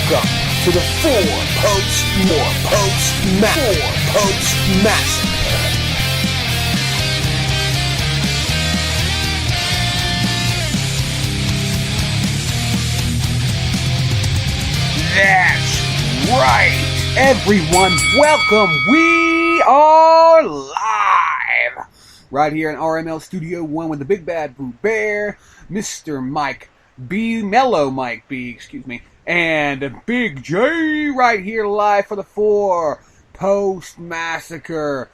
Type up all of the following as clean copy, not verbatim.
Welcome to the Four Post Massacre. That's right, everyone. Welcome. We are live right here in RML Studio 1 with the Big Bad Boo Bear, Mr. Mike B, Mellow Mike B, excuse me, and Big J right here live for the Four Post Massacre.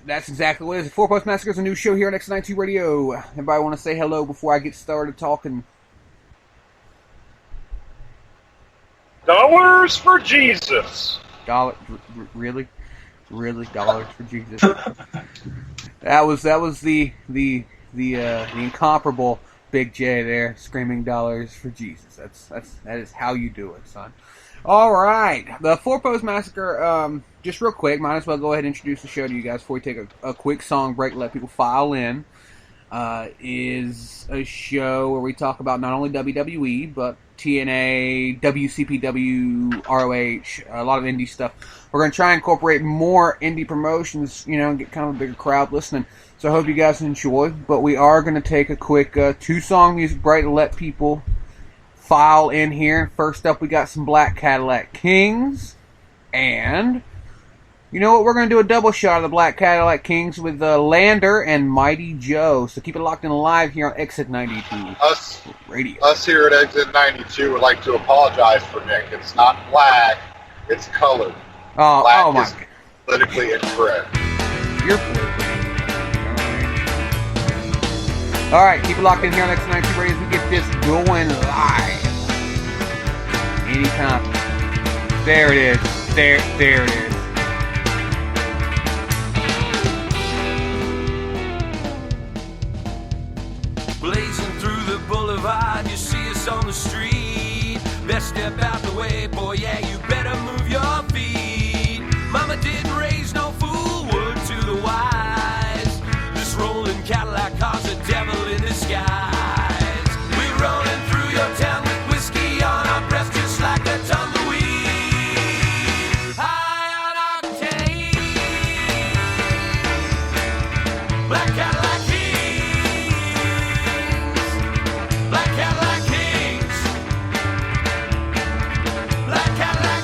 That's exactly what it is. Four Post Massacre is a new show here on X92 Radio. Everybody want to say hello before I get started talking? $1 for Jesus. Really dollars for Jesus. That was the incomparable Big J there, screaming dollars for Jesus. That is how you do it, son. All right, the Four Post Massacre. Just real quick, might as well go ahead and introduce the show to you guys before we take a quick song break. Let people file in. Is a show where we talk about not only WWE but TNA, WCPW, ROH, a lot of indie stuff. We're going to try and incorporate more indie promotions, and get kind of a bigger crowd listening. So I hope you guys enjoy. But we are going to take a quick 2-song music break to let people file in here. First up, we got some Black Cadillac Kings. And you know what? We're going to do a double shot of the Black Cadillac Kings with Lander and Mighty Joe. So keep it locked in live here on Exit 92 Radio. Us here at Exit 92 would like to apologize for Nick. It's not black, it's colored. Oh my is politically incorrect. You're politically incorrect. Alright, keep it locked in here on Exit 92 Radio as we get this going live. Anytime. There it is. There it is. Blazing through the boulevard, you see us on the street. Best step out the way, boy, yeah, you better move your feet. Mama didn't raise no fool, word to the wise. This rolling Cadillac car's a devil in disguise. We're rolling through your town with whiskey on our breath just like a tumbleweed. High on octane, Black Cadillac Kings, Black Cadillac Kings, Black Cadillac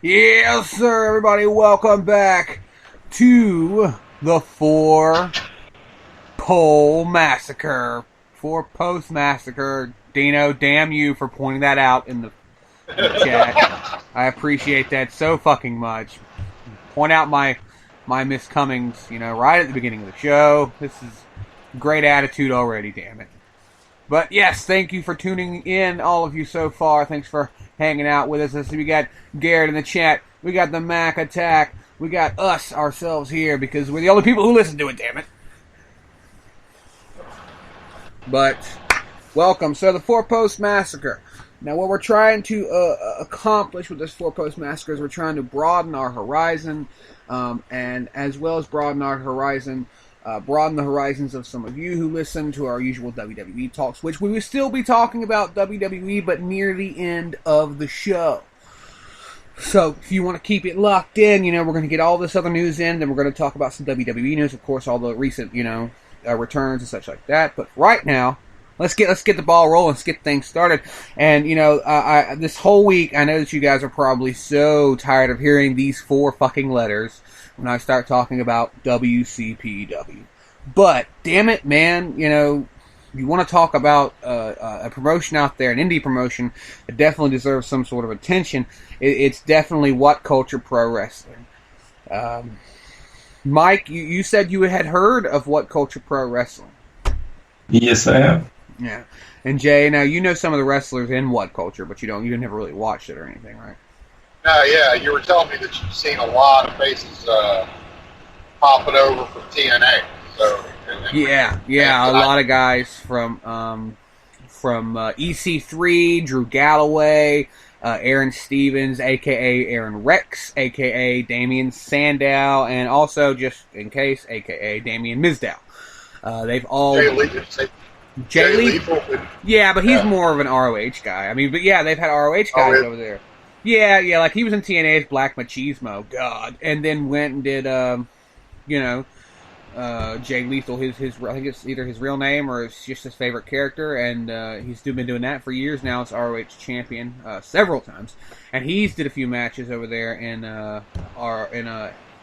Yes, sir, everybody, welcome back to the Four-Pole Massacre. Four-Post Massacre. Dino, damn you for pointing that out in the chat. I appreciate that so fucking much. Point out my miscomings, right at the beginning of the show. This is great attitude already, damn it. But yes, thank you for tuning in, all of you so far. Thanks for hanging out with us. We got Garrett in the chat. We got the Mac Attack. We got us ourselves here because we're the only people who listen to it, damn it. But welcome. So the Four-Post Massacre. Now what we're trying to accomplish with this Four-Post Massacre is we're trying to broaden our horizon, and as well as broaden our horizon, broaden the horizons of some of you who listen to our usual WWE talks, which we will still be talking about WWE, but near the end of the show. So, if you want to keep it locked in, we're going to get all this other news in, then we're going to talk about some WWE news, of course, all the recent, returns and such like that. But right now, let's get the ball rolling, let's get things started. And, this whole week, I know that you guys are probably so tired of hearing these 4 fucking letters when I start talking about WCPW. But, damn it, man, you want to talk about a promotion out there, an indie promotion that definitely deserves some sort of attention. It's definitely What Culture Pro Wrestling. Mike, you said you had heard of What Culture Pro Wrestling. Yes, I have. Yeah. And Jay, now you know some of the wrestlers in What Culture, but you never really watched it or anything, right? Yeah, you were telling me that you've seen a lot of faces popping over from TNA. So a lot of guys from EC3, Drew Galloway, Aaron Stevens, a.k.a. Aaron Rex, a.k.a. Damian Sandow, and also, just in case, a.k.a. Damian Mizdow. They've all... Jay Lethal. Yeah, but he's more of an ROH guy. I mean, but yeah, they've had ROH guys over there. Yeah, like he was in TNA's Black Machismo, God, and then went and did, Jay Lethal, his I think it's either his real name or it's just his favorite character, and he's been doing that for years now. It's ROH champion several times, and he's did a few matches over there in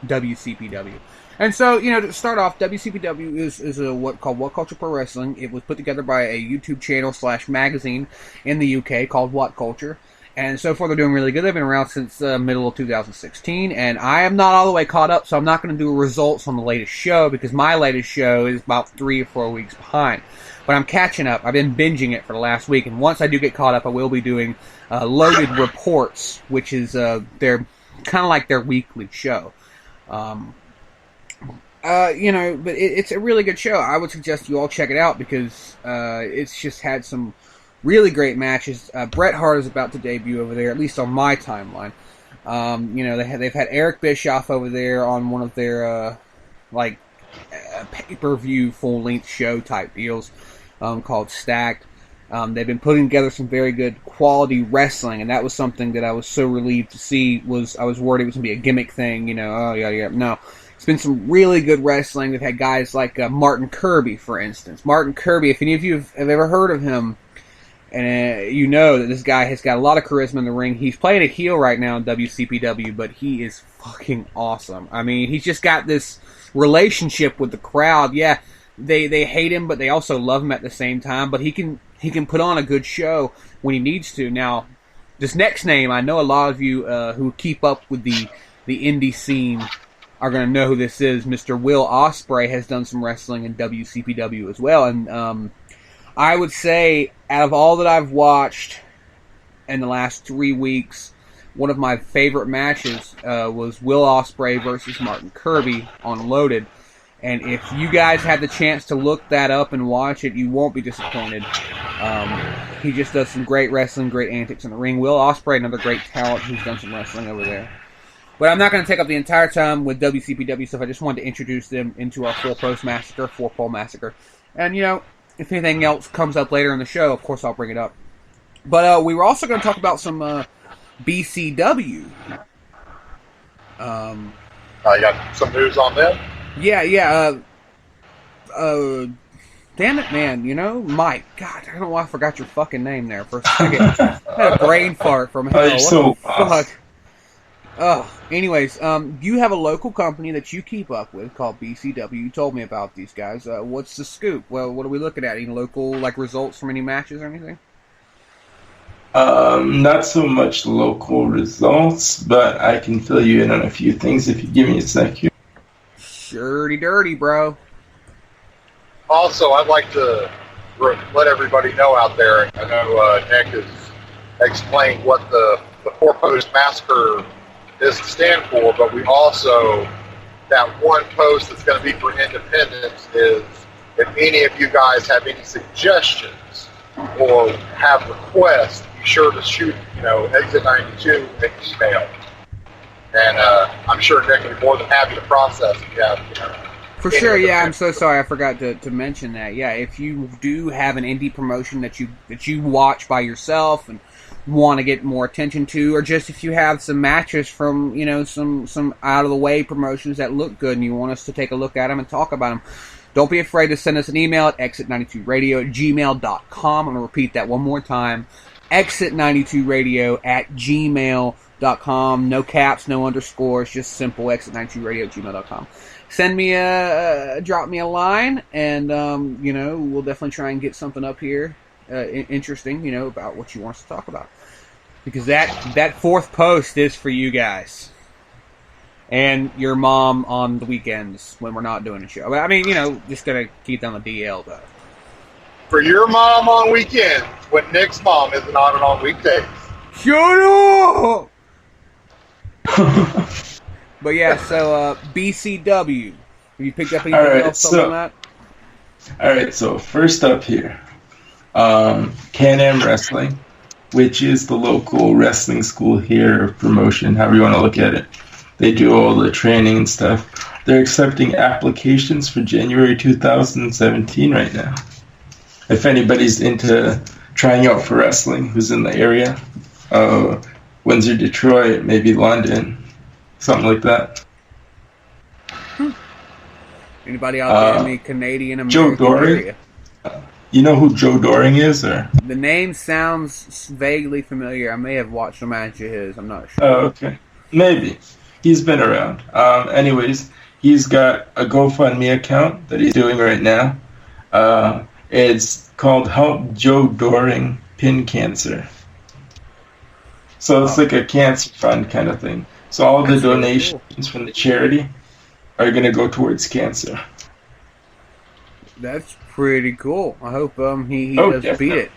WCPW. And so, to start off, WCPW is what Culture Pro Wrestling. It was put together by a YouTube channel / magazine in the UK called What Culture. And so far, they're doing really good. They've been around since middle of 2016, and I am not all the way caught up, so I'm not going to do results on the latest show, because my latest show is about 3 or 4 weeks behind. But I'm catching up. I've been binging it for the last week, and once I do get caught up, I will be doing Loaded Reports, which is their kind of like their weekly show. But it's a really good show. I would suggest you all check it out, because it's just had some really great matches. Bret Hart is about to debut over there, at least on my timeline. They've had Eric Bischoff over there on one of their pay-per-view full-length show type deals called Stacked. They've been putting together some very good quality wrestling, and that was something that I was so relieved to see. I was worried it was going to be a gimmick thing, no. It's been some really good wrestling. They've had guys like Martin Kirby, for instance. Martin Kirby, if any of you have ever heard of him, and you know that this guy has got a lot of charisma in the ring. He's playing a heel right now in WCPW, but he is fucking awesome. I mean, he's just got this relationship with the crowd. Yeah, they hate him, but they also love him at the same time. But he can put on a good show when he needs to. Now, this next name, I know a lot of you who keep up with the indie scene are going to know who this is. Mr. Will Ospreay has done some wrestling in WCPW as well, and I would say, out of all that I've watched in the last 3 weeks, one of my favorite matches was Will Ospreay versus Martin Kirby on Loaded. And if you guys had the chance to look that up and watch it, you won't be disappointed. He just does some great wrestling, great antics in the ring. Will Ospreay, another great talent who's done some wrestling over there. But I'm not going to take up the entire time with WCPW stuff. I just wanted to introduce them into our Four-Pole Massacre. And, if anything else comes up later in the show, of course I'll bring it up. But we were also going to talk about some BCW. You got some news on them? Yeah. Damn it, man. Mike. God, I don't know why I forgot your fucking name there for a second. I had a brain fart from hell. What the fuck? Anyways, you have a local company that you keep up with called BCW. You told me about these guys. What's the scoop? Well, what are we looking at? Any local results from any matches or anything? Not so much local results, but I can fill you in on a few things if you give me a sec here. Shirty dirty, bro. Also, I'd like to let everybody know out there, I know Nick has explained what the four-post massacre is to stand for, but we also, that one post that's going to be for independence is, if any of you guys have any suggestions or have requests, be sure to shoot, Exit 92 an email. And I'm sure Nick will be more than happy to process if you have, For sure, yeah. I'm so sorry, I forgot to mention that. Yeah, if you do have an indie promotion that you watch by yourself and want to get more attention to, or just if you have some matches from some out of the way promotions that look good and you want us to take a look at them and talk about them, don't be afraid to send us an email at exit92radio@gmail.com. I'm going to repeat that one more time: exit92radio@gmail.com. No caps, no underscores, just simple exit92radio@gmail.com. Send me drop me a line, and we'll definitely try and get something up here interesting, about what you want us to talk about, because that fourth post is for you guys and your mom on the weekends when we're not doing a show. I mean, just gonna keep on the DL though. For your mom on weekends when Nick's mom isn't on it on weekdays. Shut up! But yeah, so BCW. Have you picked up anything else on that? Alright, so first up here, Can-Am Wrestling, which is the local wrestling school here, or promotion, however you want to look at it. They do all the training and stuff. They're accepting applications for January 2017 right now. If anybody's into trying out for wrestling, who's in the area, Windsor, Detroit, maybe London, something like that. Anybody out there in the Canadian American Joe Doring? area? You know who Joe Doring is, or? The name sounds vaguely familiar. I may have watched a match of his. I'm not sure. Oh, okay. Maybe. He's been around. Anyways, he's got a GoFundMe account that he's doing right now. It's called Help Joe Doring Pin Cancer. So it's like a cancer fund kind of thing. So all the donations from the charity are going to go towards cancer. That's pretty cool. I hope he does definitely. beat it.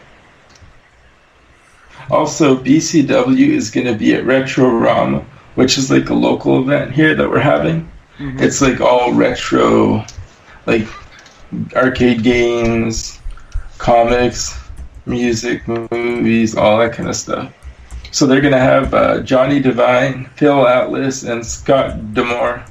Also, BCW is going to be at Retro-Rama, which is like a local event here that we're having. Mm-hmm. It's like all retro, like arcade games, comics, music, movies, all that kind of stuff. So they're going to have Johnny Devine, Phil Atlas, and Scott D'Amore.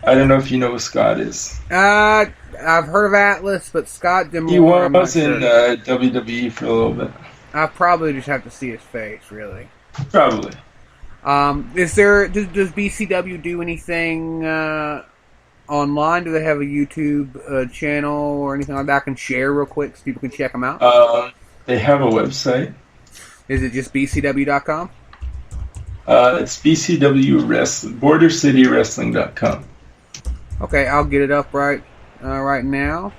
I don't know if you know who Scott is. I've heard of Atlas, but Scott D'Amore, he was in WWE for a little bit. I probably just have to see his face, really. Probably. Does BCW do anything online? Do they have a YouTube channel or anything like that I can share real quick so people can check them out? They have a website. Is it just bcw.com? It's BCW BorderCityWrestling.com. Okay, I'll get it up right now.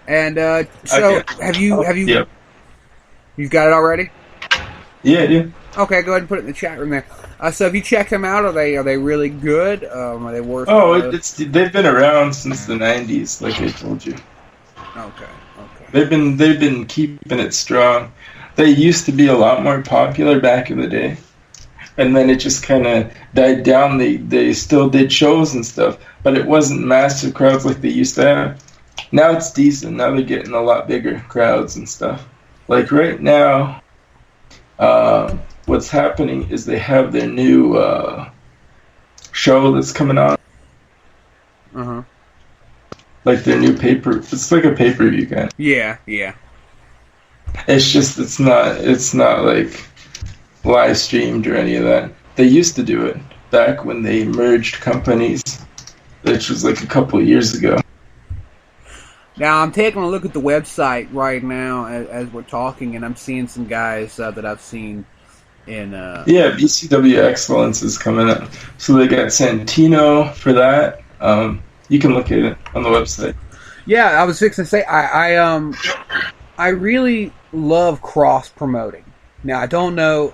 And so, okay. have you? Yep. You've got it already? Yeah, I do. Okay, go ahead and put it in the chat room there. So, have you checked them out? Are they really good? Are they worth? They've been around since the '90s, like I told you. Okay. They've been keeping it strong. They used to be a lot more popular back in the day, and then it just kind of died down. They still did shows and stuff, but it wasn't massive crowds like they used to have. Now it's decent. Now they're getting a lot bigger crowds and stuff. Like right now, what's happening is they have their new show that's coming on. Uh-huh. Like their new it's like a pay-per-view kind. Yeah. It's just it's not like live streamed or any of that. They used to do it back when they merged companies, which was like a couple of years ago. Now I'm taking a look at the website right now as we're talking, and I'm seeing some guys that I've seen Yeah, BCW Excellence is coming up. So they got Santino for that. You can look at it on the website. Yeah, I was fixing to say I really love cross promoting. Now I don't know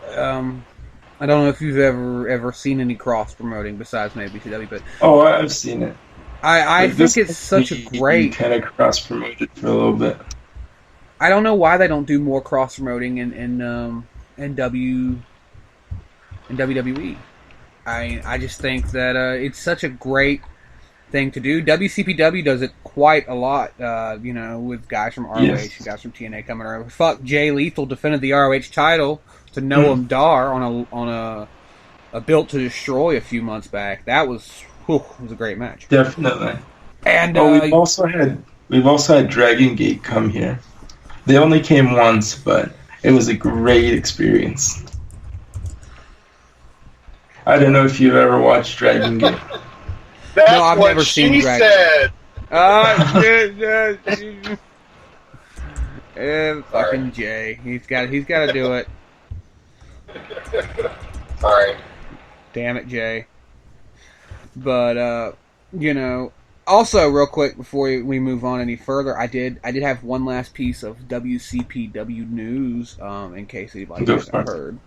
if you've ever seen any cross promoting besides maybe BCW, but I've seen it. I think it's such a great kind of cross promoted for a little bit. I don't know why they don't do more cross promoting in WWE. I just think that it's such a great thing to do. WCPW does it quite a lot, with guys from ROH and guys from TNA coming around. Fuck, Jay Lethal defended the ROH title to Noam Dar on a Built to Destroy a few months back. That was a great match. Definitely. And we've also had Dragon Gate come here. They only came once, but it was a great experience. I don't know if you've ever watched Dragon Gate. That's I've what never seen she Dragon. said. Fucking Jay. He's got to do it. Sorry. Damn it, Jay. But also real quick before we move on any further, I did have one last piece of WCPW news in case anybody hasn't heard.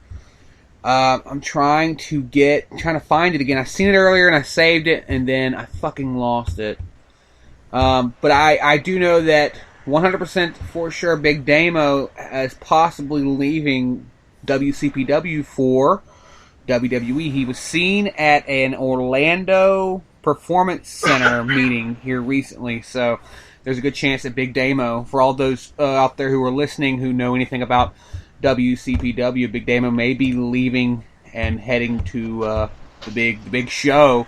I'm trying to find it again. I seen it earlier and I saved it and then I fucking lost it. But I do know that 100% for sure Big Damo is possibly leaving WCPW for WWE. He was seen at an Orlando Performance Center meeting here recently, so there's a good chance that Big Damo, for all those out there who are listening who know anything about WCPW, Big Damo may be leaving and heading to the big show,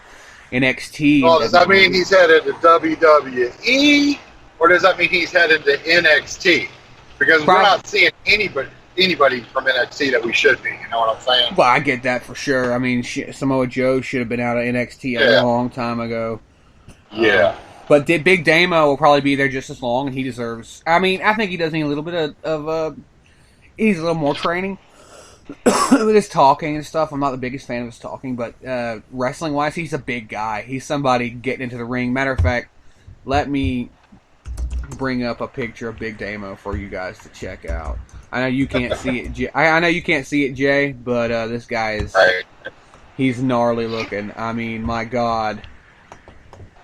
NXT. Well, does that mean he's headed to WWE, or does that mean he's headed to NXT? Because we're not seeing anybody from NXT that we should be. You know what I'm saying? Well, I get that for sure. I mean, Samoa Joe should have been out of NXT a long time ago. Yeah. But Big Damo will probably be there just as long, and he deserves... I mean, I think he does need a little bit of he needs a little more training with his talking and stuff. I'm not the biggest fan of his talking, but wrestling-wise, he's a big guy. He's somebody getting into the ring. Matter of fact, let me bring up a picture of Big Damo for you guys to check out. I know you can't see it, Jay. I know you can't see it, Jay, but this guy he's gnarly looking. I mean, my God.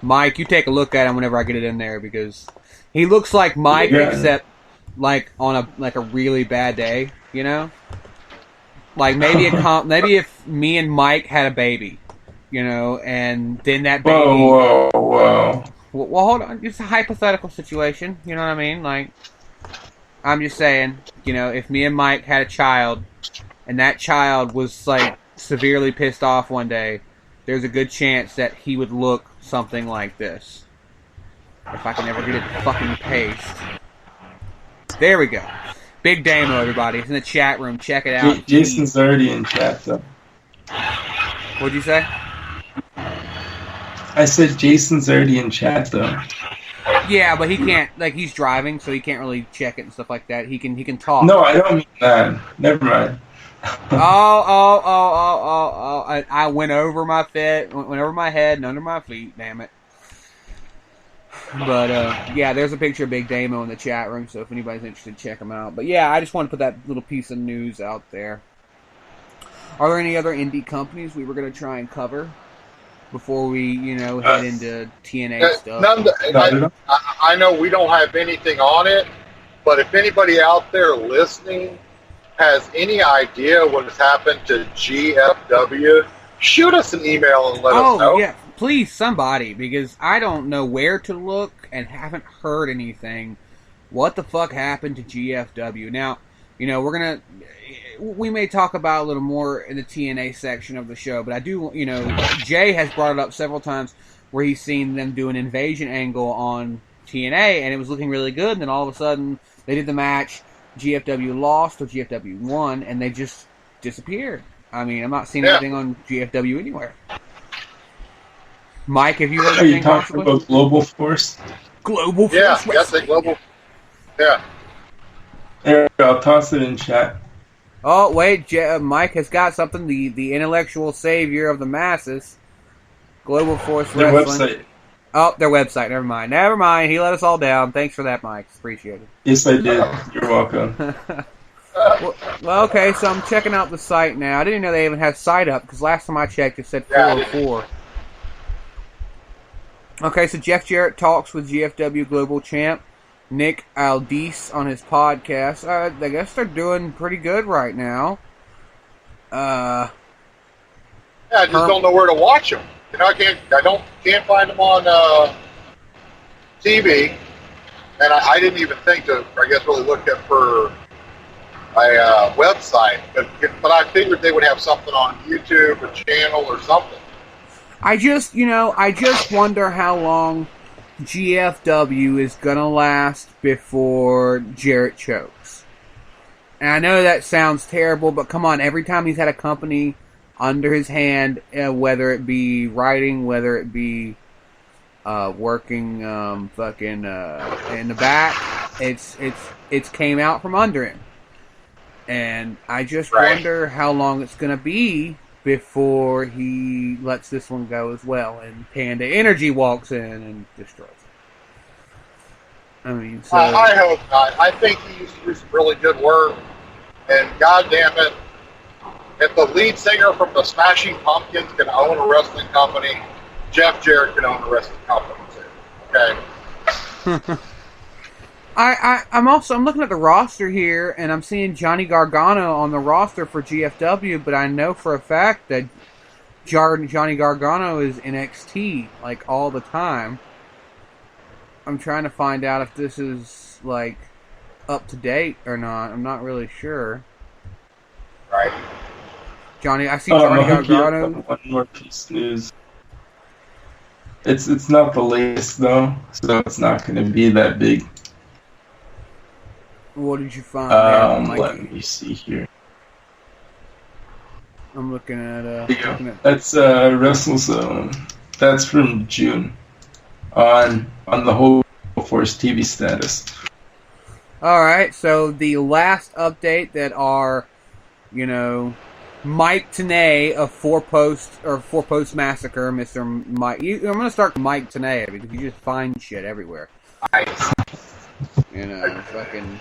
Mike, you take a look at him whenever I get it in there, because he looks like Mike, except like on a really bad day, you know? Like maybe if me and Mike had a baby, you know, and then that baby... Whoa. Well, hold on. It's a hypothetical situation, you know what I mean? Like, I'm just saying, you know, if me and Mike had a child, and that child was, like, severely pissed off one day, there's a good chance that he would look something like this. If I can ever get it to fucking paste. There we go. Big Damo, everybody. It's in the chat room. Check it out. Jason's already in chat, though. What'd you say? I said Jason's already in chat, though. Yeah, but he can't, like, he's driving, so he can't really check it and stuff like that. He can talk. No, I don't mean that. Never mind. I went over my head and under my feet, damn it. But, yeah, there's a picture of Big Damo in the chat room, so if anybody's interested, check him out. But, yeah, I just want to put that little piece of news out there. Are there any other indie companies we were going to try and cover before we, head into TNA stuff? I know we don't have anything on it, but if anybody out there listening has any idea what has happened to GFW, shoot us an email and let us know. Oh, yeah. Please, somebody, because I don't know where to look and haven't heard anything. What the fuck happened to GFW? Now, we may talk about a little more in the TNA section of the show, but I do, Jay has brought it up several times where he's seen them do an invasion angle on TNA, and it was looking really good, and then all of a sudden, they did the match, GFW lost, or GFW won, and they just disappeared. I mean, I'm not seeing anything on GFW anywhere. Mike, have you heard anything? Are you talking about Global Force? Global Force? Yeah, Global. Yeah. There, I'll toss it in chat. Oh, wait, Mike has got something. The intellectual savior of the masses. Global Force Their Wrestling. website. Oh, their website. Never mind. Never mind. He let us all down. Thanks for that, Mike. Appreciate it. Yes, I did. You're welcome. Well, okay, so I'm checking out the site now. I didn't know they even have site up, because last time I checked it said 404. Okay, so Jeff Jarrett talks with GFW Global Champ Nick Aldis on his podcast. I guess they're doing pretty good right now. Yeah, I just don't know where to watch them. You know, can't find them on TV, and I didn't even think to, I guess, really look at for a website. But I figured they would have something on YouTube or channel or something. I just wonder how long GFW is gonna last before Jarrett chokes. And I know that sounds terrible, but come on, every time he's had a company under his hand, whether it be writing, whether it be working in the back, it's came out from under him. And I just wonder how long it's gonna be before he lets this one go as well, and Panda Energy walks in and destroys it. I mean, so I hope not. I think he used to do some really good work, and goddamn it, if the lead singer from the Smashing Pumpkins can own a wrestling company, Jeff Jarrett can own a wrestling company too. Okay. I'm looking at the roster here, and I'm seeing Johnny Gargano on the roster for GFW, but I know for a fact that Johnny Gargano is NXT, like, all the time. I'm trying to find out if this is, like, up to date or not. I'm not really sure. Right. I see Johnny Gargano. One more piece of news. It's not the latest, though, so it's not going to be that big. What did you find? Let me see here. I'm looking at. That's WrestleZone. That's from June. On the whole Force TV status. All right. So the last update that our, Mike Tenay of Four Post Massacre, Mr. Mike. I'm gonna start Mike Tenay because you just find shit everywhere. Fucking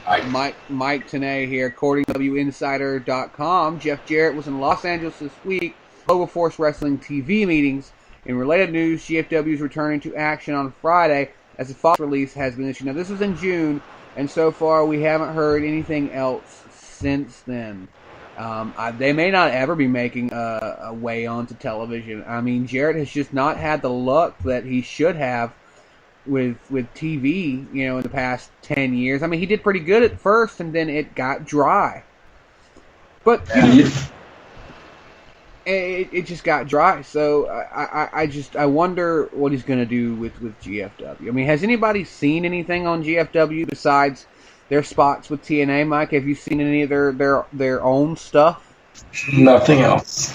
Mike Tenay here, according to WInsider.com. Jeff Jarrett was in Los Angeles this week, Global Force Wrestling TV meetings. In related news, GFW is returning to action on Friday as the Fox release has been issued. Now, this was in June, and so far we haven't heard anything else since then. They may not ever be making a way onto television. I mean, Jarrett has just not had the luck that he should have with TV, in the past 10 years. I mean, he did pretty good at first, and then it got dry. But, it just got dry. So, I wonder what he's going to do with GFW. I mean, has anybody seen anything on GFW besides their spots with TNA, Mike? Have you seen any of their own stuff? Nothing else.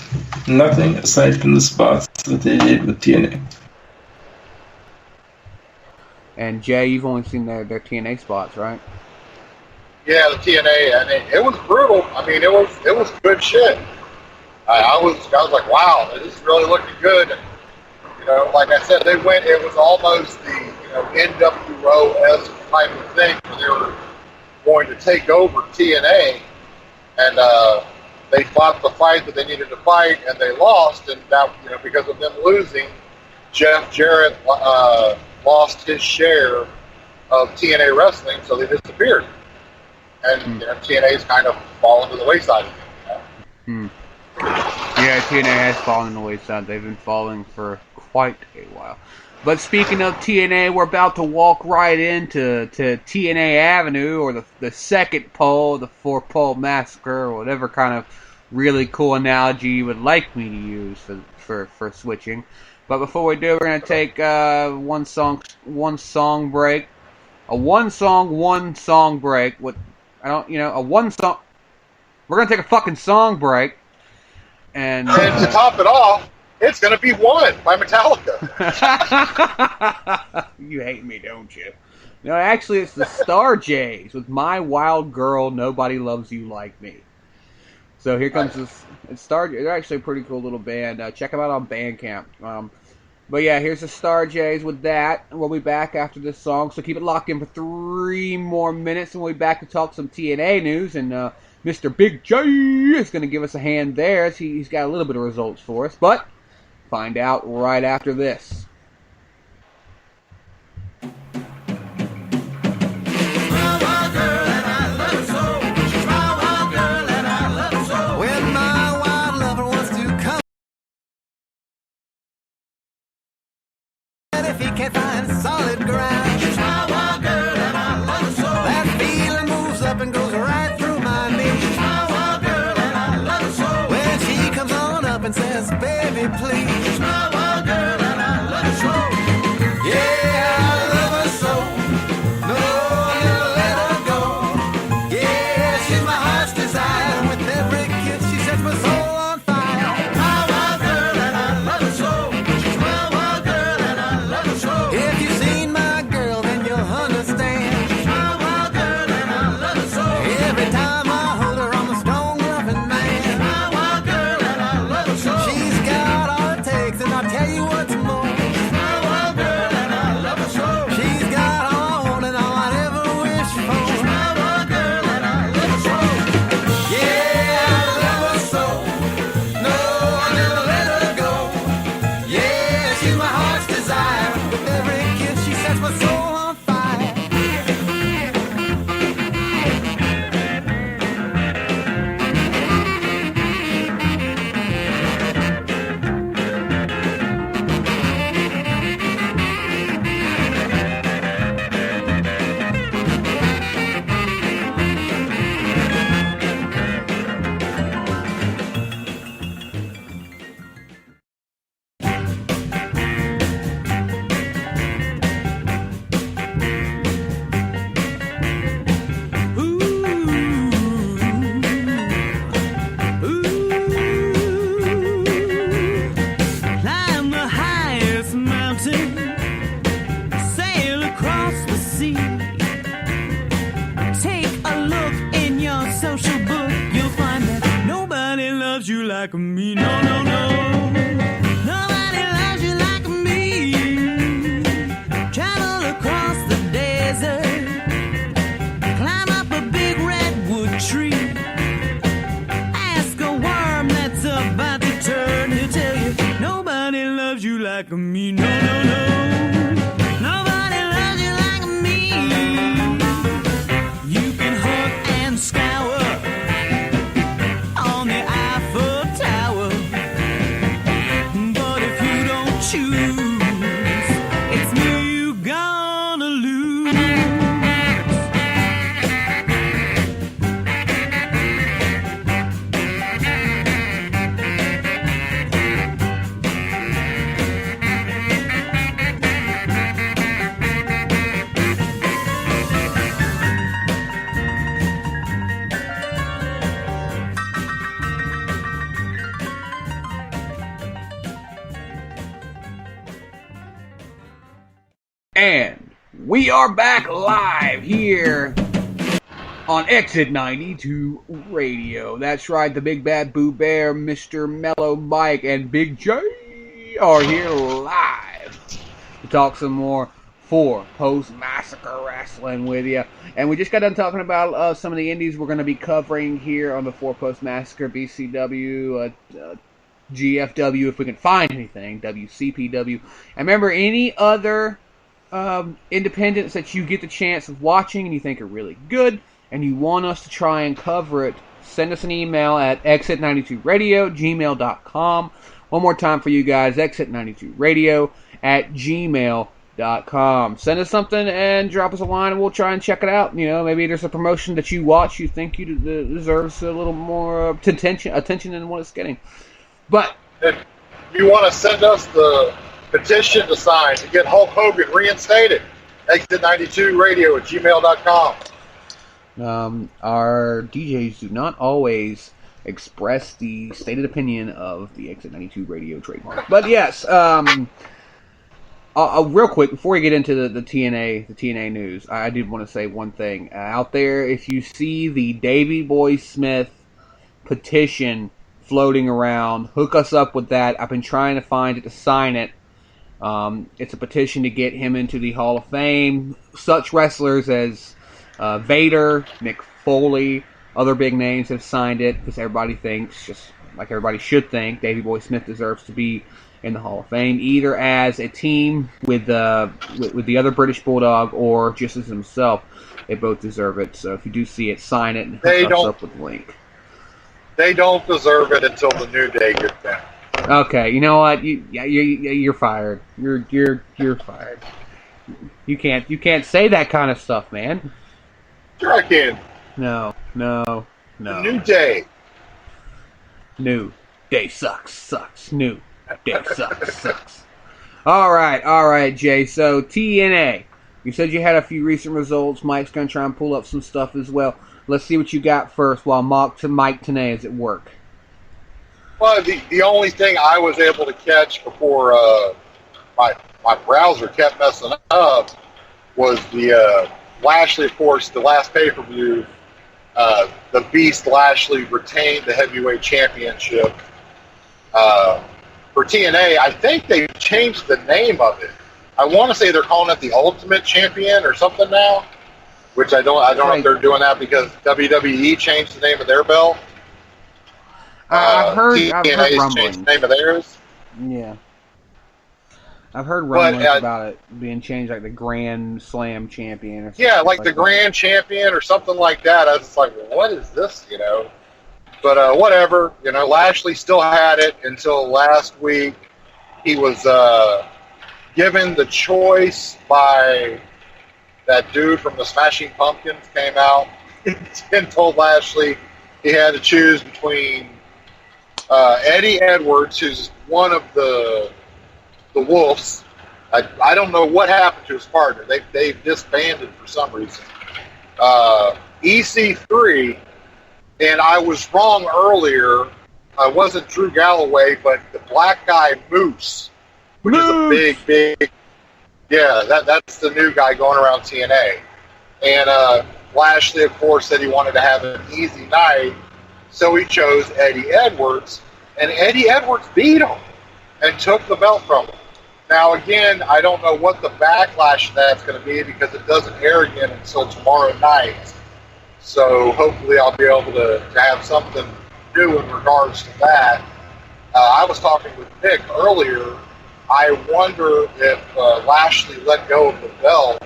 Nothing aside from the spots that they did with TNA. And Jay, you've only seen their TNA spots, right? Yeah, the TNA, and it was brutal. I mean, it was good shit. I was like, wow, this is really looking good. And, like I said, it was almost the NWO-esque type of thing where they were going to take over TNA, and they fought the fight that they needed to fight, and they lost, and that, because of them losing, Jeff Jarrett lost his share of TNA wrestling, so they disappeared. And TNA's kind of fallen to the wayside again. Yeah, TNA has fallen to the wayside. They've been falling for quite a while. But speaking of TNA, we're about to walk right into TNA Avenue, or the second pole, the four-pole massacre, or whatever kind of really cool analogy you would like me to use for switching. But before we do, we're going to take one song break. A one song break. A one song. We're going to take a fucking song break. And to top it off, it's going to be One by Metallica. You hate me, don't you? No, actually, it's the Star Jays with My Wild Girl, Nobody Loves You Like Me. So here comes this. They're actually a pretty cool little band. Check them out on Bandcamp. But yeah, here's the Star Jays with that. We'll be back after this song, so keep it locked in for 3 more minutes, and we'll be back to talk some TNA news. And Mr. Big J is going to give us a hand there. He's got a little bit of results for us, but find out right after this. Can't find solid ground. She's my wild girl and I love her so. That feeling moves up and goes right through my knees. She's my wild girl and I love her so. When she comes on up and says, baby, please. She's my wild girl and I love her so. Yeah, I love her so. No, I'll never let her go. Yeah, she's my heart's desire. With every kiss she sets my soul on fire. My wild girl and I love her so. She's my wild girl and I love her so. If you've seen my girl, then you'll understand. She's my wild girl and I love her so. Every time I hold her, I'm a strong, loving man. She's my wild girl and I love her so. She's got all it takes, and I'll tell you what's more. She's my wild girl and I love her so. She's got all I want and all I'd ever wish for. She's my wild girl and I love her so. Yeah, I love her so. No, I'll never let her go. Yeah, she's my heart's desire. With every kiss she sets my soul on fire. Climb the highest mountain, sail across the sea. Take a look in your social book, you'll find that nobody loves you like me. No, no, no. Nobody loves you like me. Travel across the desert, climb up a big redwood tree. Ask a worm that's about to turn, he'll tell you nobody loves you like me. No, no, no. Nobody loves you like me. You can hunt and scour on the Eiffel Tower, but if you don't choose, it's me you gonna lose. And we are back live here on Exit 92 Radio. That's right, the Big Bad Boo Bear, Mr. Mellow Mike, and Big J are here live to talk some more Post Massacre Wrestling with you. And we just got done talking about some of the indies we're going to be covering here on the Post Massacre, BCW, GFW, if we can find anything, WCPW. And remember, any other independents that you get the chance of watching and you think are really good and you want us to try and cover it, send us an email at exit92radio@gmail.com. One more time for you guys, exit92radio@gmail.com. Send us something and drop us a line and we'll try and check it out. You know, maybe there's a promotion that you watch you think you deserves a little more attention than what it's getting. But If you want to send us the petition to sign to get Hulk Hogan reinstated, exit92radio@gmail.com. Our DJs do not always express the stated opinion of the Exit 92 Radio trademark. But yes, real quick, before we get into the TNA news, I did want to say one thing. Out there, if you see the Davey Boy Smith petition floating around. Hook us up with that. I've been trying to find it to sign it. It's a petition to get him into the Hall of Fame. Such wrestlers as Vader, Mick Foley, other big names have signed it because everybody thinks, just like everybody should think, Davey Boy Smith deserves to be in the Hall of Fame, either as a team with the other British Bulldog or just as himself. They both deserve it. So if you do see it, sign it and hook us up with the link. They don't deserve it until the New Day gets down. Okay, you know what? You're fired. You're fired. You can't say that kind of stuff, man. Sure I can. No. The New Day. New Day sucks. New Day sucks. All right, Jay. So TNA. You said you had a few recent results. Mike's gonna try and pull up some stuff as well. Let's see what you got first while Mike Tenay is at work. Well, the only thing I was able to catch before my browser kept messing up was the Lashley, of course, the last pay-per-view. The Beast Lashley retained the heavyweight championship. For TNA, I think they've changed the name of it. I want to say they're calling it the Ultimate Champion or something now, which I don't know if they're doing that because WWE changed the name of their belt. I've heard rumblings. Changed the name of theirs. Yeah. I've heard rumblings about it being changed, like the Grand Slam Champion or something. Yeah, like the Grand Champion or something like that. I was just like, well, what is this, But whatever, Lashley still had it until last week. He was given the choice by that dude from the Smashing Pumpkins came out and told Lashley he had to choose between Eddie Edwards, who's one of the Wolves. I don't know what happened to his partner. They've disbanded for some reason. EC3, and I was wrong earlier. I wasn't Drew Galloway, but the black guy Moose, which is a big. Yeah, that's the new guy going around TNA. And Lashley, of course, said he wanted to have an easy night, so he chose Eddie Edwards, and Eddie Edwards beat him and took the belt from him. Now, again, I don't know what the backlash of that's going to be because it doesn't air again until tomorrow night. So hopefully I'll be able to have something new in regards to that. I was talking with Nick earlier. I wonder if Lashley let go of the belt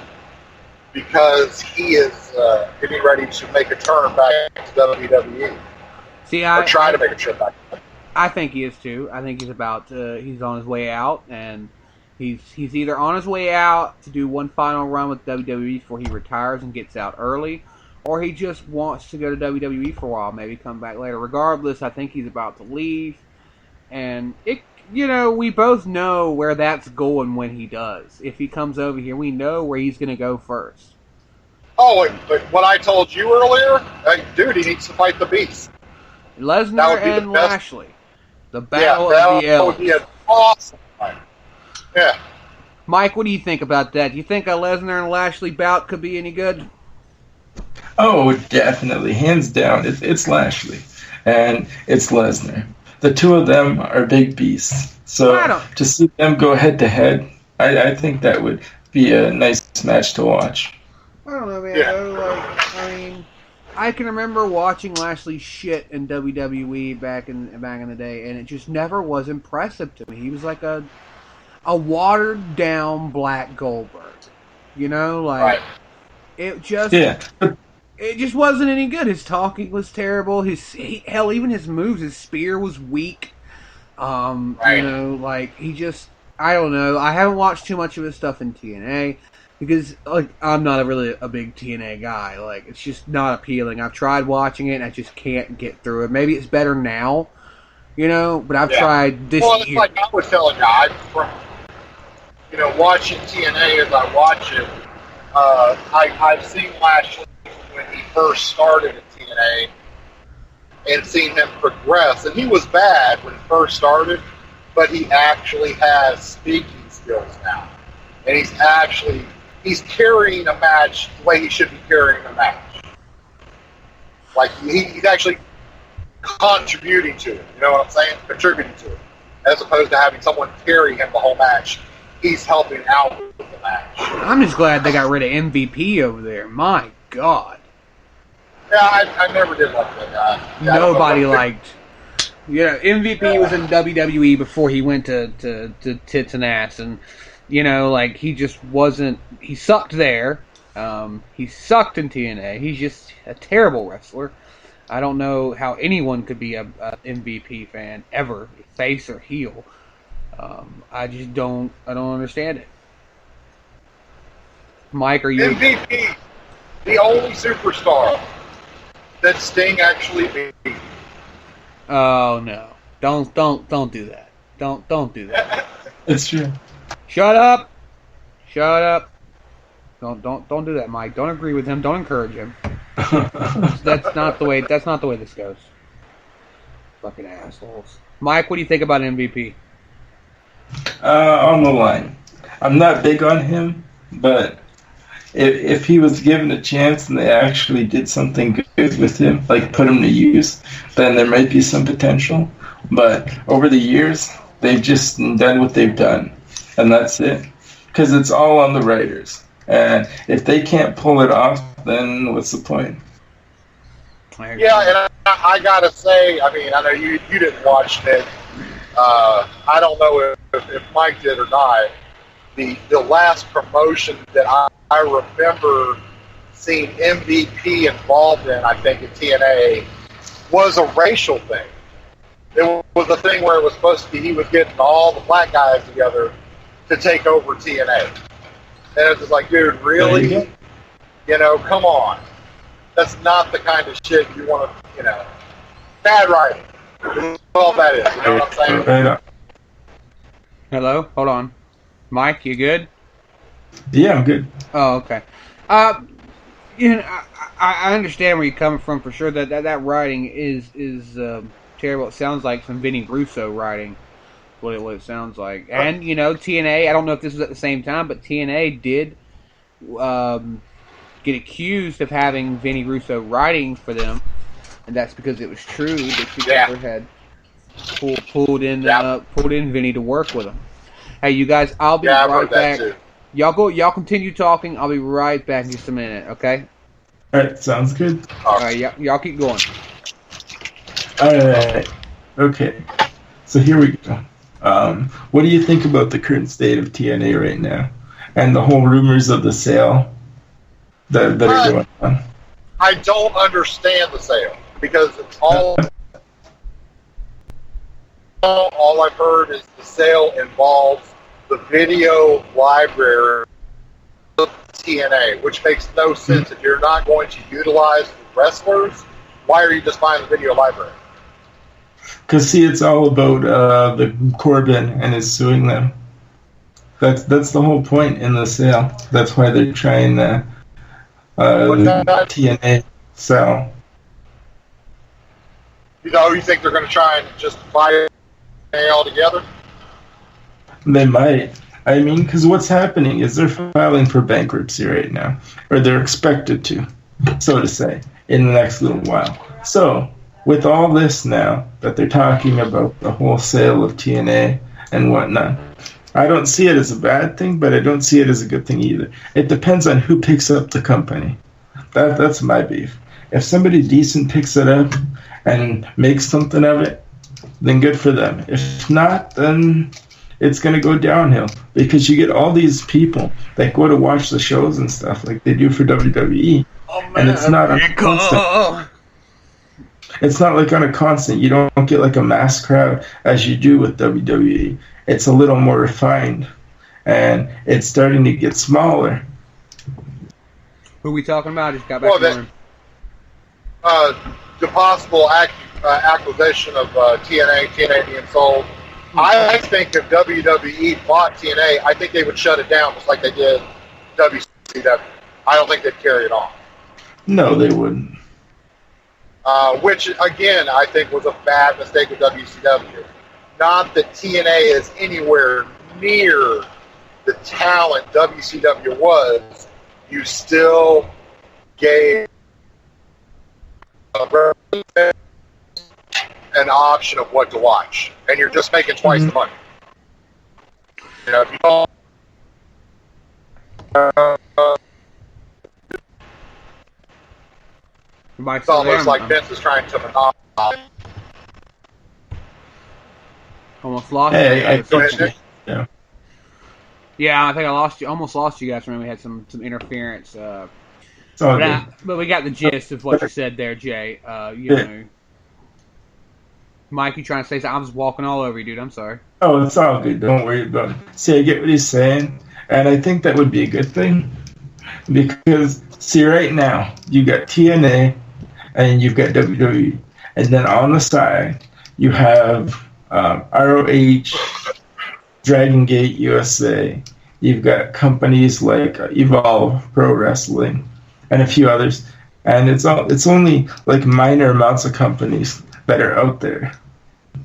because he is getting ready to make a turn back to WWE. Or try to make a trip back. I think he is too. I think he's on his way out, and he's either on his way out to do one final run with WWE before he retires and gets out early, or he just wants to go to WWE for a while, maybe come back later. Regardless, I think he's about to leave, and we both know where that's going when he does. If he comes over here, we know where he's going to go first. Oh, but what I told you earlier, dude, he needs to fight the Beast. Lesnar and Lashley. The battle of the elves. That would be an awesome fight. Yeah. Mike, what do you think about that? Do you think a Lesnar and Lashley bout could be any good? Oh, definitely. Hands down. It's Lashley. And it's Lesnar. The two of them are big beasts. So to see them go head-to-head, I think that would be a nice match to watch. I don't know, man. Yeah. I can remember watching Lashley shit in WWE back in the day, and it just never was impressive to me. He was like a watered down Black Goldberg, right. It just wasn't any good. His talking was terrible. Hell, even his moves, his spear was weak. Right. I don't know. I haven't watched too much of his stuff in TNA. Because I'm not really a big TNA guy. It's just not appealing. I've tried watching it, and I just can't get through it. Maybe it's better now, but I've tried this year. Well, it's like I was telling you, watching TNA as I watch it, I've seen Lashley when he first started at TNA and seen him progress. And he was bad when he first started, but he actually has speaking skills now. And he's carrying a match the way he should be carrying a match. He's actually contributing to it. You know what I'm saying? Contributing to it. As opposed to having someone carry him the whole match. He's helping out with the match. I'm just glad they got rid of MVP over there. My God. Yeah, I never did like that guy. Nobody liked. Yeah, MVP was in WWE before he went to tits and ass, and like he just wasn't. He sucked there. He sucked in TNA. He's just a terrible wrestler. I don't know how anyone could be a MVP fan ever, face or heel. I just don't. I don't understand it. Mike, are you MVP? The only superstar that Sting actually beat. Oh no! Don't do that. Don't do that. It's true. Shut up! Shut up! Don't do that, Mike. Don't agree with him. Don't encourage him. That's not the way. That's not the way this goes. Fucking assholes. Mike, what do you think about MVP? On the line, I'm not big on him, but if he was given a chance and they actually did something good with him, like put him to use, then there might be some potential. But over the years, they've just done what they've done, and that's it. Because it's all on the writers. And if they can't pull it off, then what's the point? Yeah, and I gotta say, I mean, I know you didn't watch it. I don't know if Mike did or not. The last promotion that I remember seeing MVP involved in, I think, in TNA, was a racial thing. It was a thing where it was supposed to be he was getting all the black guys together to take over TNA. And it was just like, dude, really? Come on. That's not the kind of shit you want to, bad writing. That's all that is. You know what I'm saying? Hello? Hold on. Mike, you good? Yeah, I'm good. Oh, okay. I understand where you're coming from for sure. That writing is terrible. It sounds like some Vinny Russo writing. What it sounds like. And TNA. I don't know if this was at the same time, but TNA did get accused of having Vinny Russo writing for them, and that's because it was true that she never had pulled in Vinny to work with him. Hey, you guys, I'll be right back. Y'all continue talking. I'll be right back in just a minute, okay? All right, sounds good. All right, y'all keep going. All right, okay. So here we go. What do you think about the current state of TNA right now, and the whole rumors of the sale that are going on? I don't understand the sale because it's all I've heard is the sale involves the video library of TNA, which makes no sense. If you're not going to utilize the wrestlers, why are you just buying the video library? Because see, it's all about the Corbin and is suing them. That's the whole point in the sale. That's why they're trying the TNA sell. You think they're going to try and just buy it all together? They might. I mean, because what's happening is they're filing for bankruptcy right now, or they're expected to, so to say, in the next little while. So, with all this now that they're talking about the whole sale of TNA and whatnot, I don't see it as a bad thing, but I don't see it as a good thing either. It depends on who picks up the company. That's my beef. If somebody decent picks it up and makes something of it, then good for them. If not, then it's going to go downhill because you get all these people that go to watch the shows and stuff like they do for WWE, and it's not on a constant. It's not like on a constant. You don't get like a mass crowd as you do with WWE. It's a little more refined, and it's starting to get smaller. Who are we talking about? Just got back to the possible acquisition of TNA being sold. I think if WWE bought TNA, I think they would shut it down just like they did WCW. I don't think they'd carry it on. No, they wouldn't. Which, again, I think was a bad mistake with WCW. Not that TNA is anywhere near the talent WCW was. You still gave an option of what to watch, and you're just making twice the money. You know, if you don't, it's almost like Vince is trying to monopolize. Almost lost Hey, you. yeah. Yeah, I think I lost you. Almost lost you guys when we had some interference. It's all good. But we got the gist of what you said there, Jay. You know, Mike, you trying to say something? I was walking all over you, dude. I'm sorry. Oh, it's all good. Don't worry about it. See, I get what he's saying, and I think that would be a good thing because, see, right now you got TNA and you've got WWE, and then on the side you have ROH, Dragon Gate USA. You've got companies like Evolve Pro Wrestling and a few others, and it's only like minor amounts of companies that are out there,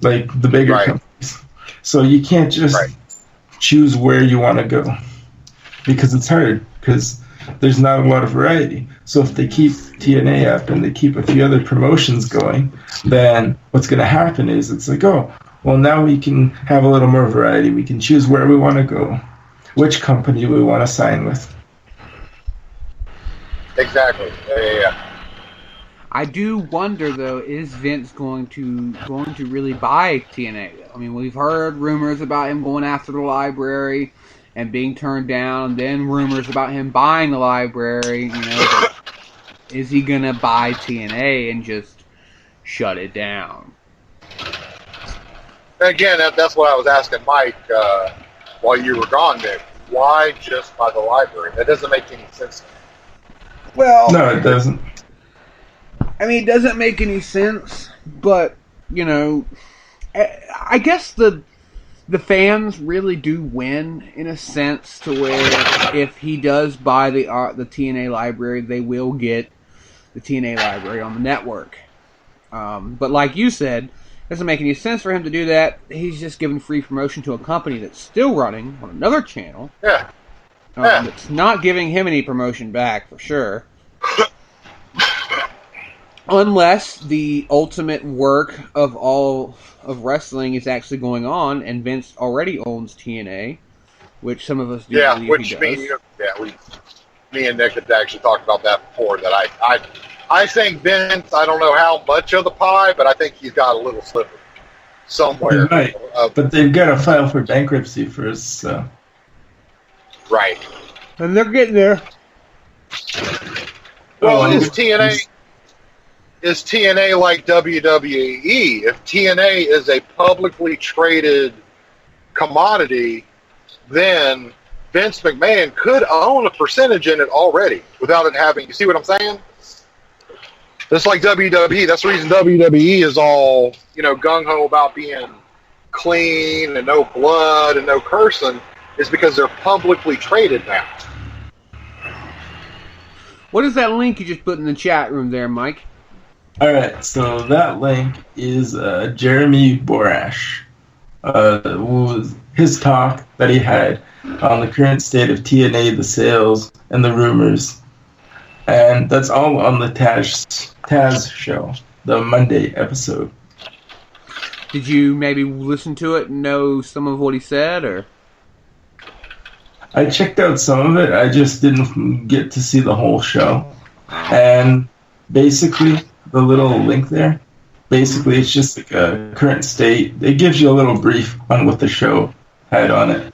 like the bigger companies. So you can't just choose where you want to go because it's hard because there's not a lot of variety. So if they keep TNA up and they keep a few other promotions going, then what's going to happen is it's like, oh, well, now we can have a little more variety. We can choose where we want to go, which company we want to sign with. Exactly. Yeah. I do wonder though, is Vince going to really buy TNA? I mean, we've heard rumors about him going after the library and being turned down, then rumors about him buying the library. You know, but is he gonna buy TNA and just shut it down? Again, that's what I was asking Mike while you were gone, Nick. Why just buy the library? That doesn't make any sense. Well, no, it doesn't. I mean, it doesn't make any sense, but, you know, I guess the fans really do win in a sense to where if he does buy the TNA library, they will get the TNA library on the network. But like you said, it doesn't make any sense for him to do that. He's just giving free promotion to a company that's still running on another channel. Yeah. It's not giving him any promotion back, for sure. Unless the ultimate work of all of wrestling is actually going on, and Vince already owns TNA, which some of us do believe he does. Me and Nick had actually talked about that before. That I think Vince, I don't know how much of the pie, but I think he's got a little sliver somewhere. Right. But they've got to file for bankruptcy first, so. Right. And they're getting there. Well, is TNA like WWE? If TNA is a publicly traded commodity, then Vince McMahon could own a percentage in it already without it having, you see what I'm saying? It's like WWE. That's the reason WWE is all, gung-ho about being clean and no blood and no cursing, is because they're publicly traded now. What is that link you just put in the chat room there, Mike? All right, so that link is Jeremy Borash. His talk that he had on the current state of TNA, the sales, and the rumors. And that's all on the Taz show, the Monday episode. Did you maybe listen to it and know some of what he said, or? I checked out some of it. I just didn't get to see the whole show. And basically, the little link there, basically it's just like a current state. It gives you a little brief on what the show had on it.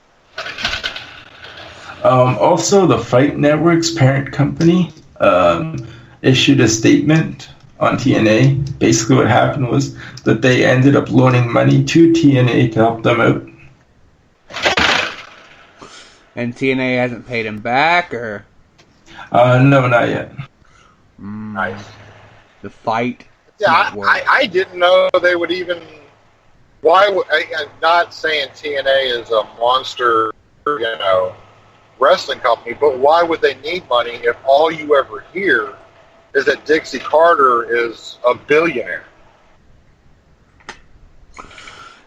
Also, the Fight Network's parent company issued a statement on TNA. Basically what happened was that they ended up loaning money to TNA to help them out. And TNA hasn't paid him back, or? No, not yet. Nice. The Fight Network. I didn't know they would even... I'm not saying TNA is a monster, wrestling company, but why would they need money if all you ever hear is that Dixie Carter is a billionaire?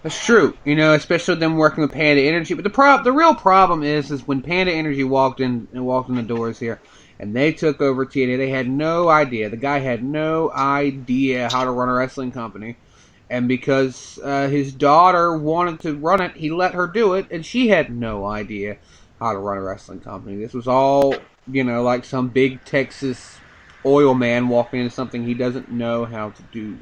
That's true, especially them working with Panda Energy. But the real problem is when Panda Energy walked in the doors here, and they took over TNA, they had no idea. The guy had no idea how to run a wrestling company, And because his daughter wanted to run it, he let her do it, and she had no idea how to run a wrestling company. This was all, like some big Texas oil man walking into something he doesn't know how to do.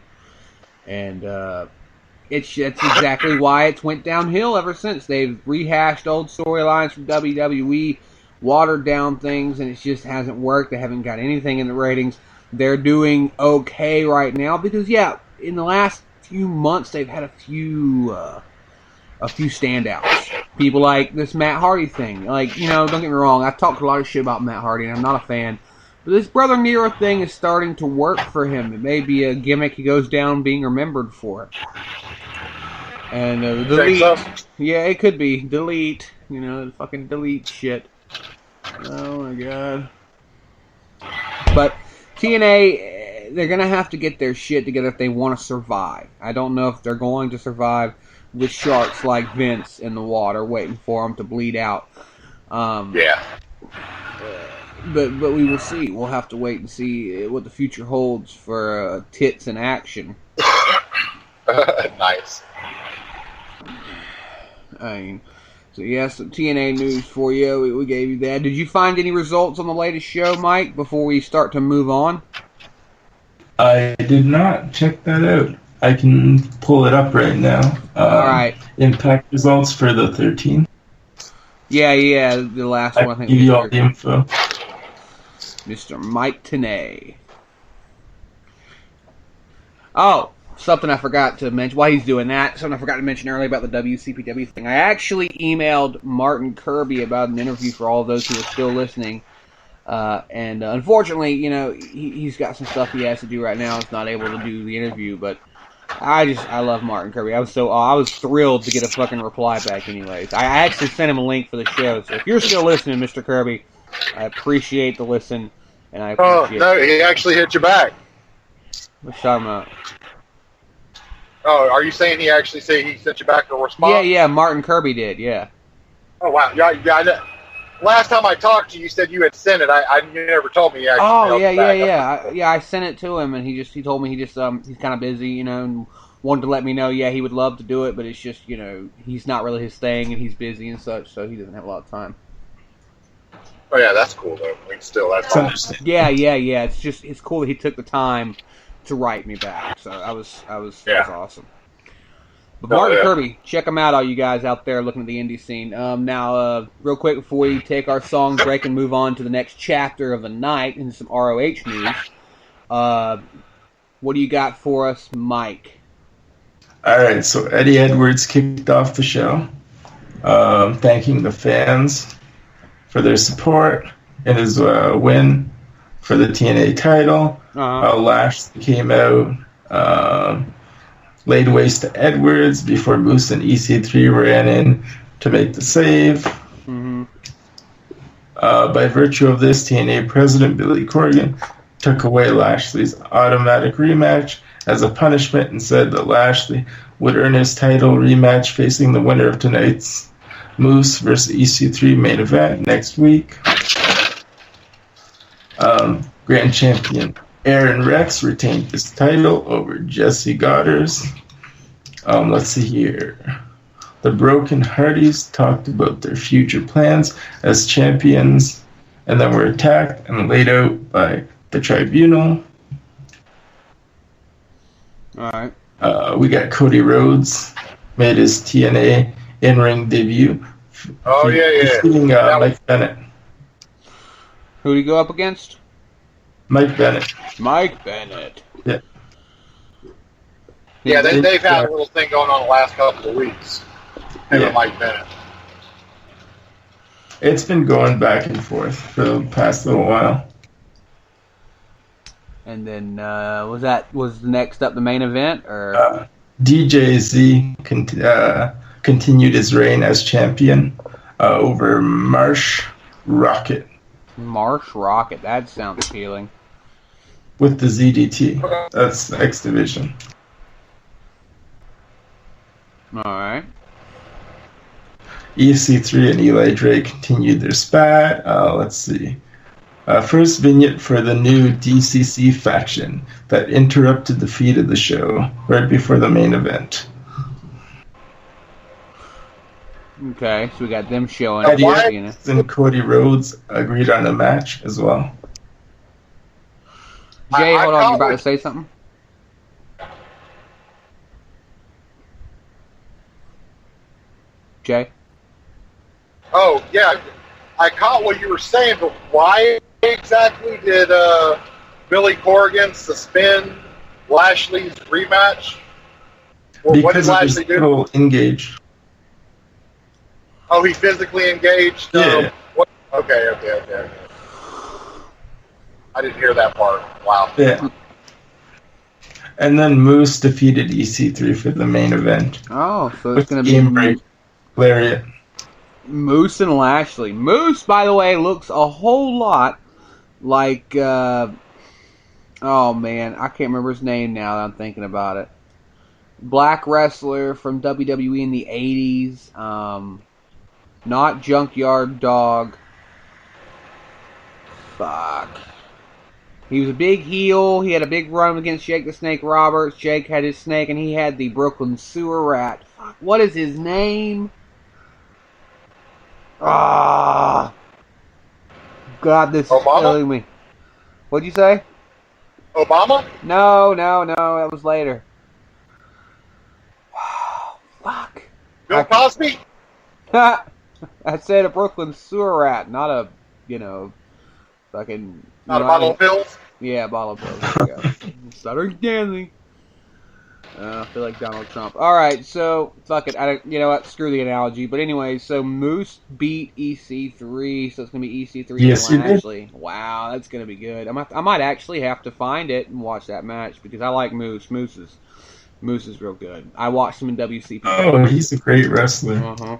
And that's exactly why it's went downhill ever since. They've rehashed old storylines from WWE, watered down things, and it just hasn't worked. They haven't got anything in the ratings. They're doing okay right now because, in the last few months they've had a few standouts. People like this Matt Hardy thing. Don't get me wrong, I've talked a lot of shit about Matt Hardy, and I'm not a fan. But this Brother Nero thing is starting to work for him. It may be a gimmick he goes down being remembered for. And delete. Yeah, it could be. Delete. Fucking delete shit. Oh my god. But TNA, they're going to have to get their shit together if they want to survive. I don't know if they're going to survive with sharks like Vince in the water waiting for them to bleed out. Yeah. But we will see. We'll have to wait and see what the future holds for tits in action. Nice. So some TNA news for you. We gave you that. Did you find any results on the latest show, Mike, before we start to move on? I did not check that out. I can pull it up right now. All right. Impact results for the 13th. Yeah, the last one. I think give you all the info. Mr. Mike Tenay. Oh, something I forgot to mention. While he's doing that, something I forgot to mention earlier about the WCPW thing. I actually emailed Martin Kirby about an interview for all of those who are still listening. And unfortunately, he's got some stuff he has to do right now. He's not able to do the interview, but I love Martin Kirby. I was thrilled to get a fucking reply back anyways. I actually sent him a link for the show, so if you're still listening, Mr. Kirby, I appreciate the listen, and I appreciate he actually hit you back. What you talking about? Oh, are you saying he actually he sent you back a response? Yeah, Martin Kirby did, yeah. Oh, wow. Yeah, I know. Last time I talked to you, you said you had sent it. You never told me you actually Oh, back. I sent it to him, and he told me he's kind of busy, and wanted to let me know, he would love to do it, but it's just, he's not really his thing, and he's busy and such, so he doesn't have a lot of time. Oh, yeah, that's cool, though. That's awesome. Yeah. It's cool that he took the time to write me back. So that was awesome. But Martin Kirby, check him out, all you guys out there looking at the indie scene. Now, real quick before we take our song break and move on to the next chapter of the night and some ROH news, what do you got for us, Mike? All right, so Eddie Edwards kicked off the show, thanking the fans for their support in his win for the TNA title. Lashley came out, laid waste to Edwards before Moose and EC3 ran in to make the save. Mm-hmm. By virtue of this, TNA President Billy Corgan took away Lashley's automatic rematch as a punishment and said that Lashley would earn his title rematch facing the winner of tonight's Moose versus EC3 main event next week. Grand Champion Aaron Rex retained his title over Jesse Goddard's. Let's see here. The Broken Hardys talked about their future plans as champions and then were attacked and laid out by the Tribunal. All right. We got Cody Rhodes made his TNA in-ring debut. Defeating Mike Bennett. Who did he go up against? Mike Bennett. Yeah. Yeah, they've had a little thing going on the last couple of weeks. Him and Mike Bennett. It's been going back and forth for the past little while. And then was next up the main event or DJZ continued his reign as champion over Marsh Rocket. Marsh Rocket, that sounds appealing. With the ZDT. That's the X Division. Alright. EC3 and Eli Drake continued their spat. Let's see. First vignette for the new DCC faction that interrupted the feed of the show right before the main event. Okay, so we got them showing Eddie up. Edwards and Cody Rhodes agreed on a match as well. Jay, hold on, you about to say something? Jay? Oh, yeah. I caught what you were saying, but why exactly did Billy Corgan suspend Lashley's rematch? What did Because Lashley it was do? engaged. Oh, he physically engaged? Yeah. Okay. I didn't hear that part. Wow. Yeah. And then Moose defeated EC3 for the main event. Oh, so it's With going to game be break lariat. Moose and Lashley. Moose, by the way, looks a whole lot like, oh man, I can't remember his name now that I'm thinking about it. Black wrestler from WWE in the 80s. Not Junkyard Dog. Fuck. He was a big heel. He had a big run against Jake the Snake Roberts. Jake had his snake, and he had the Brooklyn Sewer Rat. Fuck, what is his name? Ah, God, this is killing me. What'd you say? Obama? No, that was later. Fuck. Bill Cosby? I said a Brooklyn Sewer Rat, not a, fucking... Not a bottle of pills? Yeah, a bottle of pills. There you go. Stuttering Stanley. I feel like Donald Trump. Alright, so, fuck it. You know what? Screw the analogy. But anyway, so Moose beat EC3, so it's going to be EC3 yes, and Lashley. Wow, that's going to be good. I might actually have to find it and watch that match, because I like Moose. Moose is real good. I watched him in WCP. Oh, he's a great wrestler. Uh-huh.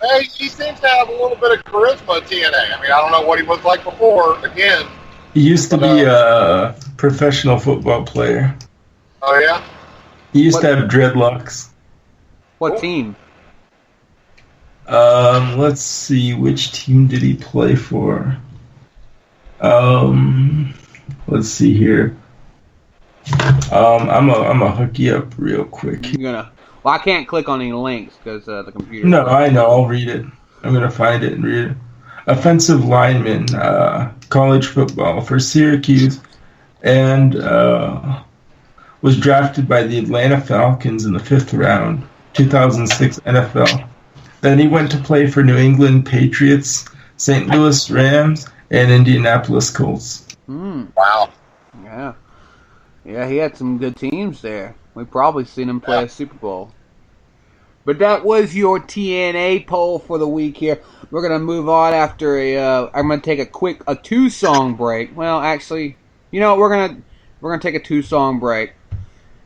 Hey, he seems to have a little bit of charisma at TNA. I mean, I don't know what he was like before. Again, he used to be a professional football player. Oh, yeah? He used to have dreadlocks. What team? Let's see, which team did he play for? Let's see here. I'm a hook you up real quick. You're gonna. Well, I can't click on any links because the computer. No, I know. I'll read it. I'm gonna find it and read it. Offensive lineman, college football for Syracuse, and was drafted by the Atlanta Falcons in the 5th round, 2006 NFL. Then he went to play for New England Patriots, St. Louis Rams, and Indianapolis Colts. Wow. Yeah, he had some good teams there. We've probably seen him play a Super Bowl. But that was your TNA poll for the week here. We're going to move on after I'm going to take a 2-song break. Well, actually, you know what? We're going to take a 2-song break.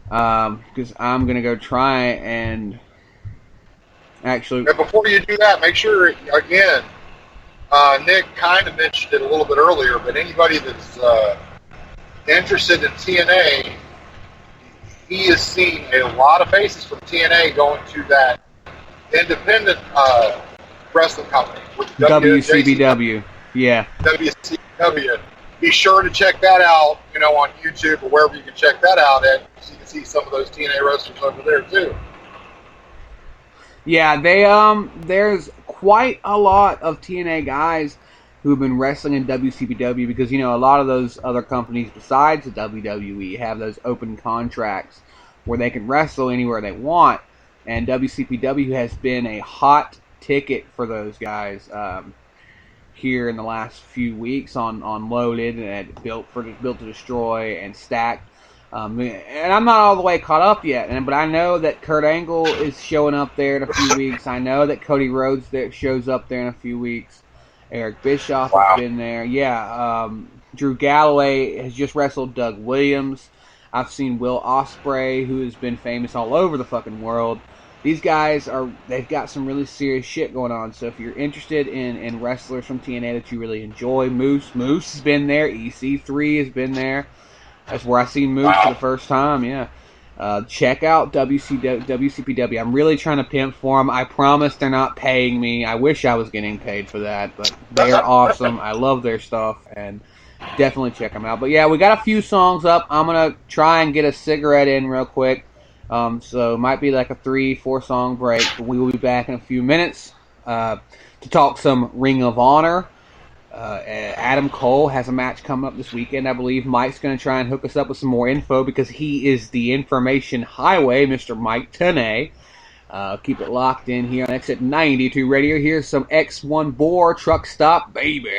Because I'm going to go try and actually... And before you do that, make sure, again, Nick kind of mentioned it a little bit earlier, but anybody that's interested in TNA, he has seen a lot of faces from TNA going to that independent wrestling company. WCBW. Yeah. WCW. Be sure to check that out, on YouTube or wherever you can check that out at, so you can see some of those TNA wrestlers over there too. Yeah, there's quite a lot of TNA guys who've been wrestling in WCPW because, a lot of those other companies besides the WWE have those open contracts where they can wrestle anywhere they want, and WCPW has been a hot ticket for those guys here in the last few weeks on Loaded and Built to Destroy and Stacked. And I'm not all the way caught up yet, but I know that Kurt Angle is showing up there in a few weeks. I know that Cody Rhodes shows up there in a few weeks. Eric Bischoff has been there. Yeah, Drew Galloway has just wrestled Doug Williams. I've seen Will Ospreay, who has been famous all over the fucking world. These guys they've got some really serious shit going on. So if you're interested in wrestlers from TNA that you really enjoy, Moose has been there. EC3 has been there. That's where I seen Moose for the first time, yeah. Check out WCPW. I'm really trying to pimp for them. I promise they're not paying me. I wish I was getting paid for that, but they are awesome. I love their stuff, and definitely check them out. But yeah, we got a few songs up. I'm going to try and get a cigarette in real quick. So it might be like a 3-4 song break. We will be back in a few minutes to talk some Ring of Honor. Adam Cole has a match coming up this weekend. I believe Mike's going to try and hook us up with some more info because he is the information highway, Mr. Mike Tenay. Keep it locked in here on Exit 92 Radio. Here's some X1 Bore Truck Stop, baby.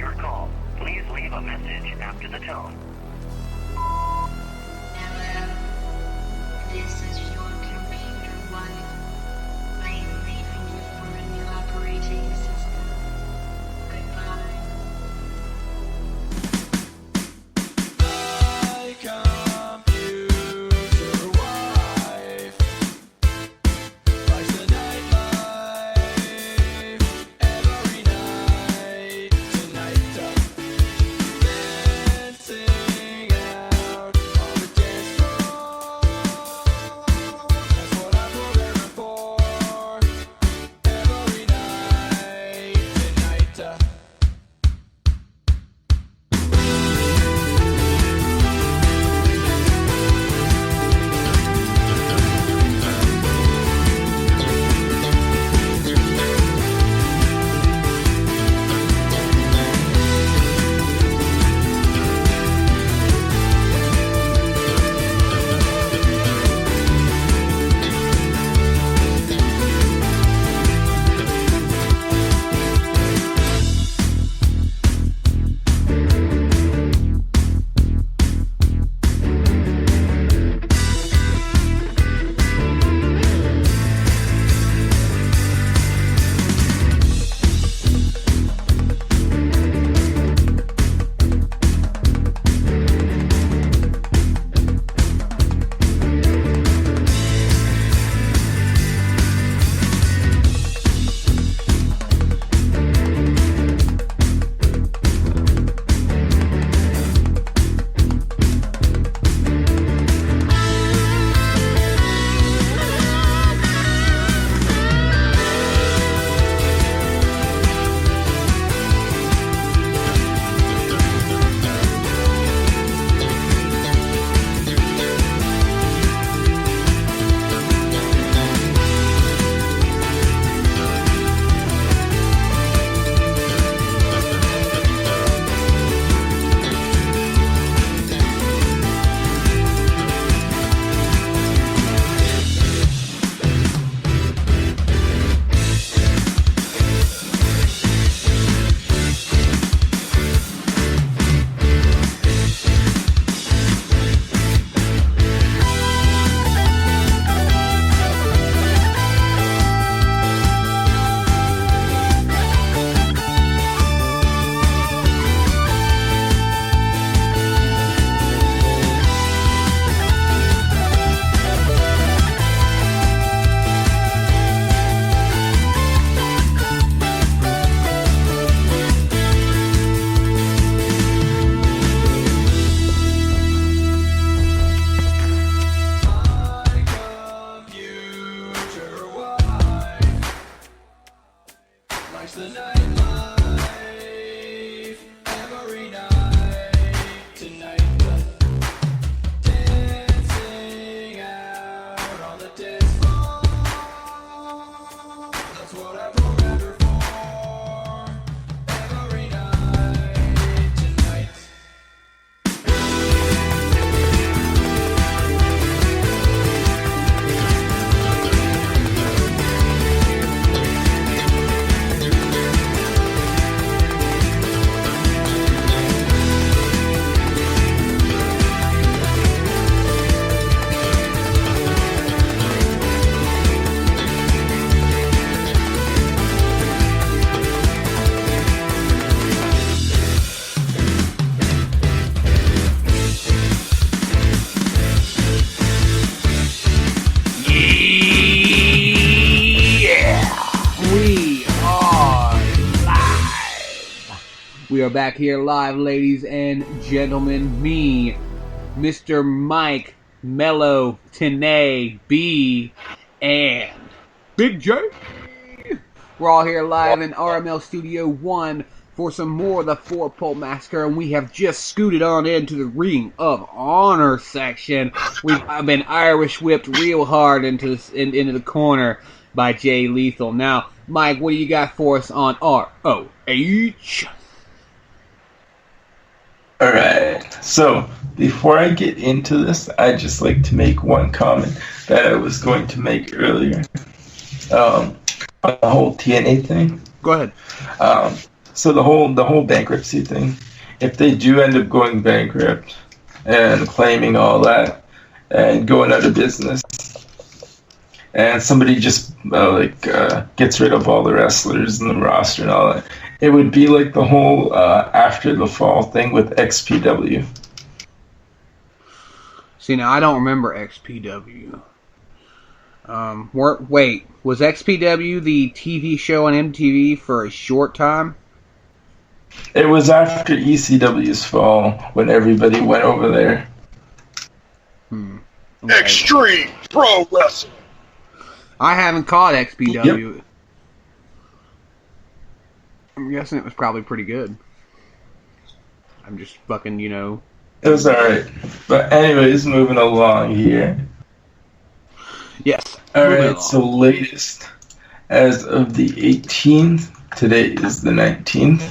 your call. Please leave a message after the tone. Hello, this is your computer wife. I am leaving you for a new operating system. Goodbye. My computer wife likes the nightlife every night. Tonight, dancing out on the dance floor. That's what I programmed her for. Every night, tonight. Likes the nightlife every night. Tonight, dancing out on the dance floor. That's what I programmed her for. Every night. Tonight. We are back here live, ladies and gentlemen. Me, Mr. Mike, Mello, Tanae, B, and Big J. We're all here live in RML Studio 1 for some more of the Four-Pole Massacre, and we have just scooted on into the Ring of Honor section. I've been Irish whipped real hard into the corner by Jay Lethal. Now, Mike, what do you got for us on ROH? Alright, so before I get into this, I'd just like to make one comment that I was going to make earlier on the whole TNA thing. Go ahead. So the whole bankruptcy thing, if they do end up going bankrupt and claiming all that and going out of business, and somebody just gets rid of all the wrestlers and the roster and all that, it would be like the whole after the fall thing with XPW. See, now I don't remember XPW. Wait, was XPW the TV show on MTV for a short time? It was after ECW's fall when everybody went over there. Okay. Extreme Pro Wrestling. I haven't caught XPW. Yep. I'm guessing it was probably pretty good. I'm just fucking, It was alright. But anyways, moving along here. Yes. Alright, so latest as of the 18th, today is the 19th.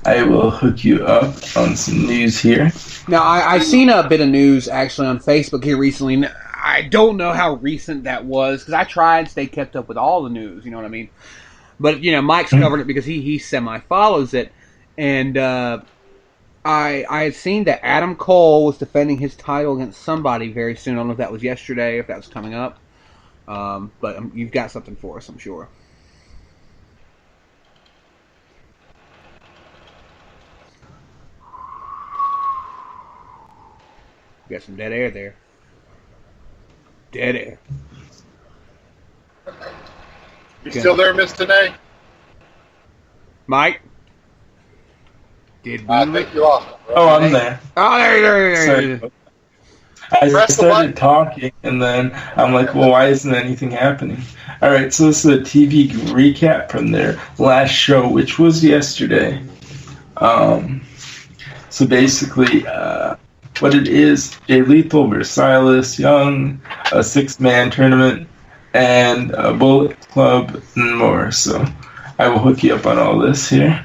I will hook you up on some news here. Now, I seen a bit of news actually on Facebook here recently. I don't know how recent that was because I try and stay kept up with all the news, you know what I mean? But, Mike's covered it because he semi-follows it. And I had seen that Adam Cole was defending his title against somebody very soon. I don't know if that was yesterday, if that was coming up. But you've got something for us, I'm sure. Got some dead air there. Dead air. You still there, Miss Danae? Mike? Did we? I think you lost him, bro. Oh, I'm there. Oh, there. Sorry. I Press the started button. talking, and then I'm like, well, why isn't anything happening? All right, so this is a TV recap from their last show, which was yesterday. So basically, what it is, Jay Lethal versus Silas Young, a 6-man tournament, and a Bullet Club and more. So I will hook you up on all this here.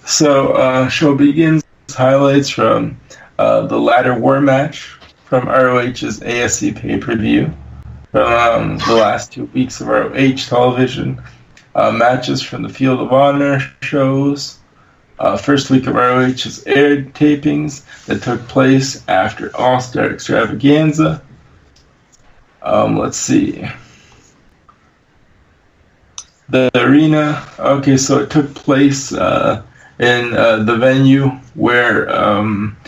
So show begins, highlights from the ladder war match from ROH's ASC pay-per-view from the last 2 weeks of ROH television, matches from the Field of Honor shows, first week of ROH's aired tapings that took place after All-Star Extravaganza. Let's see. The arena, okay, so it took place in the venue where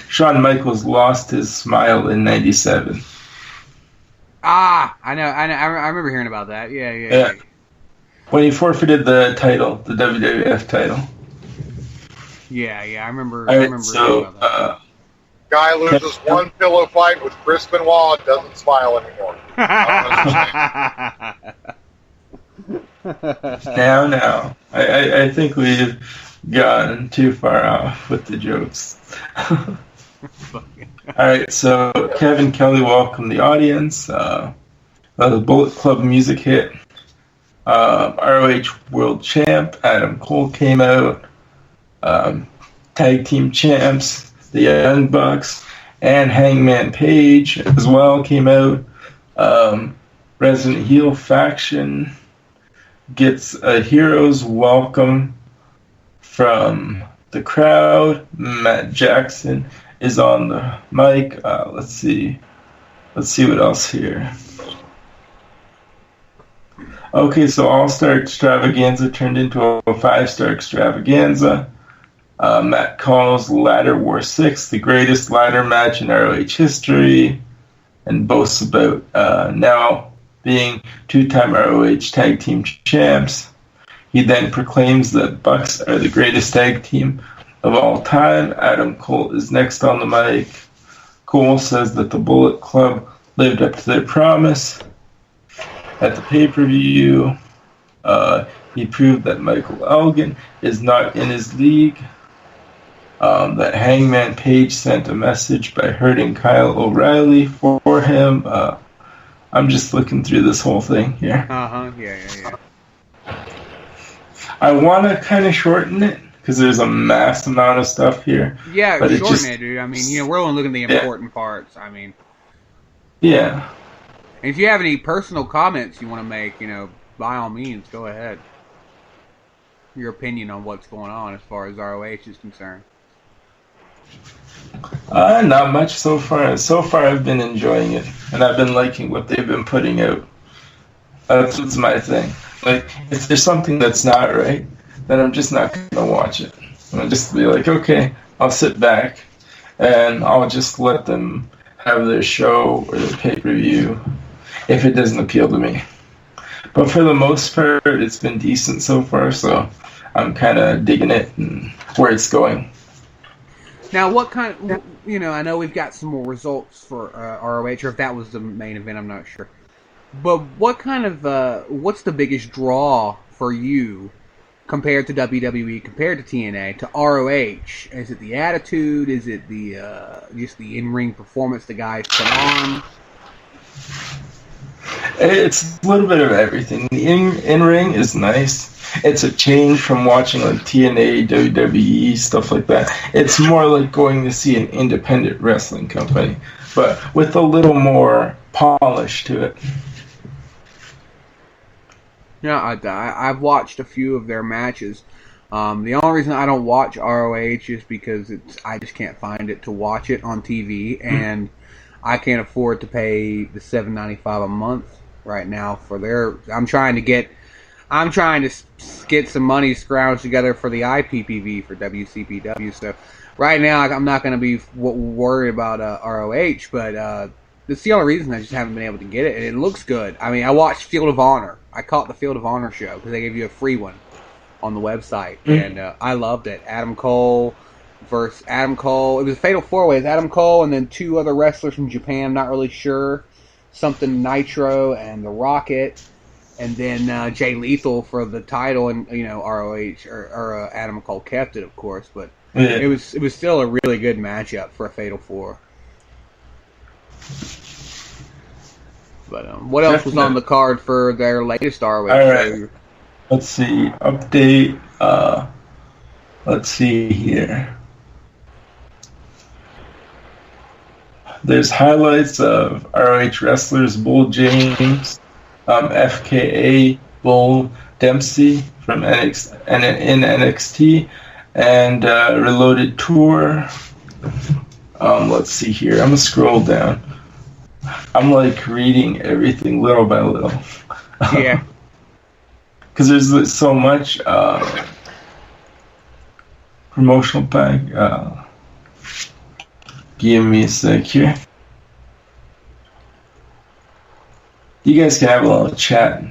Shawn Michaels lost his smile in '97. I know. I remember hearing about that. Yeah. When he forfeited the title, the WWF title. Yeah, I remember. All I right, remember so hearing about Guy loses one pillow fight with Chris Benoit and doesn't smile anymore. that. now, I think we've gotten too far off with the jokes. Alright, so Kevin Kelly welcomed the audience. The Bullet Club music hit. ROH World Champ Adam Cole came out. Tag Team Champs, the Young Bucks, and Hangman Page as well came out. Resident Heel faction gets a hero's welcome from the crowd. Matt Jackson is on the mic. Let's see what else here. Okay, so All-Star Extravaganza turned into a 5-star extravaganza. Matt calls Ladder War 6 the greatest ladder match in ROH history and boasts about now being 2-time ROH Tag Team Champs. He then proclaims that Bucks are the greatest tag team of all time. Adam Cole is next on the mic. Cole says that the Bullet Club lived up to their promise at the pay-per-view. He proved that Michael Elgin is not in his league. That Hangman Page sent a message by hurting Kyle O'Reilly for him. I'm just looking through this whole thing here. Yeah. I want to kind of shorten it because there's a mass amount of stuff here. Yeah, but shorten it, dude. I mean, we're only looking at the important parts. I mean, yeah. And if you have any personal comments you want to make, by all means, go ahead. your opinion on what's going on as far as ROH is concerned? Not much so far. So far, I've been enjoying it, and I've been liking what they've been putting out. That's what's my thing. Like, if there's something that's not right, then I'm just not gonna watch it. I'll just be like, okay, I'll sit back, and I'll just let them have their show or their pay-per-view if it doesn't appeal to me. But for the most part, it's been decent so far, so I'm kind of digging it and where it's going. Now, what kind of, I know we've got some more results for ROH, or if that was the main event, I'm not sure. But what kind of, what's the biggest draw for you compared to WWE, compared to TNA, to ROH? Is it the attitude? Is it the just the in-ring performance the guys put on? It's a little bit of everything. The in-ring is nice. It's a change from watching like TNA, WWE, stuff like that. It's more like going to see an independent wrestling company, but with a little more polish to it. Yeah, I've watched a few of their matches. The only reason I don't watch ROH is because I just can't find it to watch it on TV, and I can't afford to pay the $7.95 a month right now for their. I'm trying to get some money scrounged together for the IPPV for WCPW. So right now I'm not going to be worried about ROH, but that's the only reason I just haven't been able to get it, and it looks good. I mean, I watched Field of Honor. I caught the Field of Honor show because they gave you a free one on the website, and I loved it. Adam Cole versus Adam Cole. It was a fatal four-way. It was Adam Cole and then two other wrestlers from Japan. I'm not really sure. Something Nitro and the Rocket, and then Jay Lethal for the title, and ROH or Adam Cole kept it, of course. But it was still a really good matchup for a fatal four. But what else was on the card for their latest ROH show? Right. Let's see. Update. Let's see here. There's highlights of ROH wrestlers Bull James, FKA Bull Dempsey from NXT, and Reloaded Tour. Let's see here. I'm gonna scroll down. I'm like reading everything little by little. Yeah. Because there's so much promotional pack. Give me a sec here. You guys can have a little chat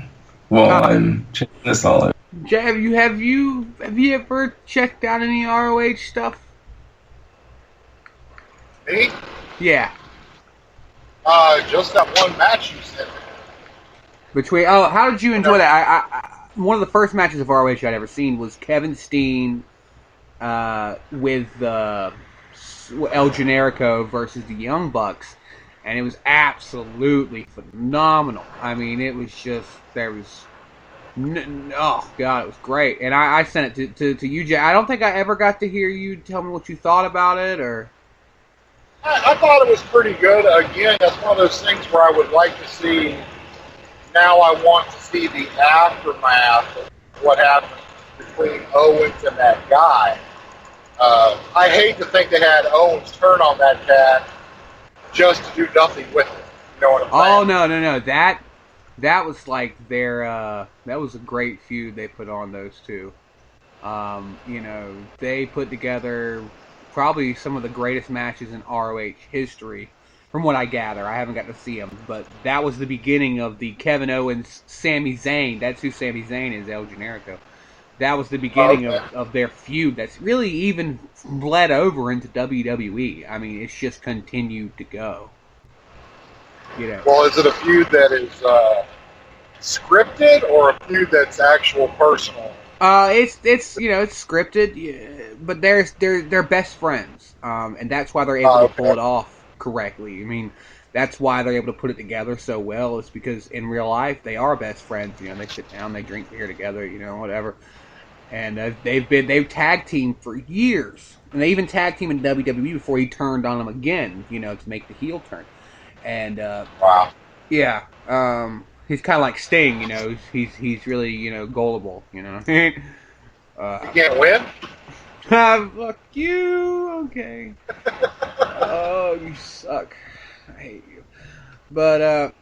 while I'm checking this all out. Jay, have you ever checked out any ROH stuff? Me? Yeah. Just that one match you said. How did you enjoy that? I one of the first matches of ROH I'd ever seen was Kevin Steen with El Generico versus the Young Bucks, and it was absolutely phenomenal. I mean, it was just oh god, it was great. And I sent it to you, Jay. I don't think I ever got to hear you tell me what you thought about it, or. I thought it was pretty good. Again, that's one of those things where I would like to see. Now I want to see the aftermath of what happened between Owens and that guy. I hate to think they had Owens turn on that cat just to do nothing with it. You know what I'm saying? Oh no! That was like their. That was a great feud they put on those two. They put together probably some of the greatest matches in ROH history, from what I gather. I haven't got to see them, but that was the beginning of the Kevin Owens, Sami Zayn. That's who Sami Zayn is, El Generico. That was the beginning of their feud that's really even bled over into WWE. I mean, it's just continued to go. Well, is it a feud that is scripted or a feud that's actual personal? It's scripted, but they're best friends, and that's why they're able to pull it off correctly. I mean, that's why they're able to put it together so well. It's because in real life they are best friends. They sit down, they drink beer together, whatever. And they've tag teamed for years, and they even tag teamed in WWE before he turned on them again, to make the heel turn. And wow, yeah. He's kind of like Sting, he's really, gullible, You can't win? Fuck you. Okay. Oh, you suck. I hate you. But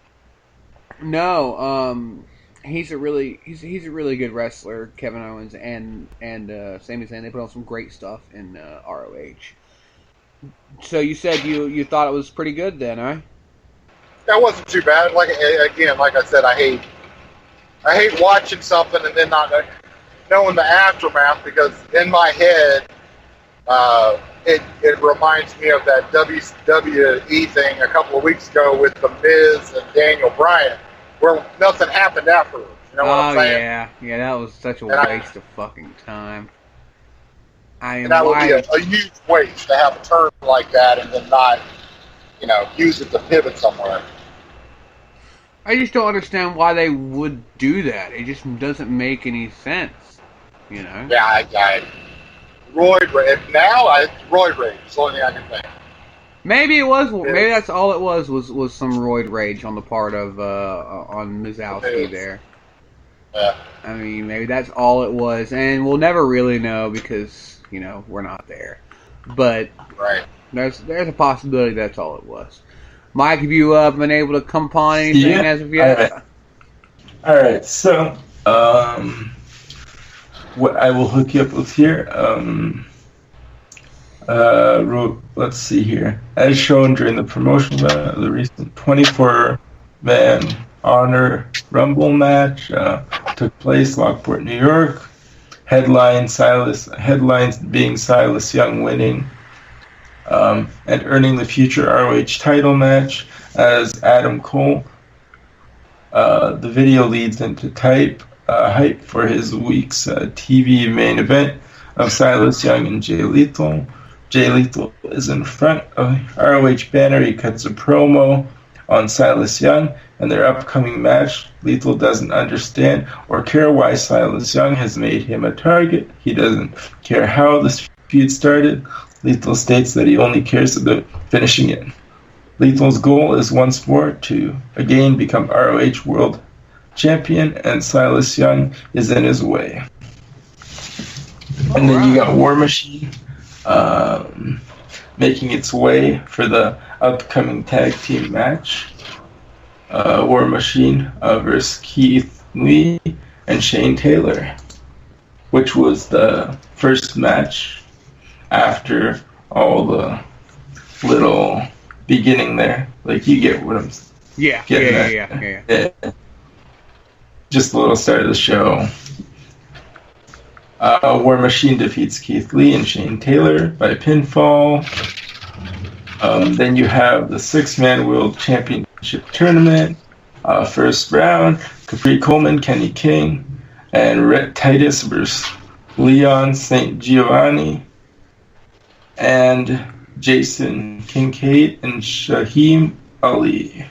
no. He's a really good wrestler, Kevin Owens, and Sami Zayn. They put on some great stuff in ROH. So you said you thought it was pretty good then, huh? That wasn't too bad. Like I said, I hate watching something and then not knowing the aftermath, because in my head, it reminds me of that WWE thing a couple of weeks ago with The Miz and Daniel Bryan, where nothing happened afterwards. You know what I'm saying? Yeah, that was such a waste of fucking time. And that would be a huge waste to have a turn like that and then not, use it to pivot somewhere. I just don't understand why they would do that. It just doesn't make any sense, Yeah, roid rage. Roid rage is the only thing I can think. Maybe it was. Maybe that's all it was some roid rage on the part of on Mizowski there. Yeah. I mean, maybe that's all it was, and we'll never really know because we're not there. But right. There's a possibility that's all it was. Mike, have you been able to come upon anything as of yet? All right. So, what I will hook you up with here. Let's see here. As shown during the promotional event of the recent 24-man Honor Rumble match took place Lockport, New York. Headlines being Silas Young winning and earning the future ROH title match as Adam Cole. The video leads into hype for his week's TV main event of Silas Young and Jay Lethal. Jay Lethal is in front of the ROH banner. He cuts a promo on Silas Young and their upcoming match. Lethal doesn't understand or care why Silas Young has made him a target. He doesn't care how this feud started. Lethal states that he only cares about finishing it. Lethal's goal is once more to again become ROH World Champion, and Silas Young is in his way. And then you got War Machine making its way for the upcoming tag team match. War Machine versus Keith Lee and Shane Taylor, which was the first match after all the little beginning there. Like, you get what I'm getting at. Yeah. Just a little start of the show. War Machine defeats Keith Lee and Shane Taylor by pinfall. Then you have the 6-man World Championship Tournament. First round, Capri Coleman, Kenny King, and Rhett Titus versus Leon St. Giovanni, and Jason Kincaid and Shaheem Ali.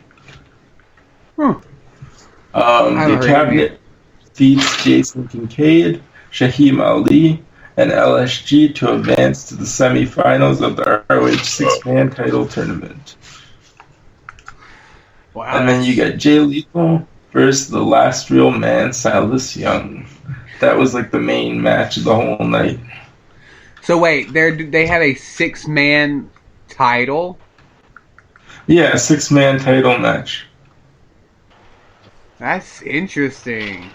The cabinet defeats Jason Kincaid, Shaheem Ali, and LSG to advance to the semifinals of the ROH 6-man title tournament. Wow. And then you got Jay Lethal versus the last real man, Silas Young. That was like the main match of the whole night. So wait, they have a 6-man title? Yeah, a 6-man title match. That's interesting.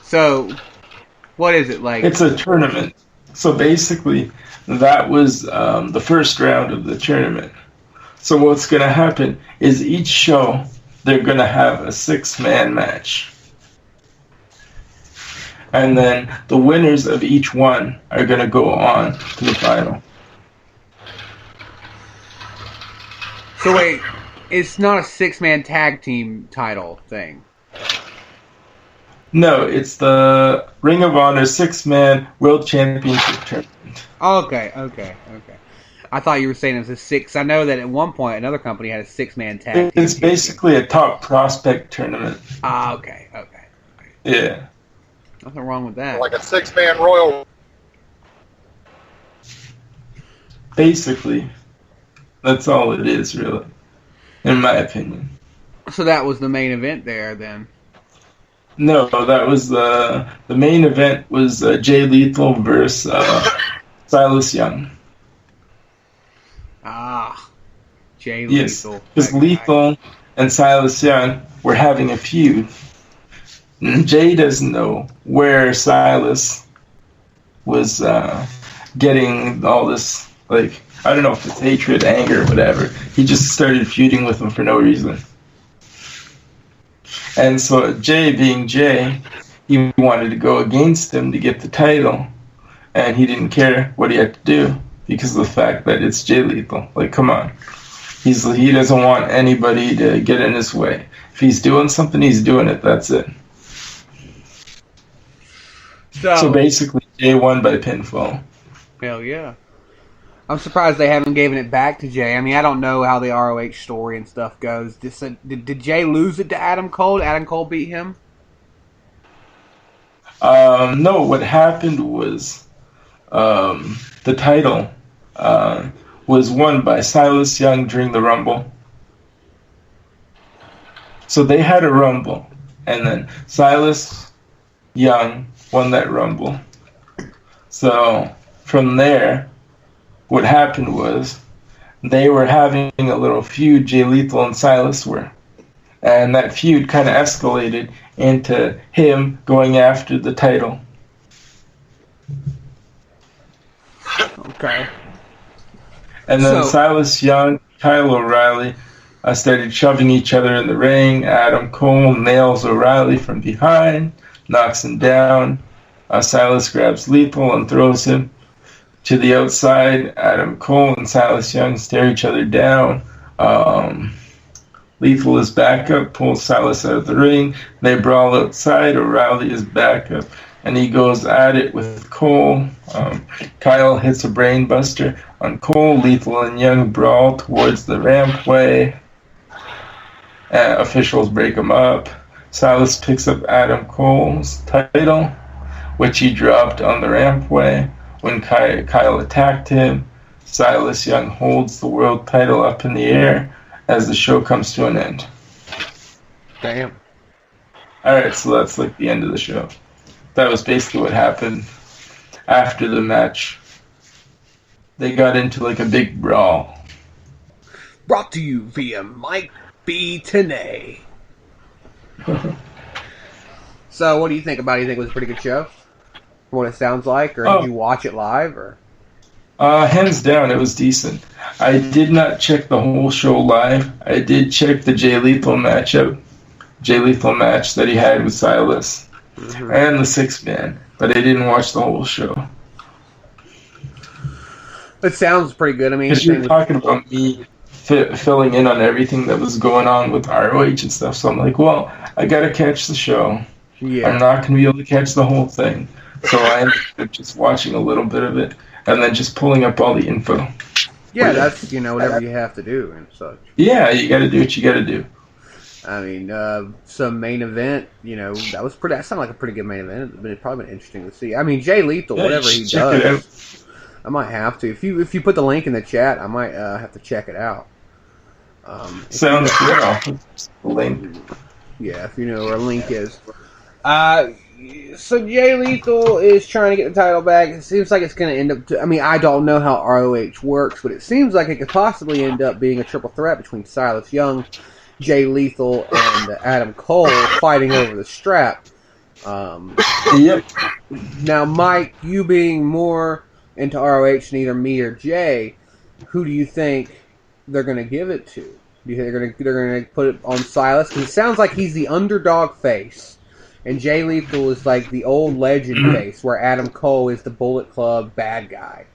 So, what is it like? It's a tournament. So basically, that was the first round of the tournament. So what's going to happen is each show, they're going to have a 6-man match. And then the winners of each one are going to go on to the final. So wait, it's not a 6-man tag team title thing? No, it's the Ring of Honor 6-man World Championship Tournament. Okay. I thought you were saying it was a 6. I know that at one point another company had a 6-man tag team. It's basically a top prospect tournament. Okay. Yeah. Nothing wrong with that. Like a 6-man Royal. Basically. That's all it is, really. In my opinion. So that was the main event there, then. No, that was the main event was Jay Lethal versus Silas Young. Ah, Jay Yes, Lethal. because that guy. Lethal and Silas Young were having a feud. Jay doesn't know where Silas was getting all this, like, I don't know if it's hatred, anger, whatever. He just started feuding with him for no reason. And so Jay, being Jay, he wanted to go against him to get the title. And he didn't care what he had to do because of the fact that it's Jay Lethal. Like, come on. He doesn't want anybody to get in his way. If he's doing something, he's doing it. That's it. So basically, Jay won by pinfall. Hell yeah. I'm surprised they haven't given it back to Jay. I mean, I don't know how the ROH story and stuff goes. Did Jay lose it to Adam Cole? Did Adam Cole beat him? No, what happened was the title was won by Silas Young during the Rumble. So they had a Rumble, and then Silas Young won that Rumble. So from there, what happened was they were having a little feud, Jay Lethal and Silas were. And that feud kind of escalated into him going after the title. Okay. And then Silas Young, Kyle O'Reilly started shoving each other in the ring. Adam Cole nails O'Reilly from behind, knocks him down. Silas grabs Lethal and throws him to the outside. Adam Cole and Silas Young stare each other down. Lethal is back up, pulls Silas out of the ring. They brawl outside. O'Reilly is back up, and he goes at it with Cole. Kyle hits a brain buster on Cole. Lethal and Young brawl towards the rampway. Officials break him up. Silas picks up Adam Cole's title, which he dropped on the rampway. When Kyle attacked him, Silas Young holds the world title up in the air as the show comes to an end. Damn. Alright, so that's like the end of the show. That was basically what happened after the match. They got into like a big brawl. Brought to you via Mike B. Tenay. So, what do you think about it? You think it was a pretty good show? What it sounds like? Or did you watch it live? Or hands down, it was decent. I did not check the whole show live. I did check the Jay Lethal match that he had with Silas. And the 6-man. But I didn't watch the whole show. It sounds pretty good. I mean, because you're talking about me filling in on everything that was going on with ROH and stuff. So I'm like, well, I gotta catch the show. Yeah. I'm not gonna be able to catch the whole thing. So I ended up just watching a little bit of it and then just pulling up all the info. Yeah, that's, whatever you have to do and such. Yeah, you gotta do what you gotta do. I mean, some main event, that sounded like a pretty good main event, but it'd probably been interesting to see. I mean, Jay Lethal, whatever he does, I might have to. If you put the link in the chat, I might have to check it out. Sounds good. Link. Yeah, if you know where a link is. So Jay Lethal is trying to get the title back. It seems like it's going to end up... I don't know how ROH works, but it seems like it could possibly end up being a triple threat between Silas Young, Jay Lethal, and Adam Cole fighting over the strap. Yep. Now, Mike, you being more into ROH than either me or Jay, who do you think they're going to give it to? Do you think they're going to put it on Silas? Because it sounds like he's the underdog face. And Jay Lethal is like the old legend face, where Adam Cole is the Bullet Club bad guy.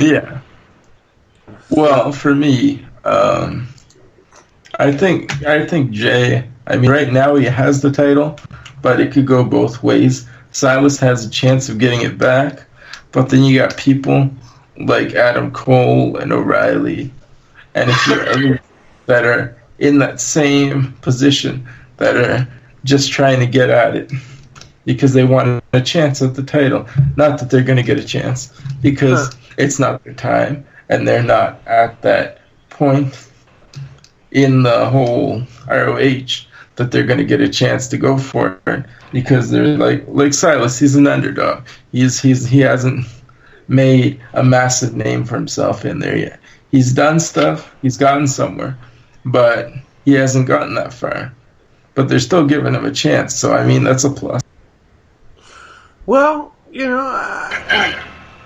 Yeah. Well, for me, I think Jay. Right now he has the title, but it could go both ways. Silas has a chance of getting it back, but then you got people like Adam Cole and O'Reilly, and if you're ever that are in that same position that are just trying to get at it because they want a chance at the title. Not that they're going to get a chance, because it's not their time and they're not at that point in the whole ROH that they're going to get a chance to go for it because they're like Silas. He's an underdog. He hasn't made a massive name for himself in there yet. He's done stuff. He's gotten somewhere, but he hasn't gotten that far. But they're still giving him a chance. So I mean, that's a plus. Well,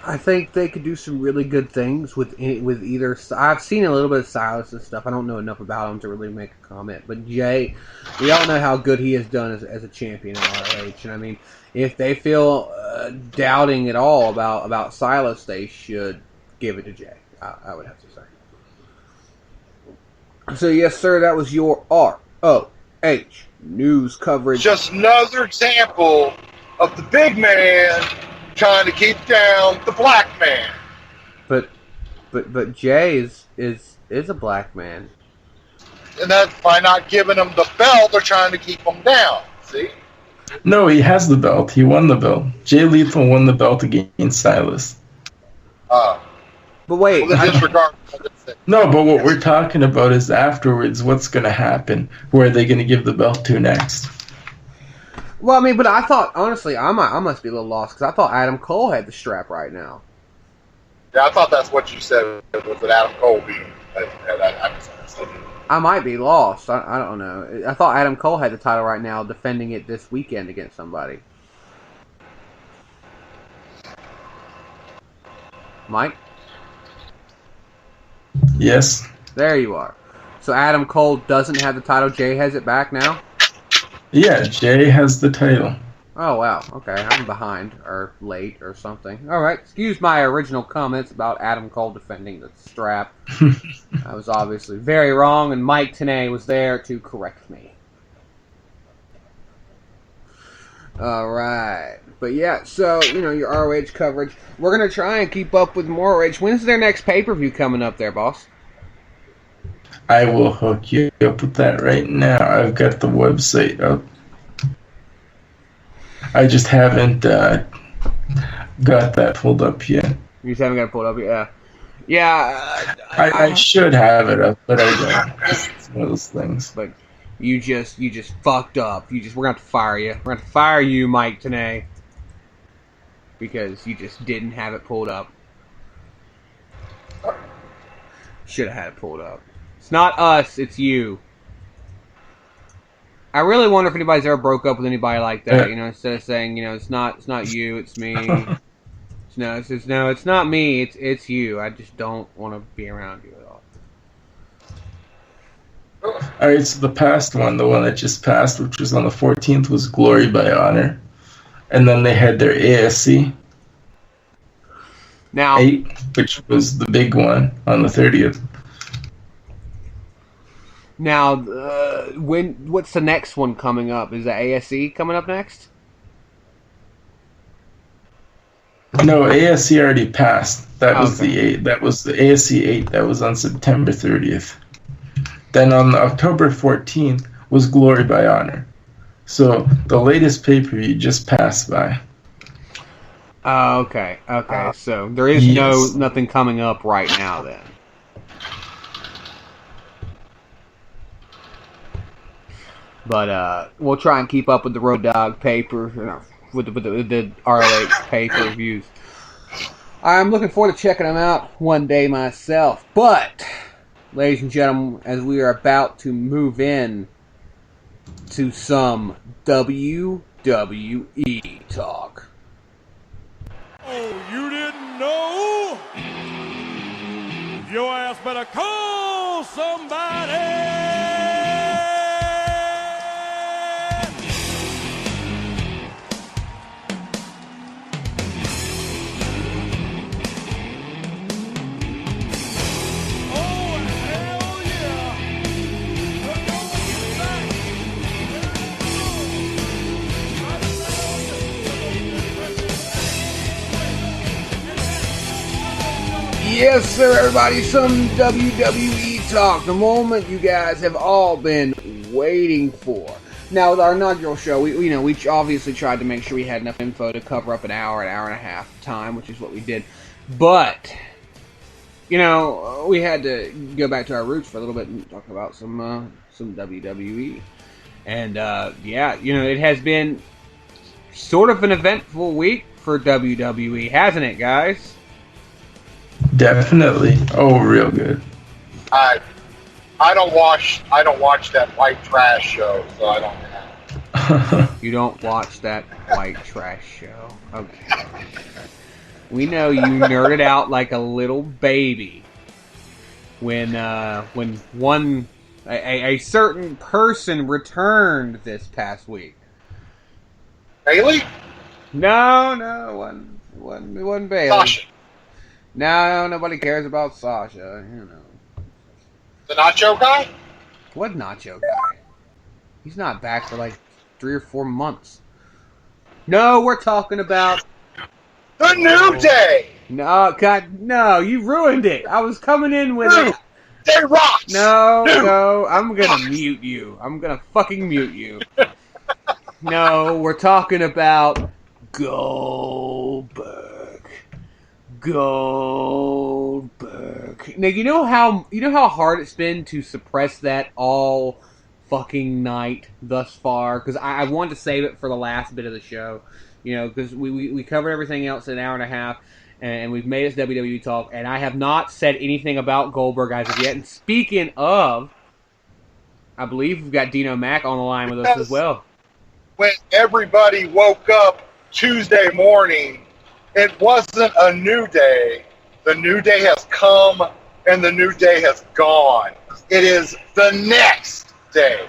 I think they could do some really good things with either. I've seen a little bit of Silas and stuff. I don't know enough about him to really make a comment. But Jay, we all know how good he has done as a champion in ROH. And I mean, if they feel doubting at all about Silas, they should give it to Jay. I would have to say. So yes, sir, that was your ROH news coverage. Just another example of the big man trying to keep down the black man. But Jay is a black man. And that's by not giving him the belt, they're trying to keep him down. See? No, he has the belt. He won the belt. Jay Lethal won the belt against Silas. But wait. Well, disregard. No, but what we're talking about is afterwards, what's going to happen? Where are they going to give the belt to next? Well, I mean, but I thought, honestly, I must be a little lost, because I thought Adam Cole had the strap right now. Yeah, I thought that's what you said, was that Adam Cole beat him. I might be lost. I don't know. I thought Adam Cole had the title right now, defending it this weekend against somebody. Mike? Yes. There you are. So Adam Cole doesn't have the title. Jay has it back now? Yeah, Jay has the title. Oh, wow. Okay, I'm behind, or late, or something. Alright, excuse my original comments about Adam Cole defending the strap. I was obviously very wrong, and Mike Tenay was there to correct me. Alright. But yeah, so, your ROH coverage. We're going to try and keep up with more ROH. When's their next pay-per-view coming up there, boss? I will hook you up with that right now. I've got the website up. I just haven't got that pulled up yet. You just haven't got it pulled up yet? Yeah. I should have it up, but I don't. It's one of those things. But you just fucked up. We're going to have to fire you. We're going to have to fire you, Mike, today. Because you just didn't have it pulled up. Should have had it pulled up. It's not us, it's you. I really wonder if anybody's ever broke up with anybody like that, instead of saying, it's not you, it's me. It's not me, it's you. I just don't want to be around you at all. Alright, so the past one, the one that just passed, which was on the 14th, was Glory by Honor. And then they had their ASC now 8, which was the big one on the 30th. Now, what's the next one coming up? Is the ASC coming up next? No, ASC already passed. That was the 8. That was the ASC 8. That was on September 30th. Then on October 14th was Glory by Honor. So the latest pay-per-view just passed by. Okay. So there is nothing coming up right now then. But we'll try and keep up with the Road Dogg with the ROH pay-per-views. I'm looking forward to checking them out one day myself. But, ladies and gentlemen, as we are about to move in to some WWE talk. Oh, you didn't know? Your ass better call somebody! Yes, sir, everybody, some WWE talk. The moment you guys have all been waiting for. Now, with our inaugural show, we obviously tried to make sure we had enough info to cover up an hour and a half time, which is what we did. But, we had to go back to our roots for a little bit and talk about some WWE. And yeah, it has been sort of an eventful week for WWE, hasn't it, guys? Definitely. Oh, real good. I don't watch that white trash show, so I don't know. You don't watch that white trash show. Okay. We know you nerded out like a little baby when a certain person returned this past week. Bailey? No, it wasn't Bailey. Sasha. No, nobody cares about Sasha. The Nacho guy? What Nacho guy? He's not back for like 3 or 4 months. No, we're talking about The New Day! No, God, no, you ruined it. I was coming in with it. Day rocks! No, I'm gonna mute you. I'm gonna fucking mute you. No, we're talking about Goldberg. Now you know how hard it's been to suppress that all fucking night thus far, because I wanted to save it for the last bit of the show, because we covered everything else in an hour and a half, and we've made us WWE talk, and I have not said anything about Goldberg as of yet. And speaking of, I believe we've got Dino Mac on the line with us as well. When everybody woke up Tuesday morning, it wasn't a new day. The new day has come, and the new day has gone. It is the next day.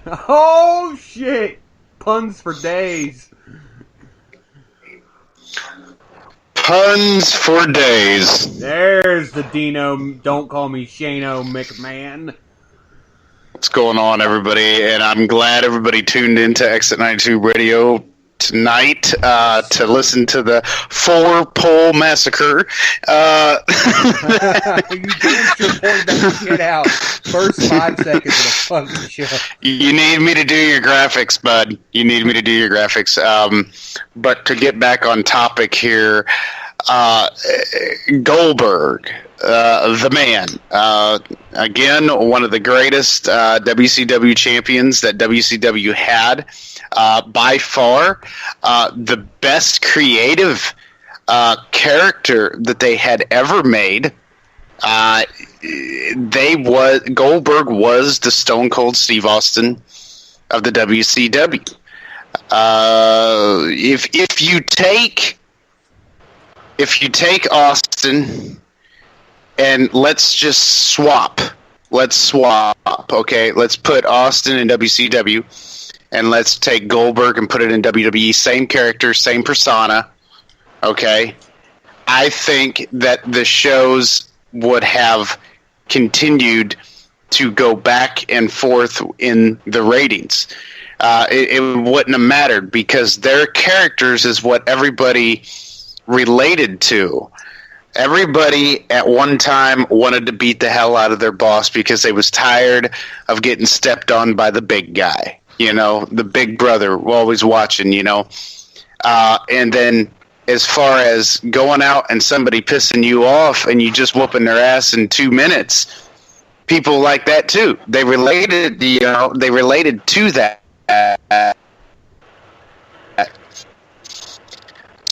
Oh, shit. Puns for days. Puns for days. There's the Dino, don't call me Shano McMahon. What's going on, everybody? And I'm glad everybody tuned into Exit 92 Radio tonight to listen to the 4-pole massacre. You didn't report that shit out. First 5 seconds of the fucking show. You need me to do your graphics, bud. You need me to do your graphics. But to get back on topic here, Goldberg, the man. Again, one of the greatest WCW champions that WCW had. By far, the best creative character that they had ever made. Goldberg was the Stone Cold Steve Austin of the WCW. If you take Austin and let's just swap. Okay, let's put Austin in WCW. And let's take Goldberg and put it in WWE. Same character, same persona. Okay? I think that the shows would have continued to go back and forth in the ratings. It wouldn't have mattered because their characters is what everybody related to. Everybody at one time wanted to beat the hell out of their boss because they was tired of getting stepped on by the big guy. The big brother always watching, and then as far as going out and somebody pissing you off and you just whooping their ass in 2 minutes, people like that too. They related, to that.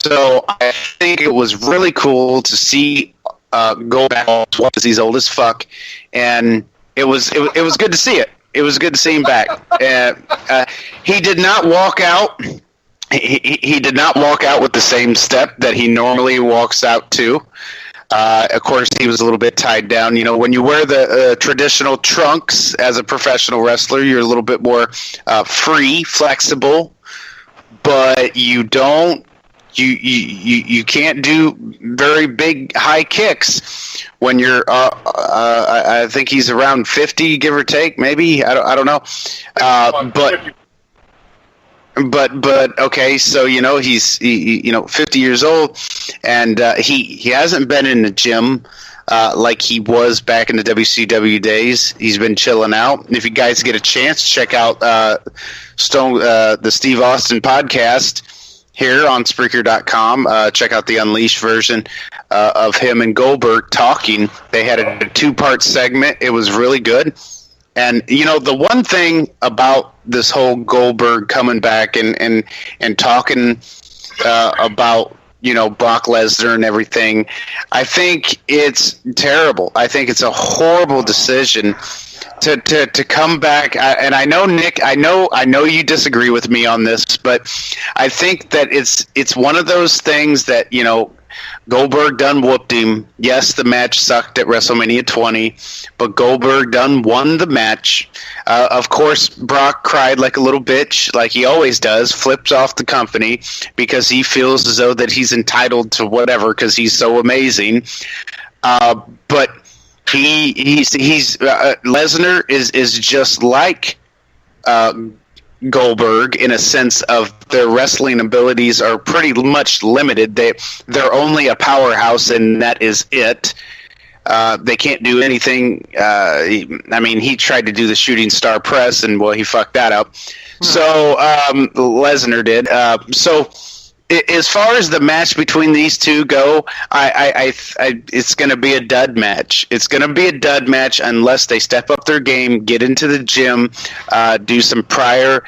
So I think it was really cool to see go back because he's old as fuck, and it was good to see it. It was good to see him back. He did not walk out. He did not walk out with the same step that he normally walks out to. Of course, he was a little bit tied down. When you wear the traditional trunks as a professional wrestler, you're a little bit more free, flexible, but you don't. You can't do very big high kicks when you're. I think he's around 50, give or take, maybe. I don't know. But okay, so he's 50 years old, and he hasn't been in the gym like he was back in the WCW days. He's been chilling out. And if you guys get a chance, check out the Steve Austin podcast here on Spreaker.com. Check out the Unleashed version of him and Goldberg talking. They had a 2-part segment. It was really good. And the one thing about this whole Goldberg coming back and talking about Brock Lesnar and everything, I think it's terrible. I think it's a horrible decision to come back. And I know, Nick, I know you disagree with me on this, but I think that it's one of those things that Goldberg done whooped him. Yes, the match sucked at WrestleMania 20, but Goldberg done won the match. Of course, Brock cried like a little bitch, like he always does, flips off the company because he feels as though that he's entitled to whatever because he's so amazing. But he's Lesnar is just like Goldberg in a sense of their wrestling abilities are pretty much limited. They're only a powerhouse, and that is it. They can't do anything. He tried to do the shooting star press, and he fucked that up. So Lesnar did. So as far as the match between these two go, it's going to be a dud match. It's going to be a dud match unless they step up their game, get into the gym, do some prior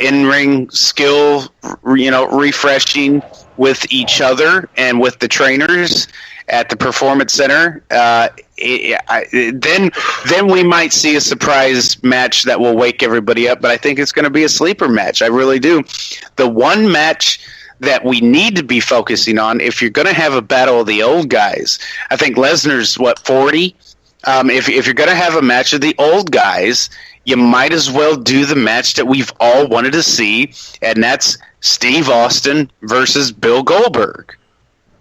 in-ring skill, refreshing with each other and with the trainers at the Performance Center. Then we might see a surprise match that will wake everybody up, but I think it's going to be a sleeper match. I really do. The one match that we need to be focusing on, if you're going to have a battle of the old guys, I think Lesnar's 40. If you're going to have a match of the old guys, you might as well do the match that we've all wanted to see, and that's Steve Austin versus Bill Goldberg.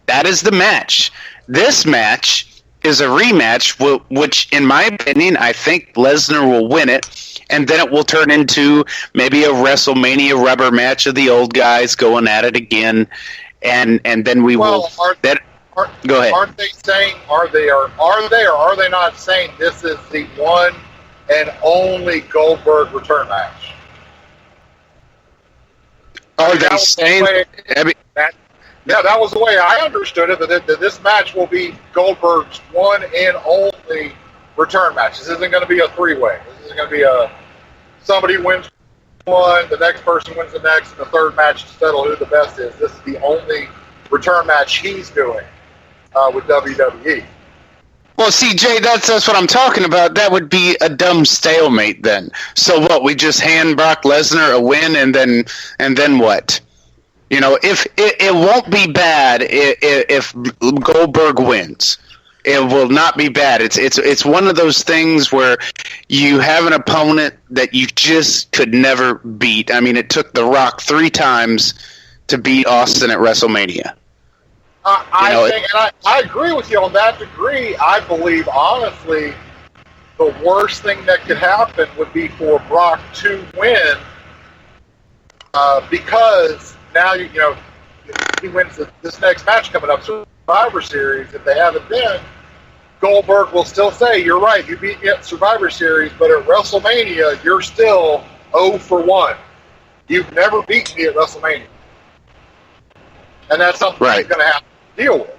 That is the match. This match is a rematch, which, in my opinion, I think Lesnar will win it. And then it will turn into maybe a WrestleMania rubber match of the old guys going at it again, and then we will. Go ahead. Aren't they saying? Are they or are they not saying this is the one and only Goldberg return match? Are they saying? That was the way I understood it. That this match will be Goldberg's one and only return match. This isn't going to be a three-way. This isn't going to be somebody wins one, the next person wins the next, and the third match to settle who the best is. This is the only return match he's doing with WWE. Well, see, Jay, that's what I'm talking about. That would be a dumb stalemate then. So what? We just hand Brock Lesnar a win, and then what? If it won't be bad if Goldberg wins. It will not be bad. It's one of those things where you have an opponent that you just could never beat. I mean, it took The Rock 3 times to beat Austin at WrestleMania. I agree with you on that degree. I believe, honestly, the worst thing that could happen would be for Brock to win because now, he wins this next match coming up, Survivor Series. If they have it then, Goldberg will still say, you're right, you beat me at Survivor Series, but at WrestleMania, you're still 0 for 1. You've never beaten me at WrestleMania. And that's something he's going to have to deal with.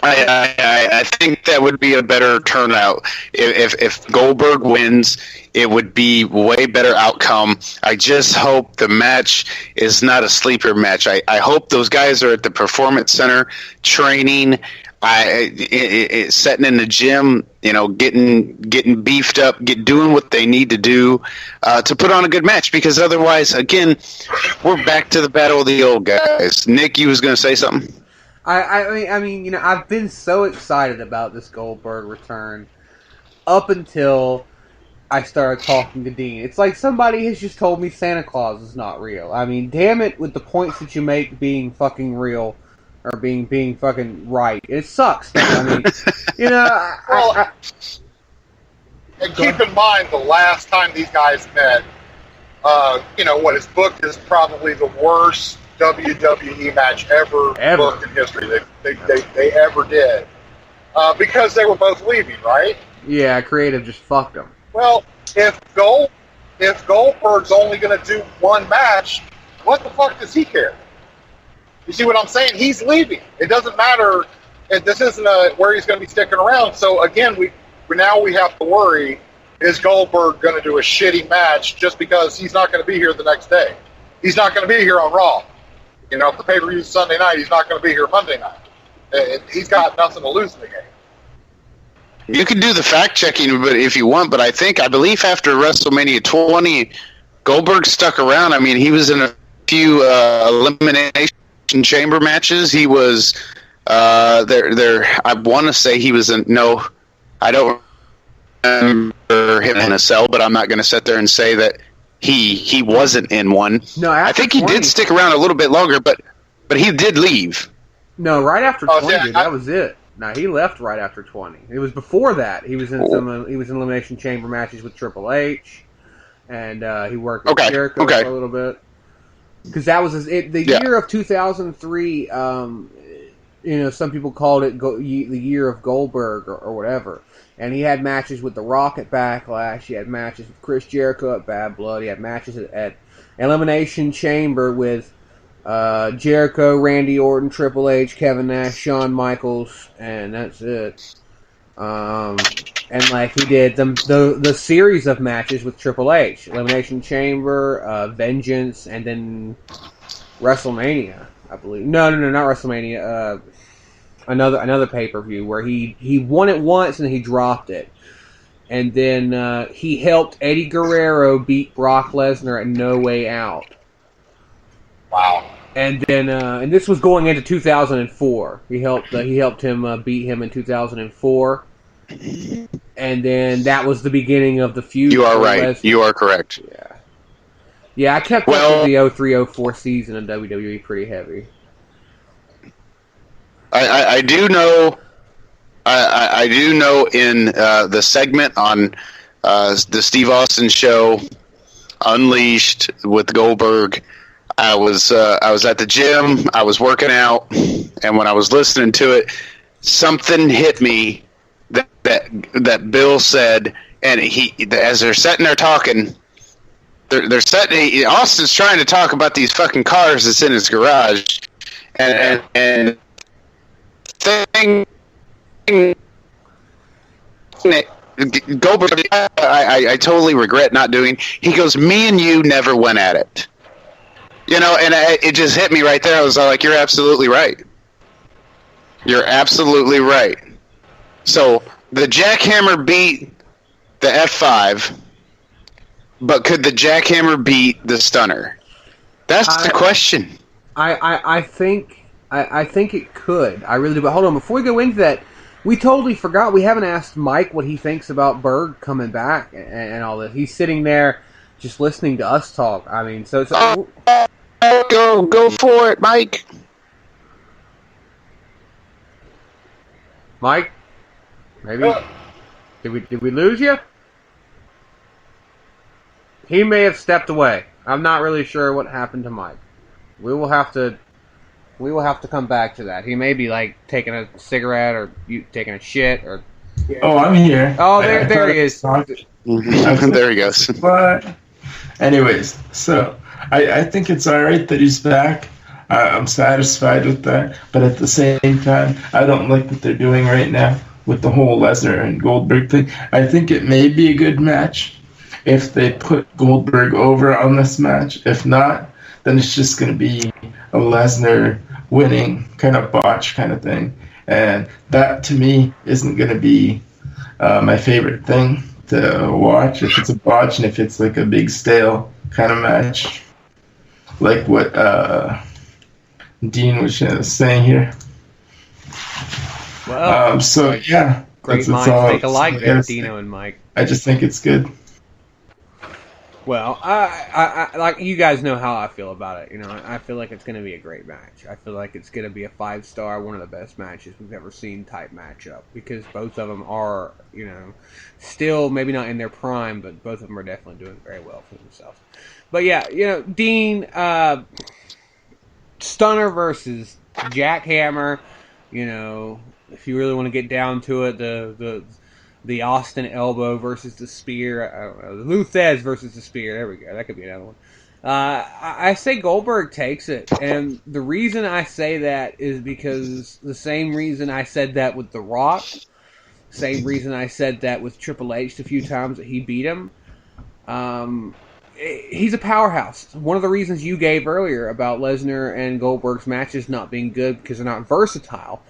I think that would be a better turnout. If Goldberg wins, it would be way better outcome. I just hope the match is not a sleeper match. I hope those guys are at the Performance Center training, sitting in the gym, getting beefed up, doing what they need to do to put on a good match. Because otherwise, again, we're back to the battle of the old guys. Nick, you was going to say something? I mean, I've been so excited about this Goldberg return up until I started talking to Dean. It's like somebody has just told me Santa Claus is not real. I mean, damn it with the points that you make being fucking real or being fucking right. It sucks. I mean, and keep in mind the last time these guys met, what is booked is probably the worst WWE match ever booked in history. They ever did. Because they were both leaving, right? Yeah, creative just fucked them. Well, if Goldberg's only going to do one match, what the fuck does he care? You see what I'm saying? He's leaving. It doesn't matter. This isn't where he's going to be sticking around. So again, now we have to worry, is Goldberg going to do a shitty match just because he's not going to be here the next day? He's not going to be here on Raw. You know, if the pay-per-view is Sunday night, he's not going to be here Monday night. He's got nothing to lose in the game. You can do the fact-checking if you want, but I believe after WrestleMania 20, Goldberg stuck around. I mean, he was in a few Elimination Chamber matches. He was there. I want to say he was in. No, I don't remember him in a cell, but I'm not going to sit there and say that he wasn't in one. No, I think he did stick around a little bit longer, but he did leave. No, right after 20, yeah, dude, that was it. No, he left right after 20. It was before that. He was in he was in Elimination Chamber matches with Triple H, and he worked with Jericho for a little bit. Because that was the year of 2003. Some people called it the year of Goldberg or whatever. And he had matches with The Rock at Backlash. He had matches with Chris Jericho at Bad Blood. He had matches at Elimination Chamber with Jericho, Randy Orton, Triple H, Kevin Nash, Shawn Michaels, and that's it. And like he did the series of matches with Triple H, Elimination Chamber, Vengeance, and then WrestleMania, I believe. No, not WrestleMania. Another pay-per-view where he won it once and he dropped it, and then he helped Eddie Guerrero beat Brock Lesnar at No Way Out. Wow. And then and this was going into 2004. He helped him beat him in 2004. And then that was the beginning of the feud. You are right. Lesnar. You are correct. Yeah, I kept up with the 03-04 season of WWE pretty heavy. I do know. I do know in the segment on the Steve Austin show, Unleashed with Goldberg. I was at the gym. I was working out, and when I was listening to it, something hit me that Bill said, and as they're sitting there talking, they're sitting. Austin's trying to talk about these fucking cars that's in his garage, and thing. Goldberg, I totally regret not doing. He goes, me and you never went at it. You know, and it just hit me right there. I was like, you're absolutely right. You're absolutely right. So the jackhammer beat the F5, but could the jackhammer beat the stunner? That's the question. I think it could. I really do. But hold on, before we go into that, we totally forgot. We haven't asked Mike what he thinks about Berg coming back and all this. He's sitting there just listening to us talk. I mean, so go for it, Mike. Mike, maybe did we lose you? He may have stepped away. I'm not really sure what happened to Mike. We will have to come back to that. He may be like taking a cigarette or taking a shit or. Oh, I'm here. Oh, there he is. There he goes. But, anyways, so I think it's all right that he's back. I'm satisfied with that, but at the same time, I don't like what they're doing right now with the whole Lesnar and Goldberg thing. I think it may be a good match if they put Goldberg over on this match. If not, then it's just going to be a Lesnar winning kind of botch kind of thing. And that, to me, isn't going to be my favorite thing to watch if it's a botch and if it's like a big stale kind of match. Like what Dean was saying here. Well, so, yeah. Great minds think alike there, Dino and Mike. I just think it's good. Well, I like you guys know how I feel about it. You know, I feel like it's going to be a great match. I feel like it's going to be a 5-star, one of the best matches we've ever seen type matchup because both of them are, you know, still maybe not in their prime, but both of them are definitely doing very well for themselves. But yeah, you know, Dean, Stunner versus Jackhammer. You know, if you really want to get down to it, the Austin elbow versus the spear. I don't know. The Luthez versus the spear. There we go. That could be another one. I say Goldberg takes it. And the reason I say that is because the same reason I said that with The Rock. Same reason I said that with Triple H the few times that he beat him. He's a powerhouse. One of the reasons you gave earlier about Lesnar and Goldberg's matches not being good because they're not versatile.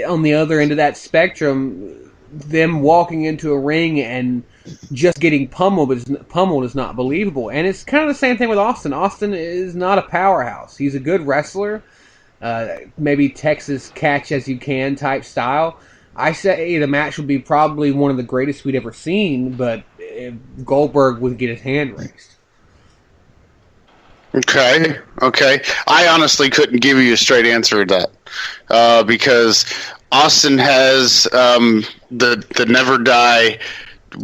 On the other end of that spectrum, them walking into a ring and just getting pummeled is not believable. And it's kind of the same thing with Austin. Austin is not a powerhouse. He's a good wrestler. Maybe Texas catch as you can type style. I say the match would be probably one of the greatest we'd ever seen, but Goldberg would get his hand raised. Okay. I honestly couldn't give you a straight answer to that because Austin has the never die,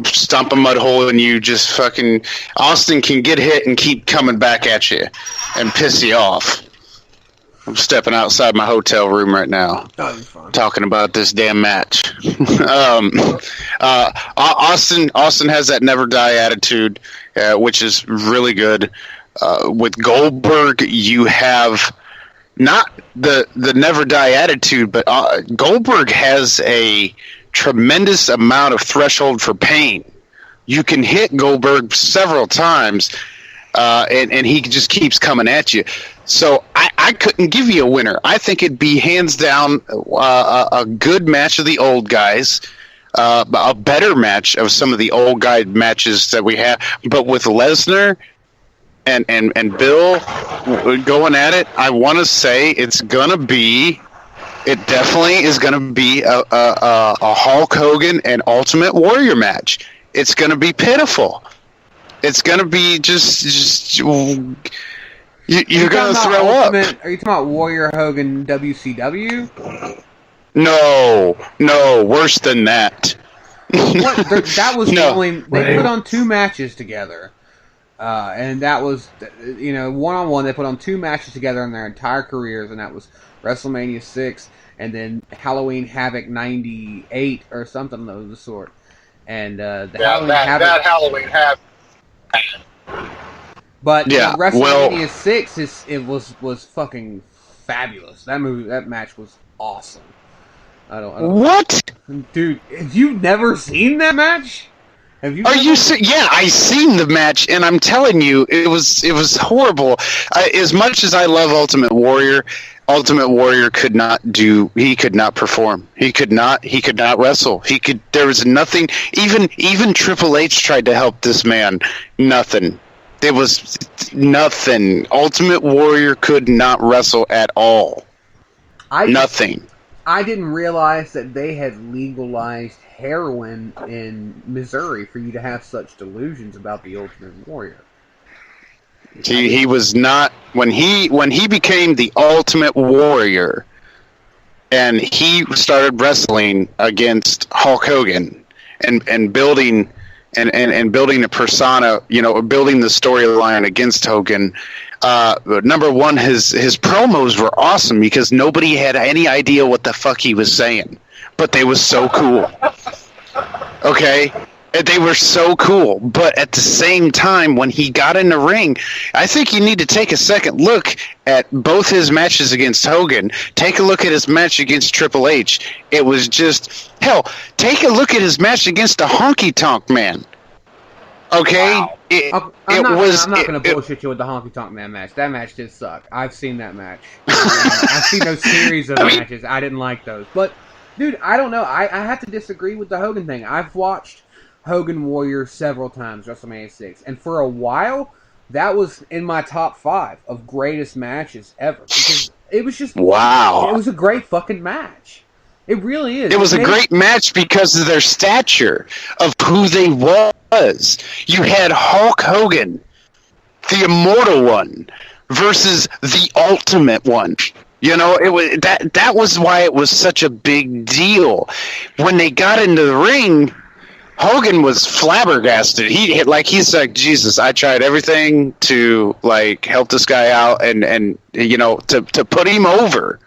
stomp a mud hole in you, just fucking. Austin can get hit and keep coming back at you and piss you off. I'm stepping outside my hotel room right now, talking about this damn match. Austin has that never die attitude, which is really good. With Goldberg, you have not the never die attitude, but Goldberg has a tremendous amount of threshold for pain. You can hit Goldberg several times, and he just keeps coming at you. So I couldn't give you a winner. I think it'd be hands down a good match of the old guys, a better match of some of the old guy matches that we have. But with Lesnar and Bill going at it, I want to say it definitely is going to be a Hulk Hogan and Ultimate Warrior match. It's going to be pitiful. It's going to be just you're going to throw up. Are you talking about Warrior Hogan WCW? No, worse than that. What? That was the only. They put on 2 matches together. And that was, one-on-one. They put on 2 matches together in their entire careers, and that was WrestleMania 6 and then Halloween Havoc 98 or something of the sort. And Halloween Havoc. But WrestleMania 6 was fucking fabulous. That match was awesome. I don't What? Dude, have you never seen that match? Yeah, I seen the match, and I'm telling you, it was horrible. As much as I love Ultimate Warrior could not perform. He could not wrestle. There was nothing. Even Triple H tried to help this man. Nothing. There was nothing. Ultimate Warrior could not wrestle at all. Nothing. I didn't realize that they had legalized heroin in Missouri for you to have such delusions about the Ultimate Warrior. He was not when he became the Ultimate Warrior, and he started wrestling against Hulk Hogan and building and building a persona, building the storyline against Hogan. Number one, his promos were awesome because nobody had any idea what the fuck he was saying, but they was so cool. Okay? They were so cool, but at the same time, when he got in the ring, I think you need to take a second look at both his matches against Hogan. Take a look at his match against Triple H. It was just, hell, take a look at his match against the Honky Tonk Man. Okay? Wow. I'm not going to bullshit you with the Honky Tonk Man match. That match did suck. I've seen that match. I've seen those series of matches. I didn't like those. But, dude, I don't know. I have to disagree with the Hogan thing. I've watched Hogan Warrior several times, WrestleMania 6. And for a while, that was in my top 5 of greatest matches ever. Because it was just... Wow. It was a great fucking match. It really is. It was a great match because of their stature, of who they was. You had Hulk Hogan, the immortal one, versus the ultimate one. It was that was why it was such a big deal. When they got into the ring, Hogan was flabbergasted. He's like, Jesus, I tried everything to help this guy out and to put him over.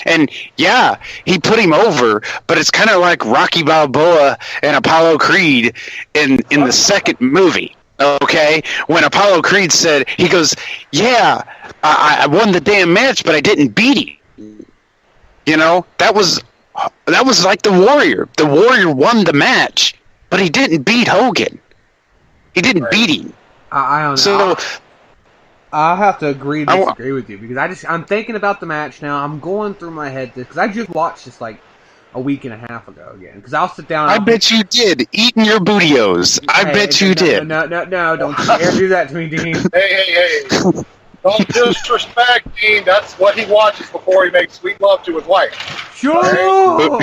And yeah, he put him over, but it's kind of like Rocky Balboa and Apollo Creed in the second movie. Okay, when Apollo Creed said, he goes, "Yeah, I won the damn match, but I didn't beat him." That was that was like the Warrior. The Warrior won the match, but he didn't beat Hogan. He didn't beat him. I don't know. So I'll have to agree to disagree with you because I'm thinking about the match now. I'm going through my head because I just watched this like a week and a half ago again. Because I'll sit down. I bet you did, eating your bootios. I bet you did. No, don't you dare do that to me, Dean. Hey. Don't disrespect Dean. That's what he watches before he makes sweet love to his wife. Sure.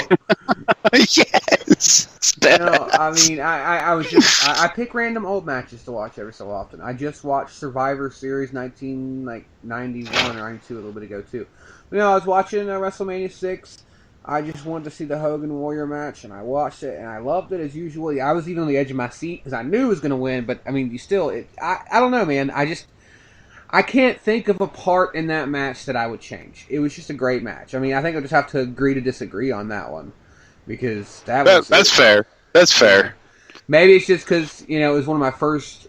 Yes. No, I mean, I pick random old matches to watch every so often. I just watched Survivor Series 1991 or 92 a little bit ago too. But, I was watching WrestleMania 6. I just wanted to see the Hogan Warrior match, and I watched it, and I loved it as usual. I was even on the edge of my seat because I knew it was going to win. But I mean, I don't know, man. I can't think of a part in that match that I would change. It was just a great match. I mean, I think I'll just have to agree to disagree on that one. Because that's fair. That's fair. Maybe it's just because, it was one of my first...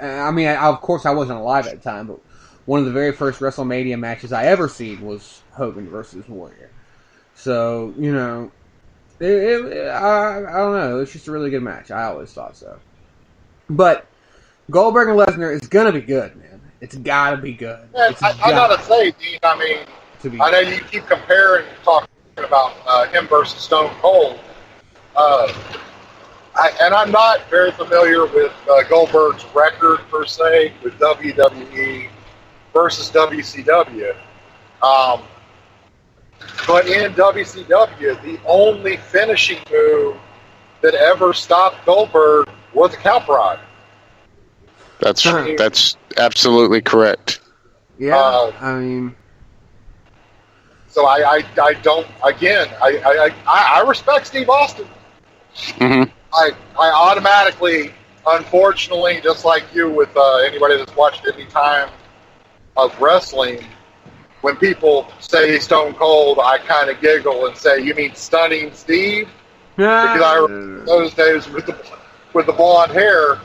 I mean, of course I wasn't alive at the time, but one of the very first WrestleMania matches I ever seen was Hogan versus Warrior. So, I don't know. It's just a really good match. I always thought so. But Goldberg and Lesnar is going to be good, man. It's got to be good. Man, I got to say, Dean, I mean, I know you keep comparing, talking about him versus Stone Cold. And I'm not very familiar with Goldberg's record, per se, with WWE versus WCW. But in WCW, the only finishing move that ever stopped Goldberg was a cow prod. That's absolutely correct. Yeah, I mean... So I don't, again, I respect Steve Austin. Mm-hmm. I automatically, unfortunately, just like you with anybody that's watched any time of wrestling, when people say Stone Cold, I kind of giggle and say, "You mean Stunning Steve?" Because I remember those days with the blonde hair.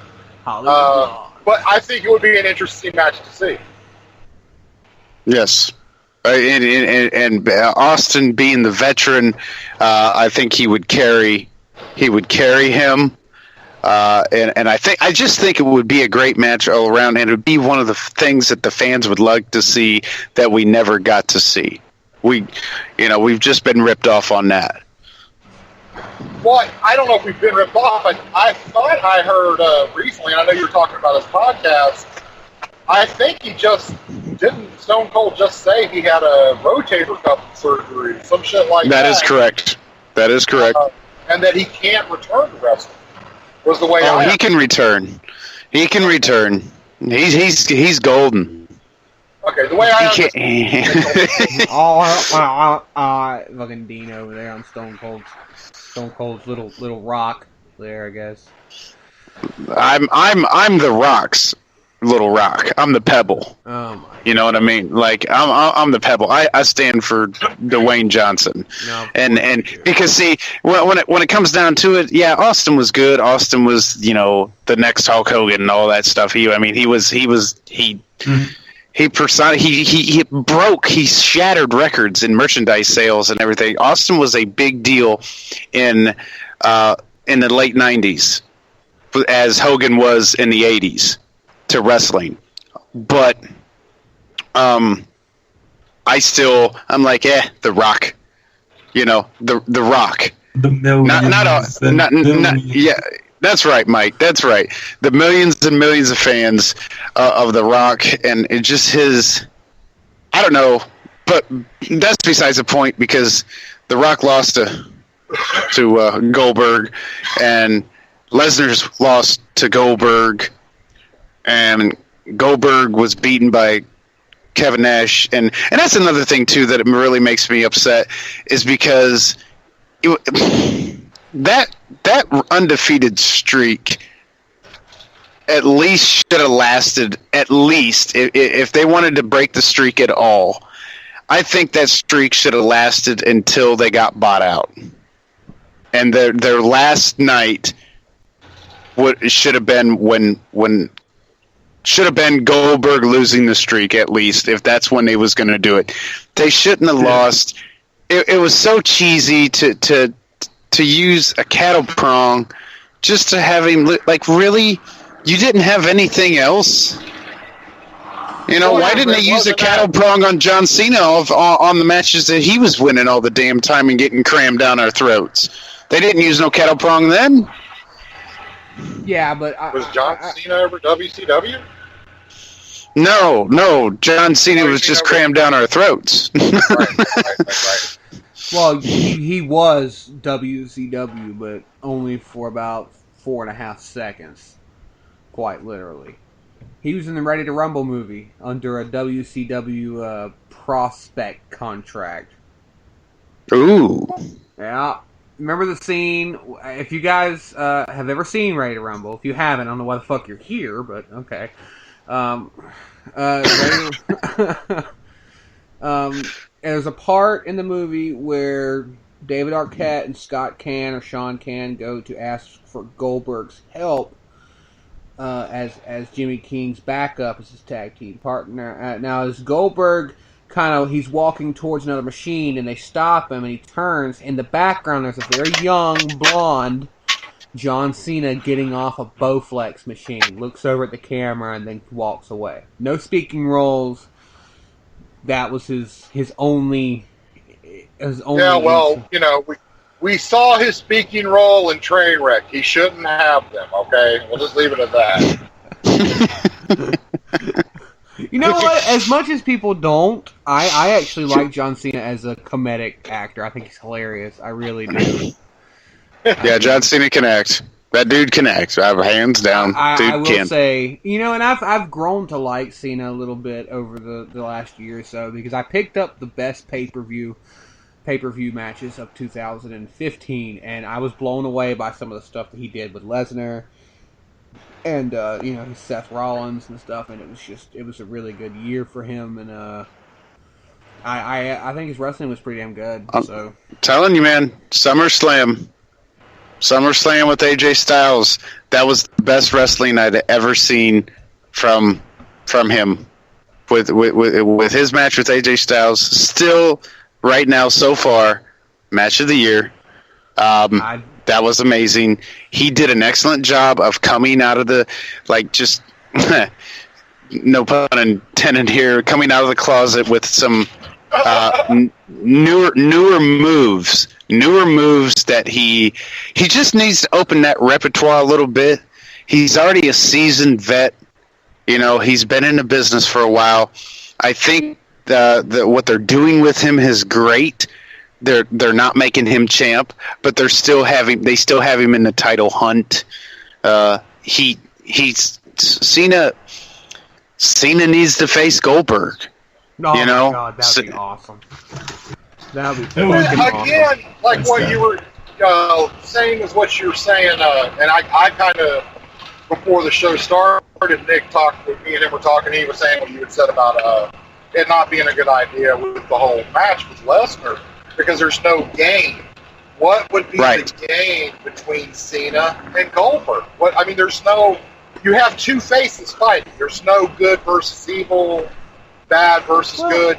But I think it would be an interesting match to see. Yes. And Austin being the veteran, I think he would carry him. And I just think it would be a great match all around, and it would be one of the things that the fans would like to see that we never got to see. We've just been ripped off on that. Well, I don't know if we've been ripped off. I thought I heard recently, and I know you were talking about his podcast, I think didn't Stone Cold just say he had a rotator cuff surgery, some shit like that? That is correct. That is correct. And that he can't return to wrestling. Was the way he can return. He can return. He's golden. Okay, the way fucking Dean over there on Stone Cold's little rock there, I guess. I'm the Rock's little rock. I'm the pebble. Oh my! You know what I mean? Like I'm the pebble. I stand for Dwayne Johnson. No, and because see when it comes down to it, yeah, Austin was good. Austin was the next Hulk Hogan and all that stuff. He shattered records in merchandise sales and everything. Austin was a big deal in the late 90s, as Hogan was in the 80s to wrestling. But I'm like, The Rock. The Rock. The millions. Yeah. That's right, Mike. That's right. The millions and millions of fans of The Rock, and it just his. I don't know, but that's besides the point, because The Rock lost to Goldberg, and Lesnar's lost to Goldberg, and Goldberg was beaten by Kevin Nash, and that's another thing too that really makes me upset, is because that undefeated streak at least should have lasted, at least if they wanted to break the streak at all. I think that streak should have lasted until they got bought out, and their last night should have been when should have been Goldberg losing the streak, at least, if that's when they was going to do it. They shouldn't have lost it was so cheesy to use a cattle prong just to have him like, really. You didn't have anything else. You know, why didn't they use a cattle prong on John Cena on the matches that he was winning all the damn time and getting crammed down our throats? They didn't use no cattle prong then. Yeah, but was John Cena ever WCW? No. John Cena was just crammed down our throats. Right. Well, he was WCW, but only for about 4.5 seconds, quite literally. He was in the Ready to Rumble movie under a WCW prospect contract. Ooh. Yeah. Remember the scene? If you guys have ever seen Ready to Rumble, if you haven't, I don't know why the fuck you're here, but okay. There's a part in the movie where David Arquette and Scott Can or Sean Can go to ask for Goldberg's help as Jimmy King's backup as his tag team partner. Now, as Goldberg he's walking towards another machine, and they stop him, and he turns. In the background, there's a very young, blonde John Cena getting off a Bowflex machine, looks over at the camera, and then walks away. No speaking roles. That was his only. Yeah, well, you know, we saw his speaking role in Trainwreck. He shouldn't have them. Okay, we'll just leave it at that. You know what? As much as people don't, I actually like John Cena as a comedic actor. I think he's hilarious. I really do. Yeah, John Cena can act. That dude can act. Hands down. I will say, you know, and I've grown to like Cena a little bit over the last year or so, because I picked up the best pay-per-view matches of 2015, and I was blown away by some of the stuff that he did with Lesnar and you know, Seth Rollins and stuff, and it was a really good year for him, and I think his wrestling was pretty damn good. So telling you, man, SummerSlam with AJ Styles, that was the best wrestling I'd ever seen from him with his match with AJ Styles. Still, right now, so far, match of the year. That was amazing. He did an excellent job of coming out of the, like, just, no pun intended here, coming out of the closet with some newer moves that he just needs to open that repertoire a little bit. He's already a seasoned vet. You know, he's been in the business for a while. I think what they're doing with him is great. They're not making him champ, but they still have him in the title hunt. Cena needs to face Goldberg. Oh, you know, my God, that would be awesome. That would be fucking awesome. Again, like what you were saying is what you were saying, and I kind of, before the show started, Nick talked with me and him were talking. He was saying what you had said about it not being a good idea with the whole match with Lesnar, because there's no game. What would be the game between Cena and Goldberg? There's no. You have two faces fighting. There's no good versus evil, bad versus good.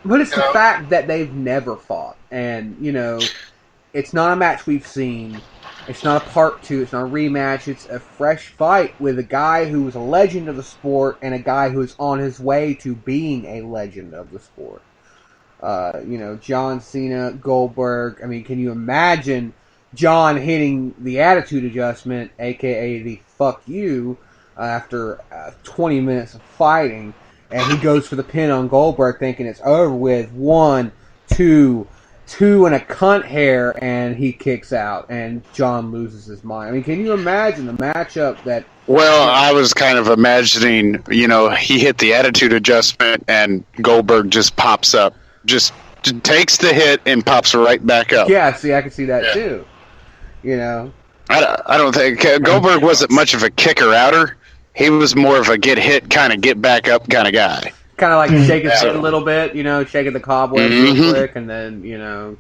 But it's the fact that they've never fought, and you know, it's not a match we've seen. It's not a part two. It's not a rematch. It's a fresh fight with a guy who was a legend of the sport and a guy who is on his way to being a legend of the sport. You know, John Cena, Goldberg. I mean, can you imagine John hitting the attitude adjustment, aka the fuck you, after 20 minutes of fighting, and he goes for the pin on Goldberg thinking it's over with, 1, 2 and a cunt hair, and he kicks out, and John loses his mind. I mean, can you imagine the matchup that... Well, I was kind of imagining, you know, he hit the attitude adjustment, and Goldberg just pops up. Just takes the hit and pops right back up. Yeah, see, I can see that too. You know? I don't think... Goldberg wasn't much of a kicker-outer. He was more of a get-hit, kind of get-back-up kind of guy. Kind of like shake his head a little bit, you know, shaking the cobwebs real quick, and then, you know...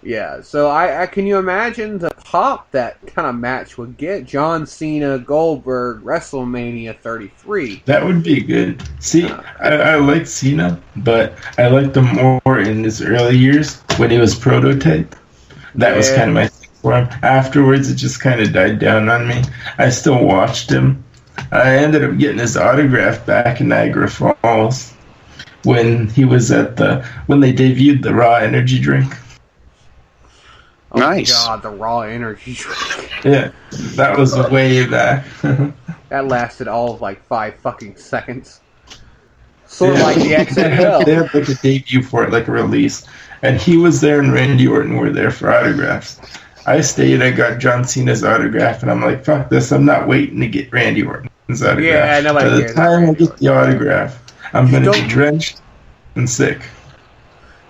Yeah, so I can you imagine the pop that kind of match would get? John Cena, Goldberg, WrestleMania 33. That would be good. See, I like Cena, but I liked him more in his early years when he was Prototype. That was kind of my thing for him. Afterwards, it just kind of died down on me. I still watched him. I ended up getting his autograph back in Niagara Falls when he was when they debuted the Raw Energy drink. Oh Nice. God, the Raw Energy drink. Yeah, that was way back. That lasted all of like 5 fucking seconds. Sort of like the XFL. They had like a debut for it, like a release. And he was there and Randy Orton were there for autographs. I stayed, I got John Cena's autograph, and I'm like, fuck this, I'm not waiting to get Randy Orton's autograph. Yeah, nobody By the cares time about I get the autograph, I'm going to be don't- drenched and sick.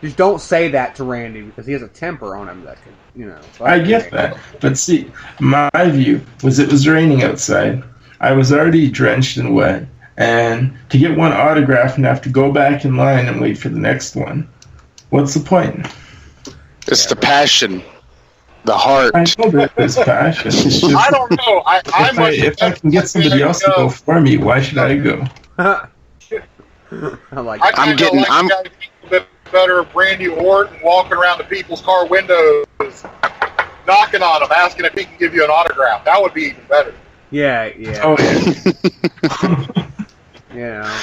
Just don't say that to Randy because he has a temper on him that can, I get that. But see, my view was it was raining outside. I was already drenched and wet. And to get one autograph and have to go back in line and wait for the next one, what's the point? It's the passion, the heart. I know that there's passion. It's just, I don't know. if I can get somebody else to go for me, why should I go? I like I that. I'm kinda getting- like I'm- the idea a bit better of Randy Orton walking around to people's car windows, knocking on them, asking if he can give you an autograph. That would be even better. Yeah. Oh, yeah. Yeah.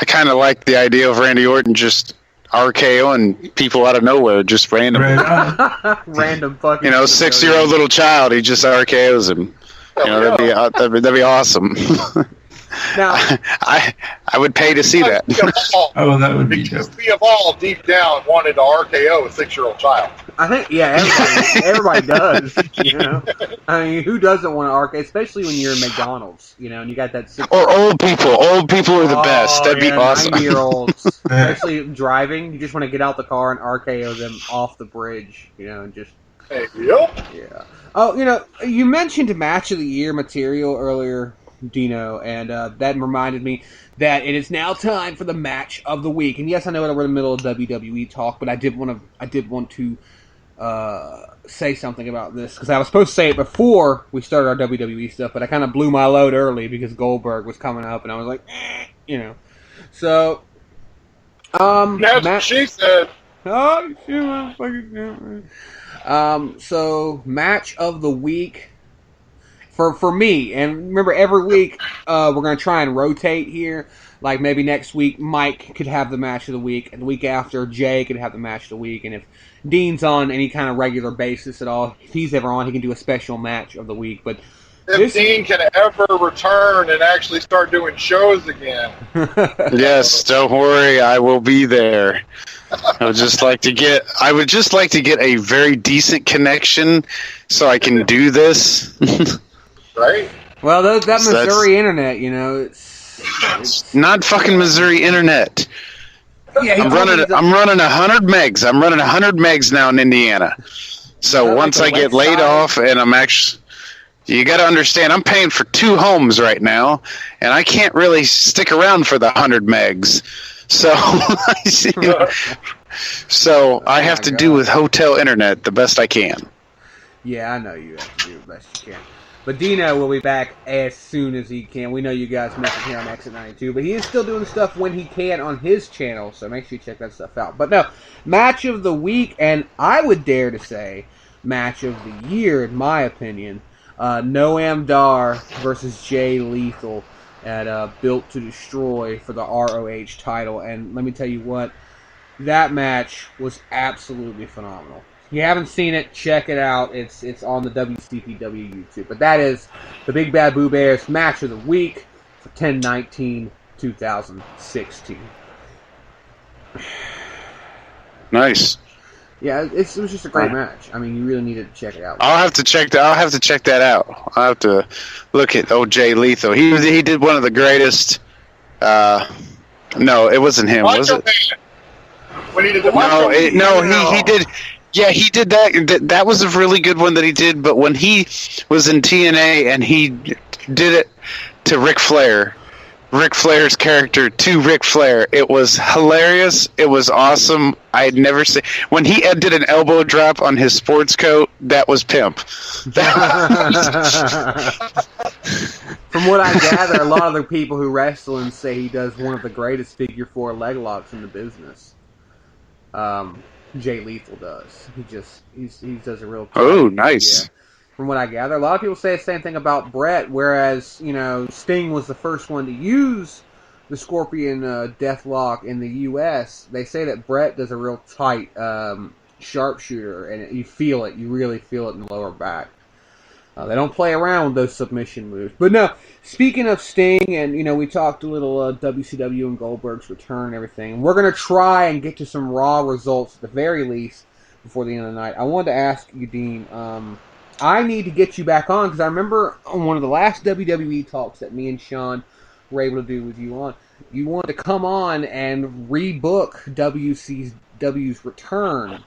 I kind of like the idea of Randy Orton just RKOing people out of nowhere, just randomly. Right on. Random fucking. 6-year-old little child, he just RKOs him. That'd be awesome. Now, I would pay to see that. Oh, that would be dope. We have all deep down wanted to RKO a 6-year-old child. I think everybody does. I mean, who doesn't want to arcade, especially when you're in McDonald's, and you got that. Or old people. Old people are the best. That'd be awesome. 90-year-olds, especially driving. You just want to get out the car and RKO them off the bridge, and just. Hey, yep. Yeah. Oh, you mentioned match of the year material earlier, Dino, and that reminded me that it is now time for the match of the week. And yes, I know we're in the middle of WWE talk, but I did want to say something about this because I was supposed to say it before we started our WWE stuff, but I kind of blew my load early because Goldberg was coming up, and I was like, So, That's what she said. Oh, shit, motherfucker. So match of the week for me, and remember every week we're gonna try and rotate here. Like maybe next week Mike could have the match of the week, and the week after Jay could have the match of the week, and if Dean's on any kind of regular basis at all, if he's ever on, he can do a special match of the week. But If Dean can ever return and actually start doing shows again. Yes, don't worry, I will be there. I would just like to get a very decent connection so I can do this. Right? Well, that So Missouri internet, it's not fucking Missouri internet. yeah. I'm running 100 megs. I'm running 100 megs now in Indiana. So Like once a I get laid website? off and I'm actually, you got to understand, I'm paying for 2 homes right now, and I can't really stick around for the 100 megs. So, I have to do with hotel internet the best I can. Yeah, I know you have to do the best you can. But Dino will be back as soon as he can. We know you guys miss him here on Exit 92, but he is still doing stuff when he can on his channel, so make sure you check that stuff out. But no, match of the week, and I would dare to say match of the year, in my opinion, Noam Dar versus Jay Lethal at Built to Destroy for the ROH title. And let me tell you what, that match was absolutely phenomenal. If you haven't seen it, check it out. It's on the WCPW YouTube. But that is the Big Bad Boo Bears match of the week for 10/19/2016. Nice. Yeah, it was just a great match. I mean, you really needed to check it out. I'll have to check that out. I'll have to look at Jay Lethal. He did one of the greatest. No, it wasn't him, was it? When he did the He did. Yeah, he did that. That was a really good one that he did. But when he was in TNA and he did it to Ric Flair, Ric Flair's character to Ric Flair. It was hilarious. It was awesome. I had never seen when he did an elbow drop on his sports coat. That was pimp. From what I gather, a lot of the people who wrestle and say he does one of the greatest figure 4 leg locks in the business. Jay Lethal does. He does a real. Oh, nice. Yeah. From what I gather, a lot of people say the same thing about Brett. Whereas Sting was the first one to use the Scorpion Death Lock in the U.S. They say that Brett does a real tight sharpshooter, and you feel it. You really feel it in the lower back. They don't play around with those submission moves. But no, speaking of Sting, and we talked a little WCW and Goldberg's return and everything. We're going to try and get to some Raw results at the very least before the end of the night. I wanted to ask you, Dean, I need to get you back on, because I remember on one of the last WWE talks that me and Sean were able to do with you on, you wanted to come on and rebook WCW's return.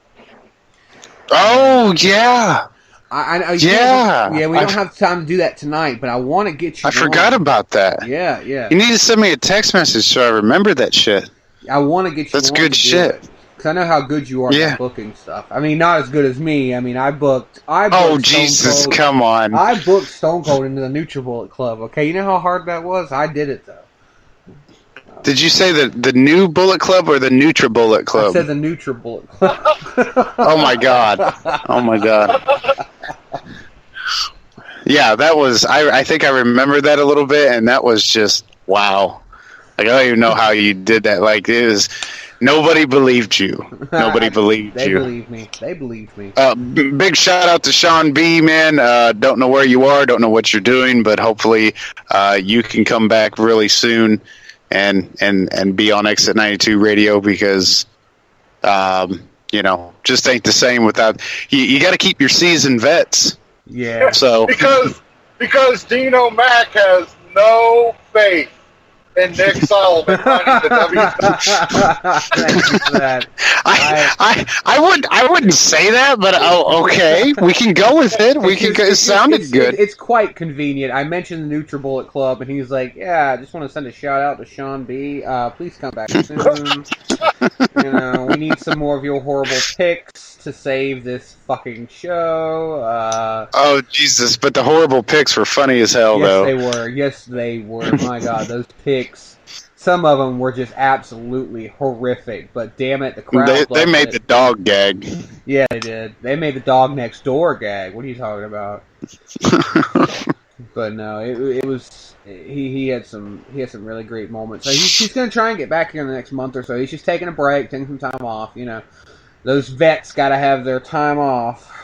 Oh, yeah. I Yeah. Yeah, we don't have time to do that tonight, but I want to get you I forgot about that. Yeah. You need to send me a text message so I remember that shit. I want to get you That's on good to do shit. it. Because I know how good you are at booking stuff. I mean, not as good as me. I mean, I booked Oh, Stone Jesus, Cold. come on. I booked Stone Cold into the NutriBullet Club, okay? You know how hard that was? I did it, though. Did you say the new Bullet Club or the NutriBullet Club? I said the NutriBullet Club. Oh, my God. Oh, my God. Yeah, that was... I think I remember that a little bit, and that was just... Wow. Like, I don't even know how you did that. Like, it was... Nobody believed you. Nobody believed you. They believed me. Big shout out to Sean B, man. Don't know where you are, don't know what you're doing, but hopefully you can come back really soon and be on Exit 92 Radio, because just ain't the same without you got to keep your seasoned vets. Yeah. So because Dino Mac has no faith and Nick Sullivan running the WWE. Thank you for that. I wouldn't say that, but okay, we can go with it. It sounded good. It's quite convenient. I mentioned the NutriBullet Club, and he's like, "Yeah, I just want to send a shout out to Sean B. Please come back soon. We need some more of your horrible picks to save this fucking show." Oh Jesus! But the horrible picks were funny as hell, though. Yes, they were. My God, those picks. Some of them were just absolutely horrific, but damn it, the crowd they made the dog gag. Yeah, they did. They made the dog next door gag. What are you talking about? But no, it was he had some really great moments. So he's going to try and get back here in the next month or so. He's just taking a break, taking some time off. Those vets got to have their time off.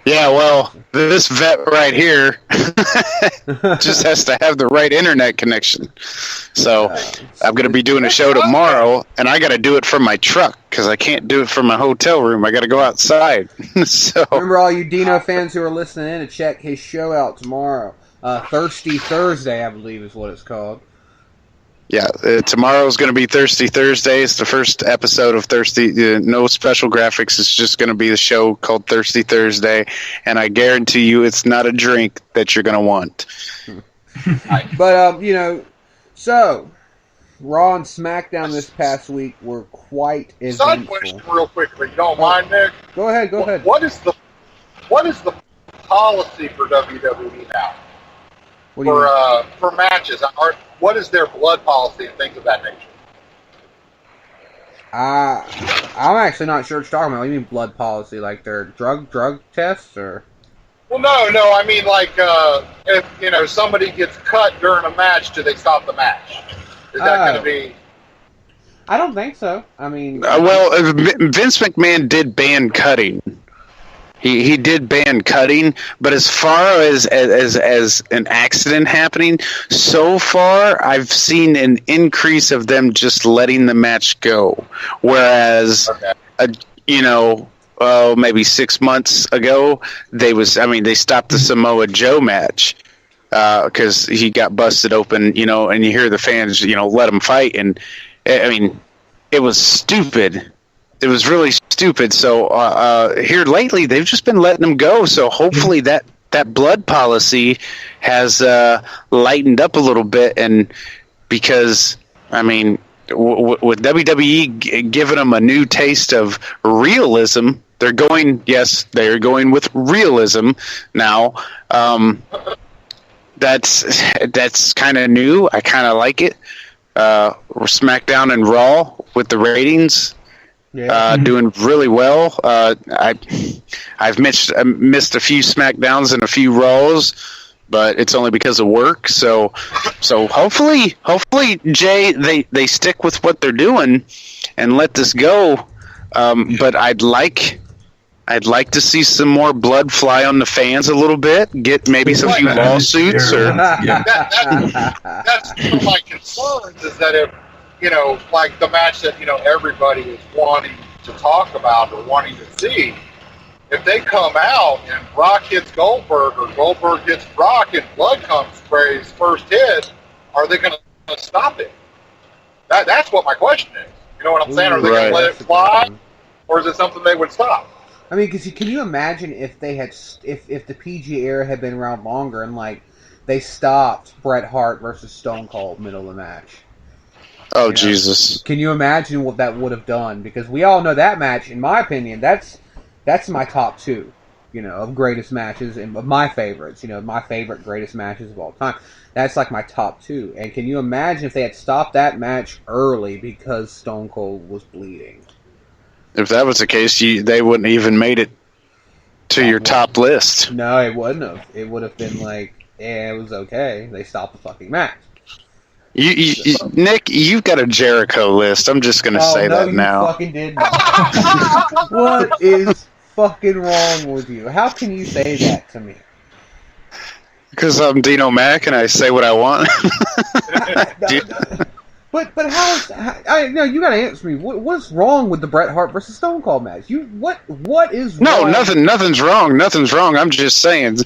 Yeah, well, this vet right here just has to have the right internet connection. So I'm going to be doing a show tomorrow, and I got to do it from my truck because I can't do it from my hotel room. I got to go outside. So remember, all you Dino fans who are listening in, to check his show out tomorrow. Thirsty Thursday, I believe, is what it's called. Yeah, tomorrow's going to be Thirsty Thursday. It's the first episode of Thirsty. No special graphics. It's just going to be the show called Thirsty Thursday, and I guarantee you it's not a drink that you're going to want. But, so, Raw and SmackDown this past week were quite eventful. Side question real quickly. You don't mind, Nick? Go ahead. What is the policy for WWE now? For matches? What is their blood policy and things of that nature? I'm actually not sure what you're talking about. What do you mean blood policy? Like their drug tests, or? Well, no. I mean, like, if somebody gets cut during a match, do they stop the match? Is that going to be? I don't think so. I mean, Vince McMahon did ban cutting. He did ban cutting, but as far as an accident happening, so far I've seen an increase of them just letting the match go. Whereas, maybe 6 months ago, they stopped the Samoa Joe match because he got busted open, and you hear the fans, let him fight, and I mean, it was stupid. It was really stupid. So here lately, they've just been letting them go. So hopefully that that blood policy has lightened up a little bit, and because I mean, with WWE giving them a new taste of realism, they're going with realism now. That's kind of new. I kind of like it. SmackDown and Raw with the ratings. Doing really well. I've missed a few SmackDowns and a few Raws, but it's only because of work. So hopefully, Jay, they stick with what they're doing and let this go. But I'd like to see some more blood fly on the fans a little bit. Get maybe some few lawsuits or. That's one of my concerns is that if, like the match that, everybody is wanting to talk about or wanting to see, if they come out and Brock hits Goldberg or Goldberg hits Brock and blood comes for his first hit, are they going to stop it? That's what my question is. You know what I'm saying? Are they going to let it fly, or is it something they would stop? I mean, because can you imagine if they had, if the PG era had been around longer and like they stopped Bret Hart versus Stone Cold middle of the match? Oh, Jesus! Can you imagine what that would have done? Because we all know that match, in my opinion, that's my top two, of greatest matches and of my favorites. My favorite greatest matches of all time. That's like my top two. And can you imagine if they had stopped that match early because Stone Cold was bleeding? If that was the case, they wouldn't even made it to your top list. No, it wouldn't have. It would have been like, it was okay. They stopped the fucking match. Nick, you've got a Jericho list. I'm just going to say that now. You fucking did not. What is fucking wrong with you? How can you say that to me? Because I'm Dino Mac and I say what I want. But no, you gotta answer me. What's wrong with the Bret Hart versus Stone Cold match? What is wrong? No, nothing's wrong. Nothing's wrong. I'm just saying,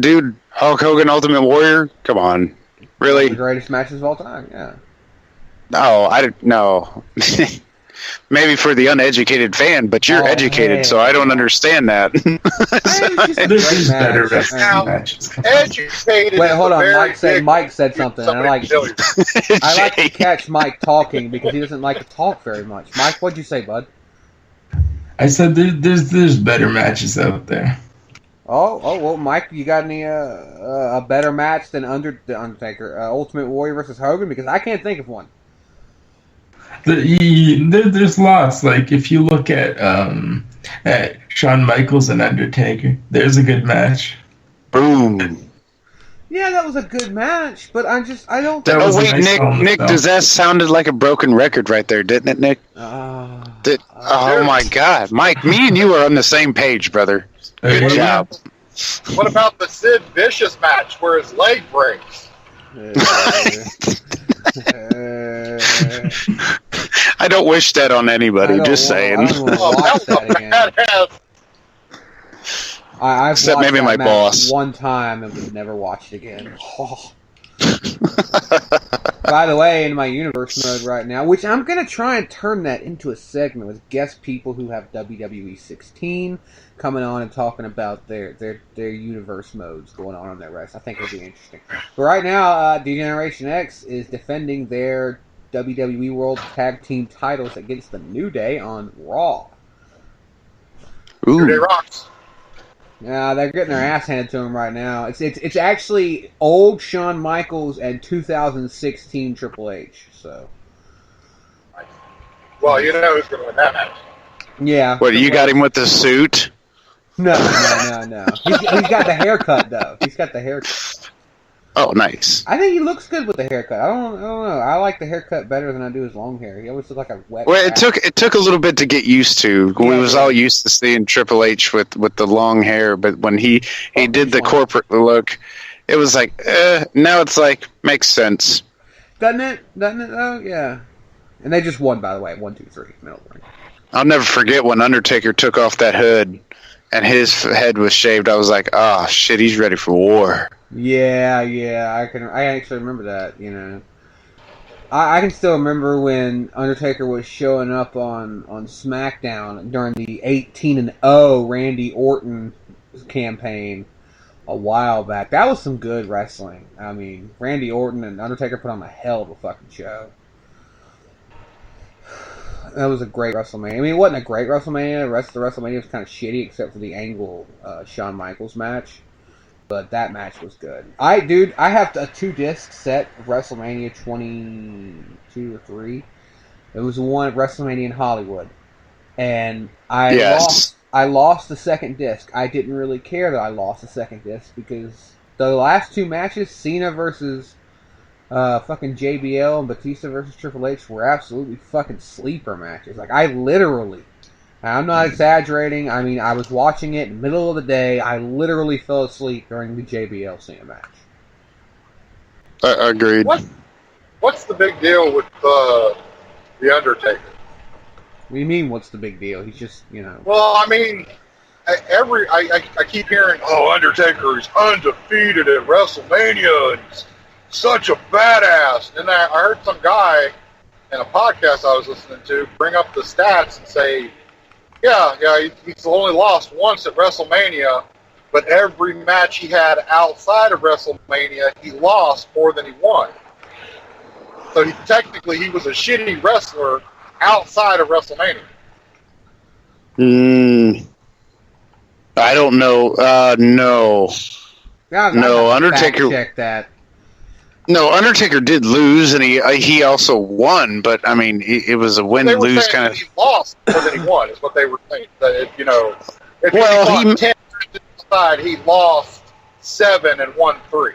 dude, Hulk Hogan, Ultimate Warrior. Come on, really? The greatest matches of all time. Yeah. No. Maybe for the uneducated fan, but you're educated, so I don't understand that. There's better wrestling matches. Educated. Wait, hold on. Mike said something. And I like to catch Mike talking because he doesn't like to talk very much. Mike, what'd you say, bud? I said there's better matches out there. Oh, well, Mike, you got any a better match than the Undertaker, Ultimate Warrior versus Hogan? Because I can't think of one. There's lots. Like if you look at Shawn Michaels and Undertaker, there's a good match. Boom. Yeah, that was a good match, but I don't. Oh wait, Nick, does that sounded like a broken record right there, didn't it, Nick? Oh my God, Mike, me and you are on the same page, brother. Good job. What about the Sid Vicious match where his leg breaks? I don't wish that on anybody. Just saying. I've Except watched maybe that my match boss. one time and would never watch it again. Oh. By the way, in my universe mode right now, which I'm going to try and turn that into a segment with guest people who have WWE 16 coming on and talking about their universe modes going on their rest. I think it'll be interesting. But right now, D-Generation X is defending their WWE World Tag Team titles against the New Day on Raw. New Day rocks. Yeah, they're getting their ass handed to them right now. It's actually old Shawn Michaels and 2016 Triple H. So, well, you know who's going to win that match. Yeah. What, you got him with the suit? No. He's got the haircut though. He's got the haircut. Oh, nice. I think he looks good with the haircut. I don't know. I like the haircut better than I do his long hair. He always looks like a wet. Well, it took a little bit to get used to. We was all used to seeing Triple H with the long hair, but when he did the corporate look, it was like, now it's like makes sense. Doesn't it? Oh, yeah. And they just won, by the way. 1, 2, 3, middle ring. I'll never forget when Undertaker took off that hood and his head was shaved. I was like, oh shit, he's ready for war. Yeah, I actually remember that, I can still remember when Undertaker was showing up on SmackDown during the 18-0 Randy Orton campaign. a while back. That was some good wrestling. I mean, Randy Orton and Undertaker put on a hell of a fucking show. That was a great WrestleMania. I mean, it wasn't a great WrestleMania. The rest of the WrestleMania was kind of shitty, except for the Angle Shawn Michaels match. But that match was good. I have a 2-disc set of WrestleMania 22 or 3. It was the one at WrestleMania in Hollywood. And I lost the second disc. I didn't really care that I lost the second disc because the last 2 matches, Cena versus fucking JBL and Batista versus Triple H, were absolutely fucking sleeper matches. Like, I literally, I'm not exaggerating, I mean, I was watching it in the middle of the day, I literally fell asleep during the JBL Cena match. Agreed. What's the big deal with The Undertaker? What do you mean, what's the big deal? He's just, you know... Well, I mean, I keep hearing, Undertaker is undefeated at WrestleMania, and he's such a badass. And I heard some guy in a podcast I was listening to bring up the stats and say, he's only lost once at WrestleMania, but every match he had outside of WrestleMania, he lost more than he won. So technically he was a shitty wrestler outside of WrestleMania. I don't know. No. No, Undertaker. Check that. No, Undertaker did lose, and he also won. But I mean, it was a win-lose kind of. He lost more than he won, is what they were saying. That if he outside, he lost 7 and won 3.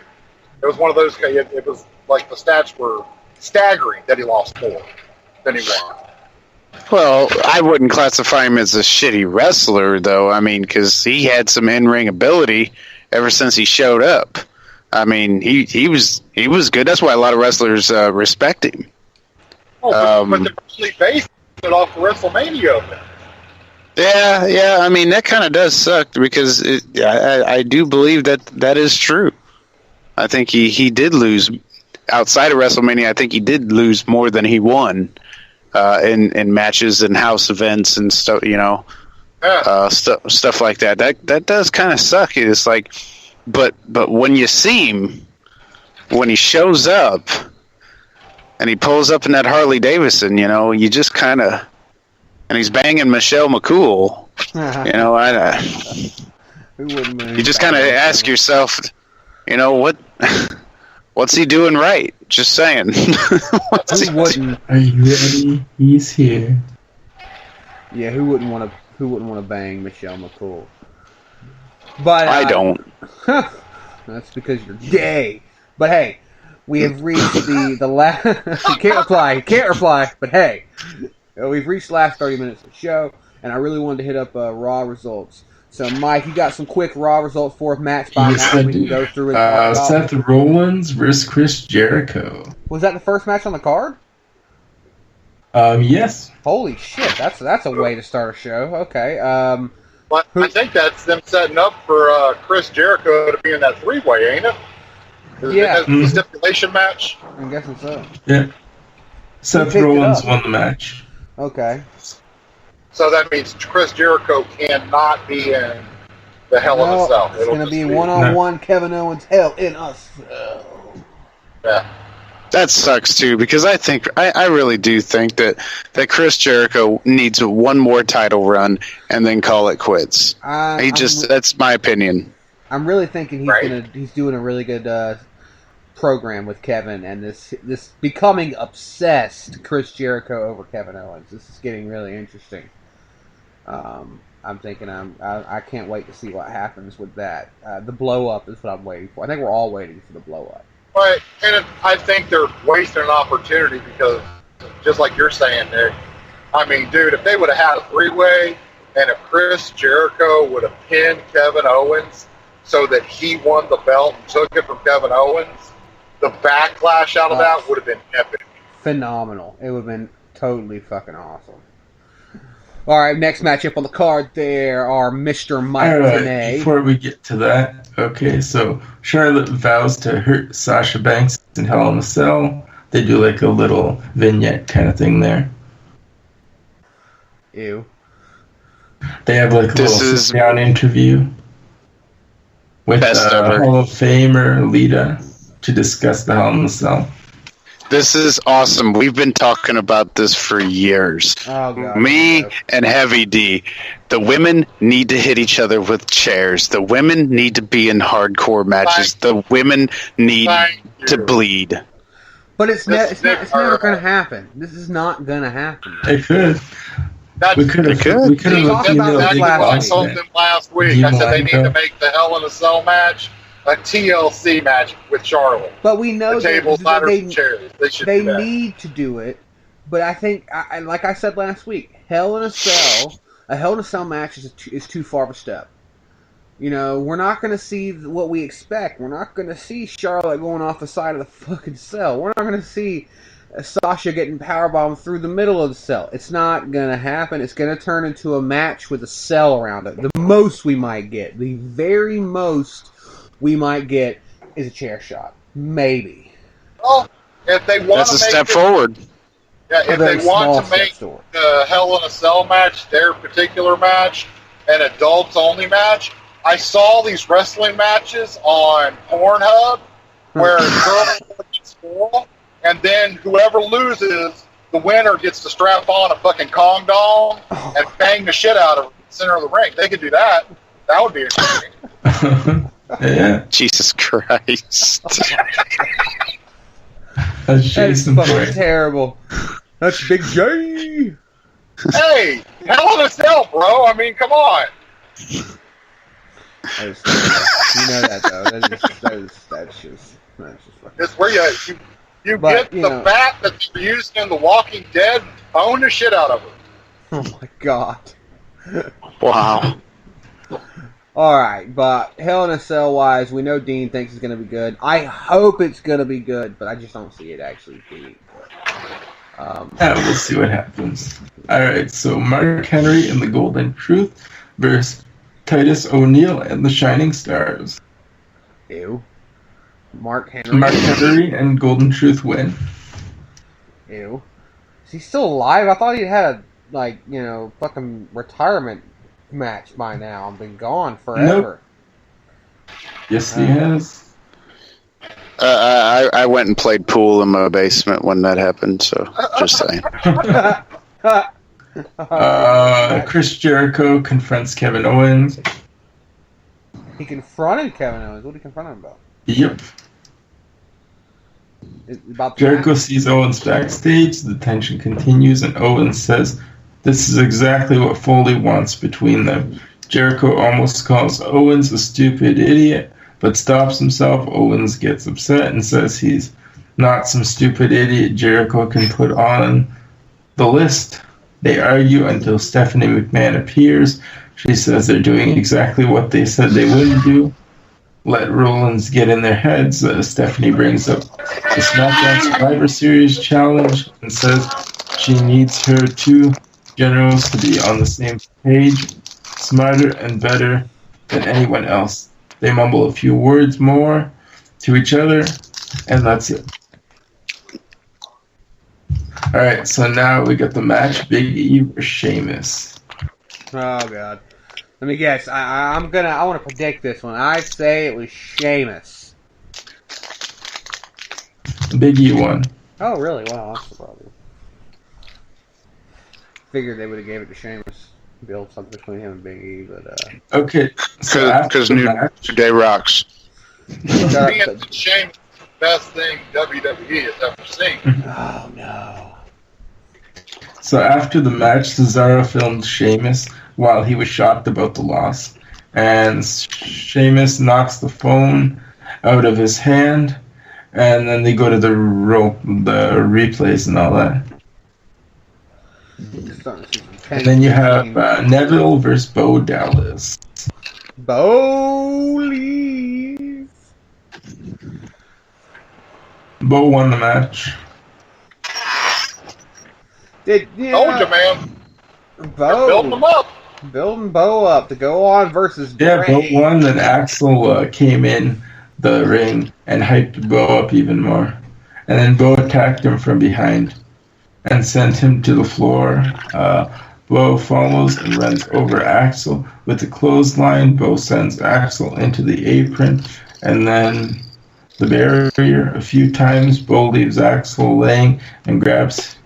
It was one of those. It was like the stats were staggering that he lost more than he won. Well, I wouldn't classify him as a shitty wrestler, though. I mean, because he had some in-ring ability ever since he showed up. I mean, he was good. That's why a lot of wrestlers respect him. But they're actually based it off of WrestleMania. Yeah. I mean, that kind of does suck because I do believe that is true. I think he did lose outside of WrestleMania. I think he did lose more than he won in matches and house events and stuff. You know, stuff like that. That does kind of suck. It's like. But when you see him, when he shows up, and he pulls up in that Harley Davidson, you know, you just kind of, and he's banging Michelle McCool, you know, you just kind of ask yourself, you know, what's he doing right? Just saying. Are you ready? He's here. Yeah, who wouldn't want to bang Michelle McCool? But I don't. That's because you're gay. But hey, we have reached the last. You can't reply. But hey, we've reached the last 30 minutes of the show, and I really wanted to hit up Raw results. So, Mike, you got some quick Raw results for match by match we can go through. Seth Rollins versus Chris Jericho. Was that the first match on the card? Yes. Holy shit, that's a way to start a show. Okay. But I think that's them setting up for Chris Jericho to be in that 3-way, ain't it? Yeah. The stipulation match? I'm guessing so. Yeah. Seth Rollins won the match. Okay. So that means Chris Jericho cannot be in the Hell in a Cell. It's going to be one-on-one Kevin Owens Hell in a Cell. Yeah. That sucks too, because I really do think that Chris Jericho needs one more title run and then call it quits. That's my opinion. I'm really thinking he's doing a really good program with Kevin, and this becoming obsessed Chris Jericho over Kevin Owens. This is getting really interesting. I'm thinking I can't wait to see what happens with that. The blow up is what I'm waiting for. I think we're all waiting for the blow up. Right, and I think they're wasting an opportunity because, just like you're saying, Nick, I mean, dude, if they would have had a 3-way and if Chris Jericho would have pinned Kevin Owens so that he won the belt and took it from Kevin Owens, the backlash out of that would have been epic. Phenomenal. It would have been totally fucking awesome. All right, next matchup on the card there are Mr. Mike Tenay. Before we get to that, okay, so Charlotte vows to hurt Sasha Banks in Hell in a Cell. They do like a little vignette kind of thing there. Ew. They have like a little sit-down interview. with Best ever. Hall of Famer Lita to discuss the Hell in a Cell. This is awesome. We've been talking about this for years. Oh, God. Me Yeah. and Heavy D. The women need to hit each other with chairs. The women need to be in hardcore matches. The women need to bleed. But it's never going to happen. This is not going to happen. It could. That's, We could have We a talked about female this Big last I Boss told match. them last week. I said they need to make the Hell in a Cell match a TLC match with Charlotte. But we know The tables, that ladders, they, and chairs. They should they do that. need to do it. But I think, like I said last week, a Hell in a Cell match is too far of a step. You know, we're not going to see what we expect. We're not going to see Charlotte going off the side of the fucking cell. We're not going to see Sasha getting powerbombed through the middle of the cell. It's not going to happen. It's going to turn into a match with a cell around it. The most we might get, the very most we might get, is a chair shot. Maybe. Well, if they want That's to a make step it, forward. yeah, A if very they want small to make step forward. the Hell in a Cell match their particular match, an adults only match, I saw these wrestling matches on Pornhub where a girl gets full, and then whoever loses, the winner gets to strap on a fucking Kong doll and bang the shit out of her in the center of the ring. They could do that. That would be exciting. Yeah. Jesus Christ. That's That is Jason fucking Bourne. terrible. That's Big J. Hey, Hell in a Cell, bro. I mean, come on. That is terrible. You know that though. That's just fucking. It's where you But, get you the know. bat that they're using in The Walking Dead, own the shit out of it. Oh my god. Wow. Alright, but Hell in a Cell wise, we know Dean thinks it's going to be good. I hope it's going to be good, but I just don't see it actually being good. Yeah, we'll see what happens. Alright, so Mark Henry and the Golden Truth versus Titus O'Neil and the Shining Stars. Ew. Mark Henry. Mark Henry and Golden Truth win. Ew. Is he still alive? I thought he had a, fucking retirement match by now. I've been gone forever. Yes, he has. I went and played pool in my basement when that happened, so just saying. Chris Jericho confronts Kevin Owens. He confronted Kevin Owens. What did he confront him about? Yep. About the Jericho match? sees Owens backstage. The tension continues, and Owens says, "This is exactly what Foley wants between them." Jericho almost calls Owens a stupid idiot, but stops himself. Owens gets upset and says he's not some stupid idiot Jericho can put on the list. They argue until Stephanie McMahon appears. She says they're doing exactly what they said they wouldn't do. Let Rollins get in their heads. Stephanie brings up the SmackDown Survivor Series challenge and says she needs her two generals to be on the same page, smarter and better than anyone else. They mumble a few words more to each other, and that's it. Alright, so now we got the match, Big E versus Sheamus. Oh god. Let me guess. I want to predict this one. I'd say it was Sheamus. Big E won. Oh really? Wow, that's the problem. Figured they would have gave it to Sheamus. Build something between him and Big E, but Okay, so after Because the New match, Day rocks. Being the shame best thing WWE has ever seen. oh no. So after the match, Cesaro filmed Sheamus while he was shocked about the loss. And Sheamus knocks the phone out of his hand. And then they go to the replays and all that. And then you have Neville versus Bo Dallas. Bowleys. Bo won the match. Told you, man. They're building them up. Building Bo up to go on versus Yeah, Bo Bray. won, then Axel came in the ring and hyped Bo up even more. And then Bo attacked him from behind and sent him to the floor. Bo follows and runs over Axel with the clothesline. Bo sends Axel into the apron and then the barrier a few times. Bo leaves Axel laying and grabs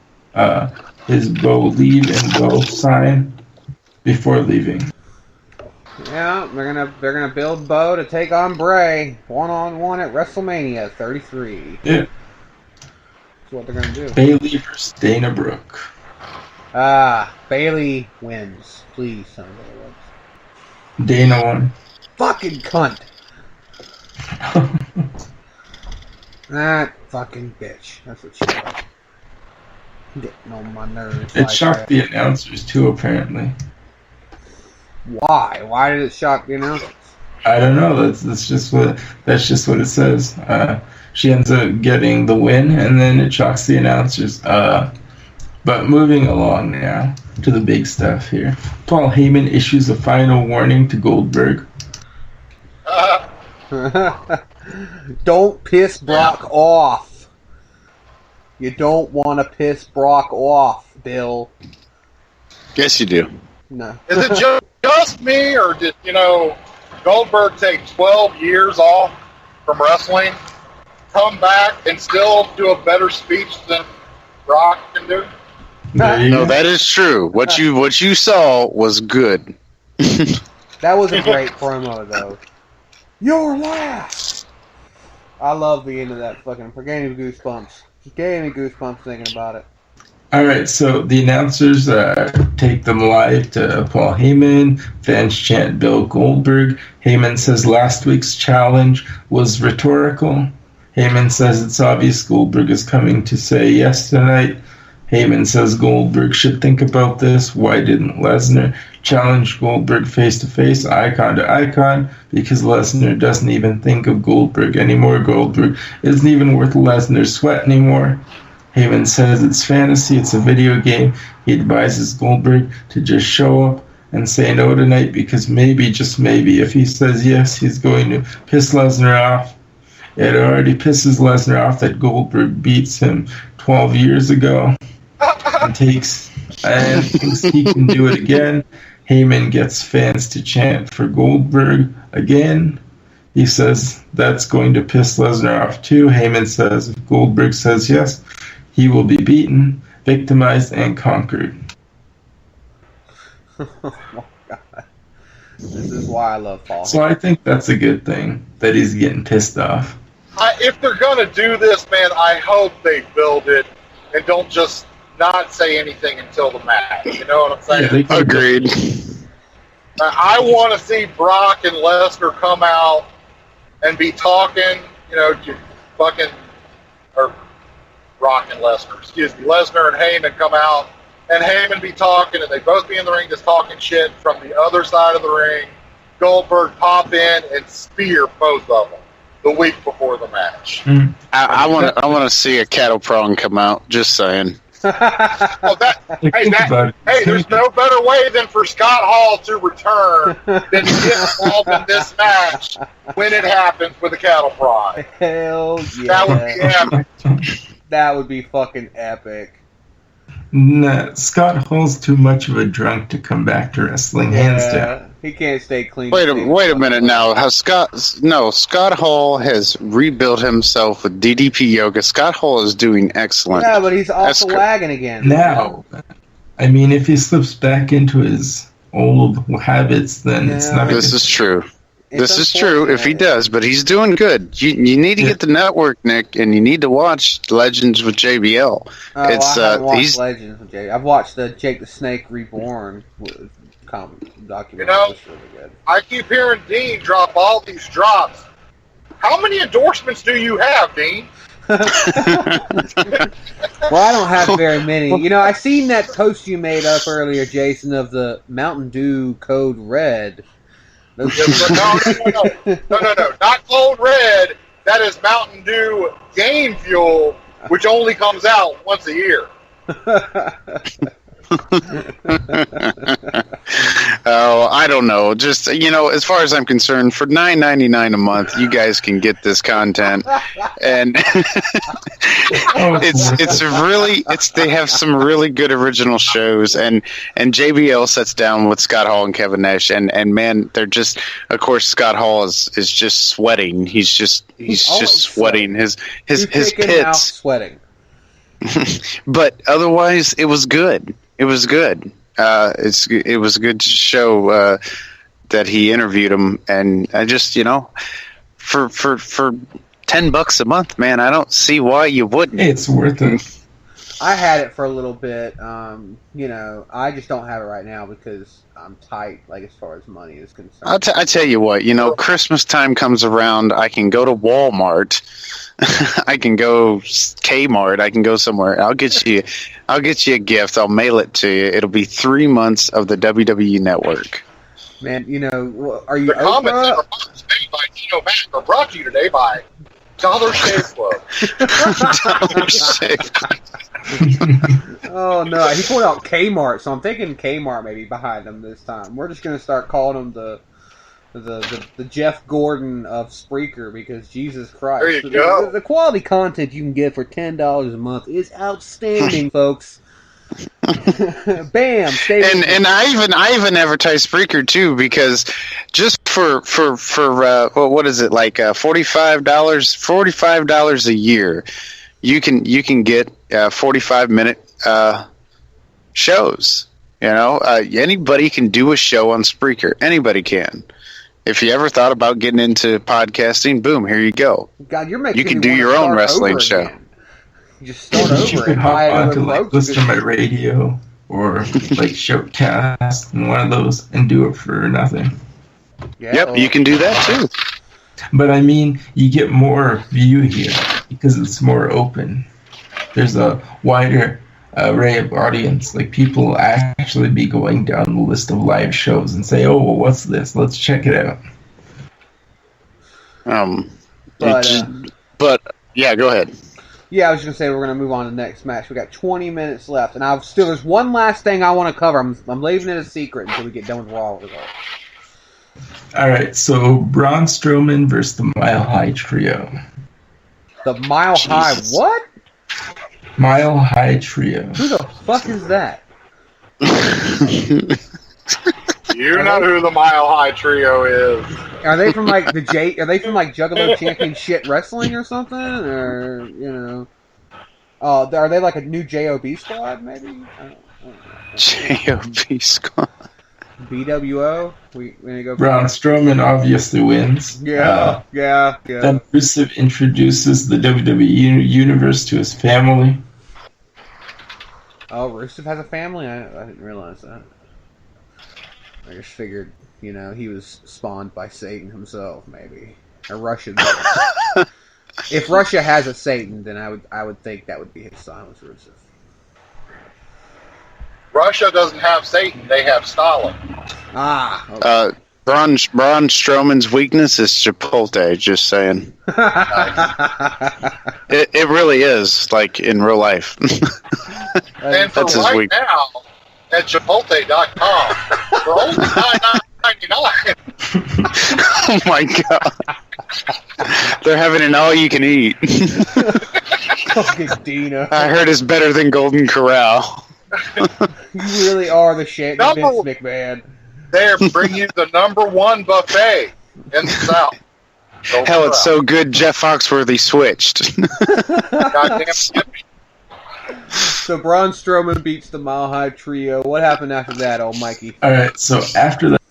his Bo leave and go sign before leaving. Yeah, they're gonna build Bo to take on Bray 1-on-1 at WrestleMania 33. Yeah. That's what they're gonna do. Bayley versus Dana Brooke. Bayley wins. Please, son of a bitch. Dana won. Fucking cunt. That fucking bitch. That's what she was. Getting on my nerves. It like shocked the announcers too, apparently. Why? Why did it shock the announcers? I don't know. That's just what it says. She ends up getting the win, and then it shocks the announcers. But moving along now to the big stuff here. Paul Heyman issues a final warning to Goldberg. Don't piss Brock off. You don't want to piss Brock off, Bill. Yes, you do. No. Is it just me, or did, Goldberg take 12 years off from wrestling, come back, and still do a better speech than Brock can do? No, that is true. What you saw was good. That was a great promo, though. Your last! I love the end of that fucking... It gave me goosebumps. It gave me goosebumps thinking about it. Alright, so the announcers take them live to Paul Heyman. Fans chant Bill Goldberg. Heyman says last week's challenge was rhetorical. Heyman says it's obvious Goldberg is coming to say yes tonight. Heyman says Goldberg should think about this. Why didn't Lesnar challenge Goldberg face-to-face, icon to icon? Because Lesnar doesn't even think of Goldberg anymore. Goldberg isn't even worth Lesnar's sweat anymore. Heyman says it's fantasy, it's a video game. He advises Goldberg to just show up and say no tonight because maybe, just maybe, if he says yes, he's going to piss Lesnar off. It already pisses Lesnar off that Goldberg beats him 12 years ago and thinks he can do it again. Heyman gets fans to chant for Goldberg again. He says that's going to piss Lesnar off too. Heyman says if Goldberg says yes, he will be beaten, victimized, and conquered. Oh my god. This is why I love Paul. So I think that's a good thing, that he's getting pissed off. If they're going to do this, man, I hope they build it and don't just not say anything until the match. You know what I'm saying? Yeah, agreed. I want to see Brock and Lesnar come out and be talking, to fucking... Or Brock and Lesnar, excuse me. Lesnar and Heyman come out, and Heyman be talking, and they both be in the ring just talking shit from the other side of the ring. Goldberg pop in and spear both of them the week before the match. Mm. I want to see a cattle prong come out. Just saying. Well, there's no better way than for Scott Hall to return than to get involved in this match when it happens with a cattle prod. Hell yeah. That would be epic. That would be fucking epic. Nah, Scott Hall's too much of a drunk to come back to wrestling, hands down. He can't stay clean. Wait a minute now. Scott Hall has rebuilt himself with DDP yoga. Scott Hall is doing excellent. Yeah, but he's off the wagon again. Now, I mean, if he slips back into his old habits, then it's not. This is true. This is true if he does, but he's doing good. You need to get the network, Nick, and you need to watch Legends with JBL. I haven't watched Legends with JBL. I've watched the Jake the Snake Reborn documentary. That's really good. I keep hearing Dean drop all these drops. How many endorsements do you have, Dean? Well, I don't have very many. I seen that post you made up earlier, Jason, of the Mountain Dew Code Red. No, not Cold Red. That is Mountain Dew Game Fuel, which only comes out once a year. Oh, I don't know. Just as far as I'm concerned, for $9.99 a month, you guys can get this content, and they have some really good original shows, and JBL sits down with Scott Hall and Kevin Nash, and man, they're just, of course, Scott Hall is just sweating. He's just sweating. His pits sweating. But otherwise, it was good. It was good. It was a good show that he interviewed him, and I just for $10 a month, man, I don't see why you wouldn't. It's worth it. I had it for a little bit. I just don't have it right now because I'm tight, like as far as money is concerned. I tell you what, Christmas time comes around, I can go to Walmart. I can go Kmart. I can go somewhere. I'll get you a gift. I'll mail it to you. It'll be 3 months of the WWE Network. Man, are you The comments that are made by Dino Mac are brought to you today by Dollar Shave Club. Dollar Shave Club. Oh no, he pulled out Kmart, so I'm thinking Kmart may be behind him this time. We're just gonna start calling him the Jeff Gordon of Spreaker because Jesus Christ, There you go. The quality content you can get for $10 a month is outstanding, folks. Bam! And I even advertise Spreaker too, because just for what is it, like $45 a year, you can get 45-minute shows. Anybody can do a show on Spreaker. Anybody can. If you ever thought about getting into podcasting, boom, here you go. God, you're making you can me do wanna your own start wrestling over show. again. You just start over You can and hop buy another onto program. listen to my radio or Showcast and one of those and do it for nothing. Yeah, Yep, you can do that too. But I mean, you get more view here because it's more open. There's a wider array of audience. Like people actually be going down the list of live shows and say, "Oh, well, what's this? Let's check it out." But yeah, go ahead. Yeah, I was just gonna say we're gonna move on to the next match. We got 20 minutes left, and there's one last thing I want to cover. I'm leaving it a secret until we get done with Raw results. All right, so Braun Strowman versus the Mile High Trio. The Mile High what? Mile High Trio. Who the fuck is that? You know who the Mile High Trio is. Are they from like Are they from like Juggalo Championship Wrestling or something? Or are they like a new JOB squad maybe? I don't know. JOB squad. BWO. We gonna go. Braun Strowman obviously wins. Yeah. Then Rusev introduces the WWE Universe to his family. Oh, Rusev has a family? I didn't realize that. I just figured, he was spawned by Satan himself, maybe. Or Russia. If Russia has a Satan, then I would think that would be his son, was Rusev. Russia doesn't have Satan; they have Stalin. Ah. Okay. Braun Strowman's weakness is Chipotle. Just saying. It really is, like in real life. And for That's his right weakness. now, at Chipotle.com, for only $9.99. Oh my god! They're having an all-you-can-eat. Fucking Dino. I heard it's better than Golden Corral. You really are the shit, Vince McMahon. They're bringing you the #1 buffet in the South. Hell, it's so good. Jeff Foxworthy switched. Goddamn. So Braun Strowman beats the Mile High Trio. What happened after that, old Mikey? All right, so after that,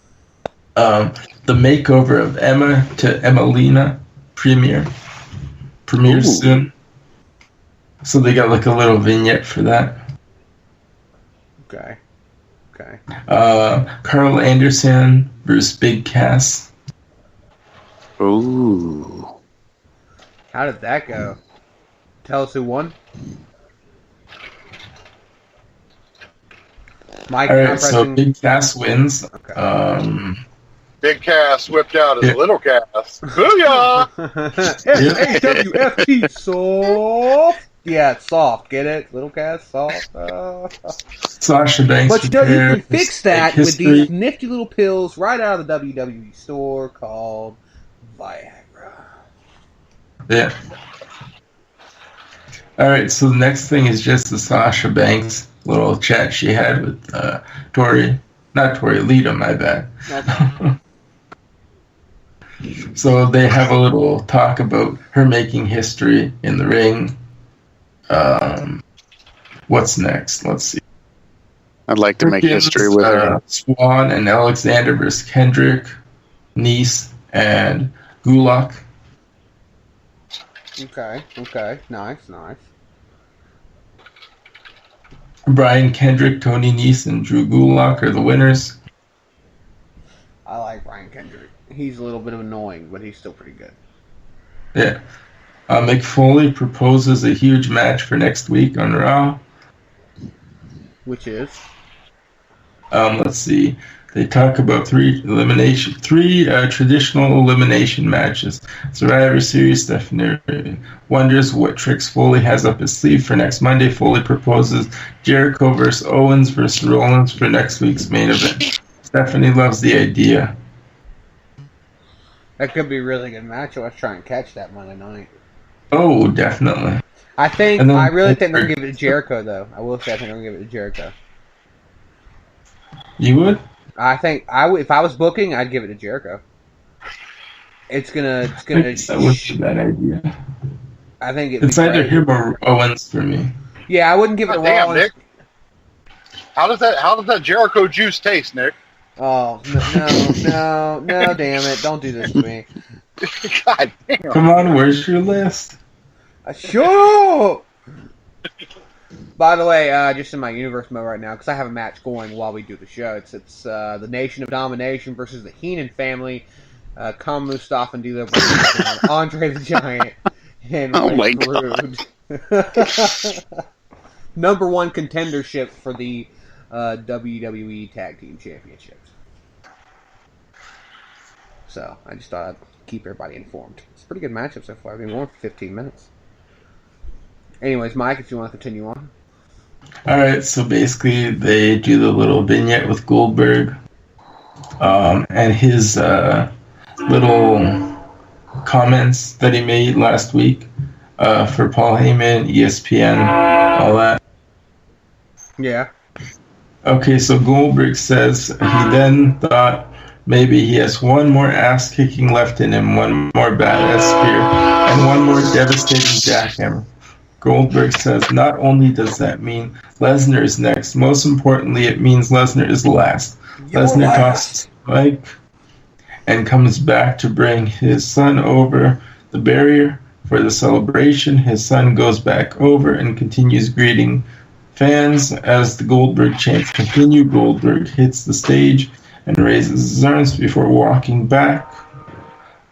the makeover of Emma to Emelina premieres soon. So they got like a little vignette for that. Okay. Carl Anderson versus Big Cass. Ooh. How did that go? Tell us who won. Mike, All right, so Big Cass wins. Okay. Big Cass whipped out his little Cass. Booyah! SAWFT soft. Yeah, it's soft. Get it? Little cat, soft. Sasha Banks. But you know, you can fix that with history. these nifty little pills right out of the WWE store called Viagra. Yeah. Alright, so the next thing is just the Sasha Banks little chat she had with Lita, my bad. Okay. So they have a little talk about her making history in the ring. What's next? Let's see. I'd like to make history with her. Swan and Alexander versus Kendrick, Nice, and Gulak. Okay. Nice. Brian Kendrick, Tony Nese, and Drew Gulak are the winners. I like Brian Kendrick. He's a little bit annoying, but he's still pretty good. Yeah. Mick Foley proposes a huge match for next week on Raw. Which is? Let's see. They talk about three traditional elimination matches. Survivor Series. Stephanie wonders what tricks Foley has up his sleeve for next Monday. Foley proposes Jericho versus Owens versus Rollins for next week's main event. Stephanie loves the idea. That could be a really good match. Let's try and catch that Monday night. Oh, definitely. I really think they're going to give it to Jericho, though. I will say I think they're going to give it to Jericho. You would? I think if I was booking, I'd give it to Jericho. It's gonna. That would be a bad idea. I think it's either him or Owens for me. Yeah, I wouldn't give it to Damn, Rollins. Nick. How does that Jericho juice taste, Nick? Oh no! Damn it! Don't do this to me. God damn. Come on, where's your list? Sure. By the way, just in my universe mode right now, because I have a match going while we do the show. It's the Nation of Domination versus the Heenan family. Khan Mustafa and D'Lo versus Andre the Giant and Rick Rude. Number one contendership for the WWE Tag Team Championships. So I just thought I'd keep everybody informed. It's a pretty good matchup so far. I've been going for 15 minutes. Anyways, Mike, if you want to continue on. Alright, so basically they do the little vignette with Goldberg and his little comments that he made last week for Paul Heyman, ESPN, all that. Yeah. Okay, so Goldberg says he then thought maybe he has one more ass-kicking left in him, one more badass spear, and one more devastating jackhammer. Goldberg says not only does that mean Lesnar is next, most importantly it means Lesnar is last. Lesnar tosses Mike and comes back to bring his son over the barrier for the celebration. His son goes back over and continues greeting fans as the Goldberg chants continue. Goldberg hits the stage and raises his arms before walking back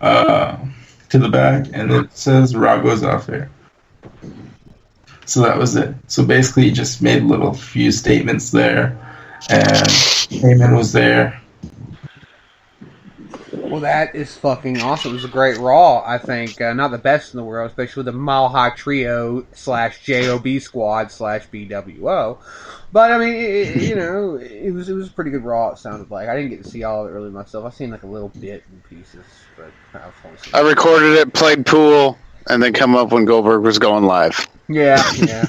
to the back, and it says Raw goes off air. So that was it. So basically he just made little few statements there, and Heyman was there. Well, that is fucking awesome. It was a great Raw, I think. Not the best in the world, especially with the Mile High Trio / JOB Squad / BWO. But, I mean, it was a pretty good Raw, it sounded like. I didn't get to see all of it really myself. I've seen like a little bit in pieces. But I recorded it, played pool, and then come up when Goldberg was going live. Yeah.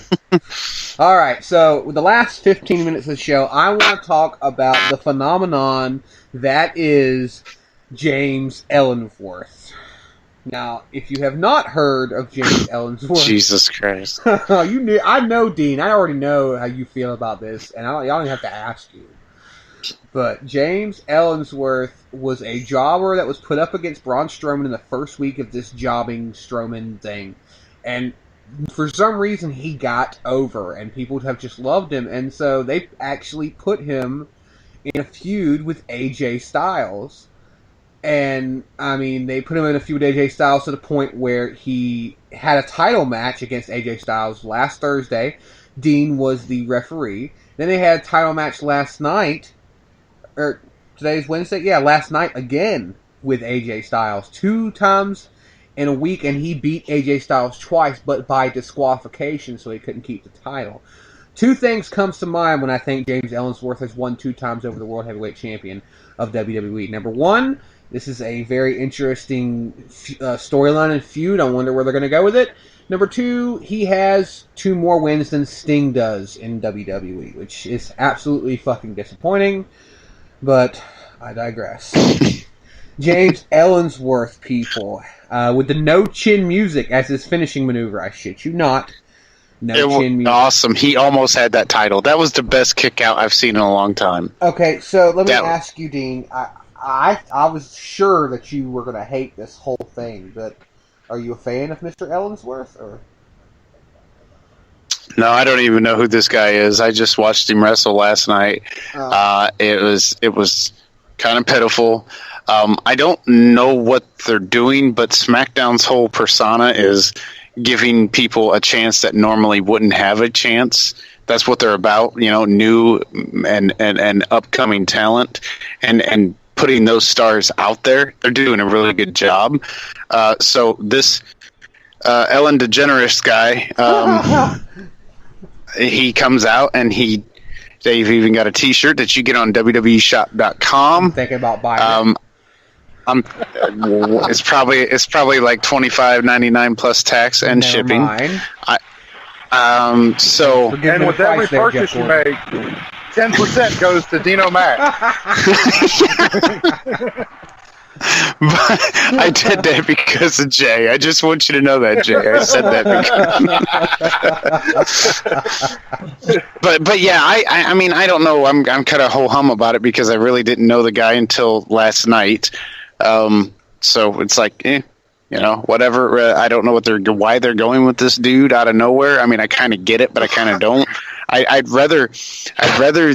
All right, so with the last 15 minutes of the show, I want to talk about the phenomenon that is James Ellsworth. Now, if you have not heard of James Ellsworth, Jesus Christ, I know, Dean. I already know how you feel about this, and I don't even have to ask you. But James Ellsworth was a jobber that was put up against Braun Strowman in the first week of this jobbing Strowman thing, and for some reason he got over, and people have just loved him, and so they actually put him in a feud with AJ Styles. And, I mean, they put him in a feud with AJ Styles to the point where he had a title match against AJ Styles last Thursday. Dean was the referee. Then they had a title match last night, or today's Wednesday? Yeah, last night again with AJ Styles. 2 times in a week, and he beat AJ Styles twice, but by disqualification, so he couldn't keep the title. Two things comes to mind when I think James Ellsworth has won 2 times over the World Heavyweight Champion of WWE. Number one, this is a very interesting storyline and feud. I wonder where they're going to go with it. Number two, he has 2 more wins than Sting does in WWE, which is absolutely fucking disappointing, but I digress. James Ellsworth, people, with the no-chin music as his finishing maneuver. I shit you not. It was awesome. He almost had that title. That was the best kick out I've seen in a long time. Okay, so let me ask you, Dean. I was sure that you were going to hate this whole thing, but are you a fan of Mr. Ellsworth? Or? No, I don't even know who this guy is. I just watched him wrestle last night. It was kind of pitiful. I don't know what they're doing, but SmackDown's whole persona is giving people a chance that normally wouldn't have a chance. That's what they're about, new and upcoming talent, and putting those stars out there. They're doing a really good job. So this Ellen DeGeneres guy, he comes out and they've even got a T-shirt that you get on WWEshop.com. I'm thinking about buying it. It's probably like $25.99 plus tax and Never shipping. Mind. So and with every purchase you make, 10% goes to Dino Mac. But I did that because of Jay. I just want you to know that, Jay. I said that because... but yeah, I mean, I don't know. I'm kind of ho-hum about it because I really didn't know the guy until last night. So it's like, whatever. I don't know why they're going with this dude out of nowhere. I mean, I kind of get it, but I kind of don't. I'd rather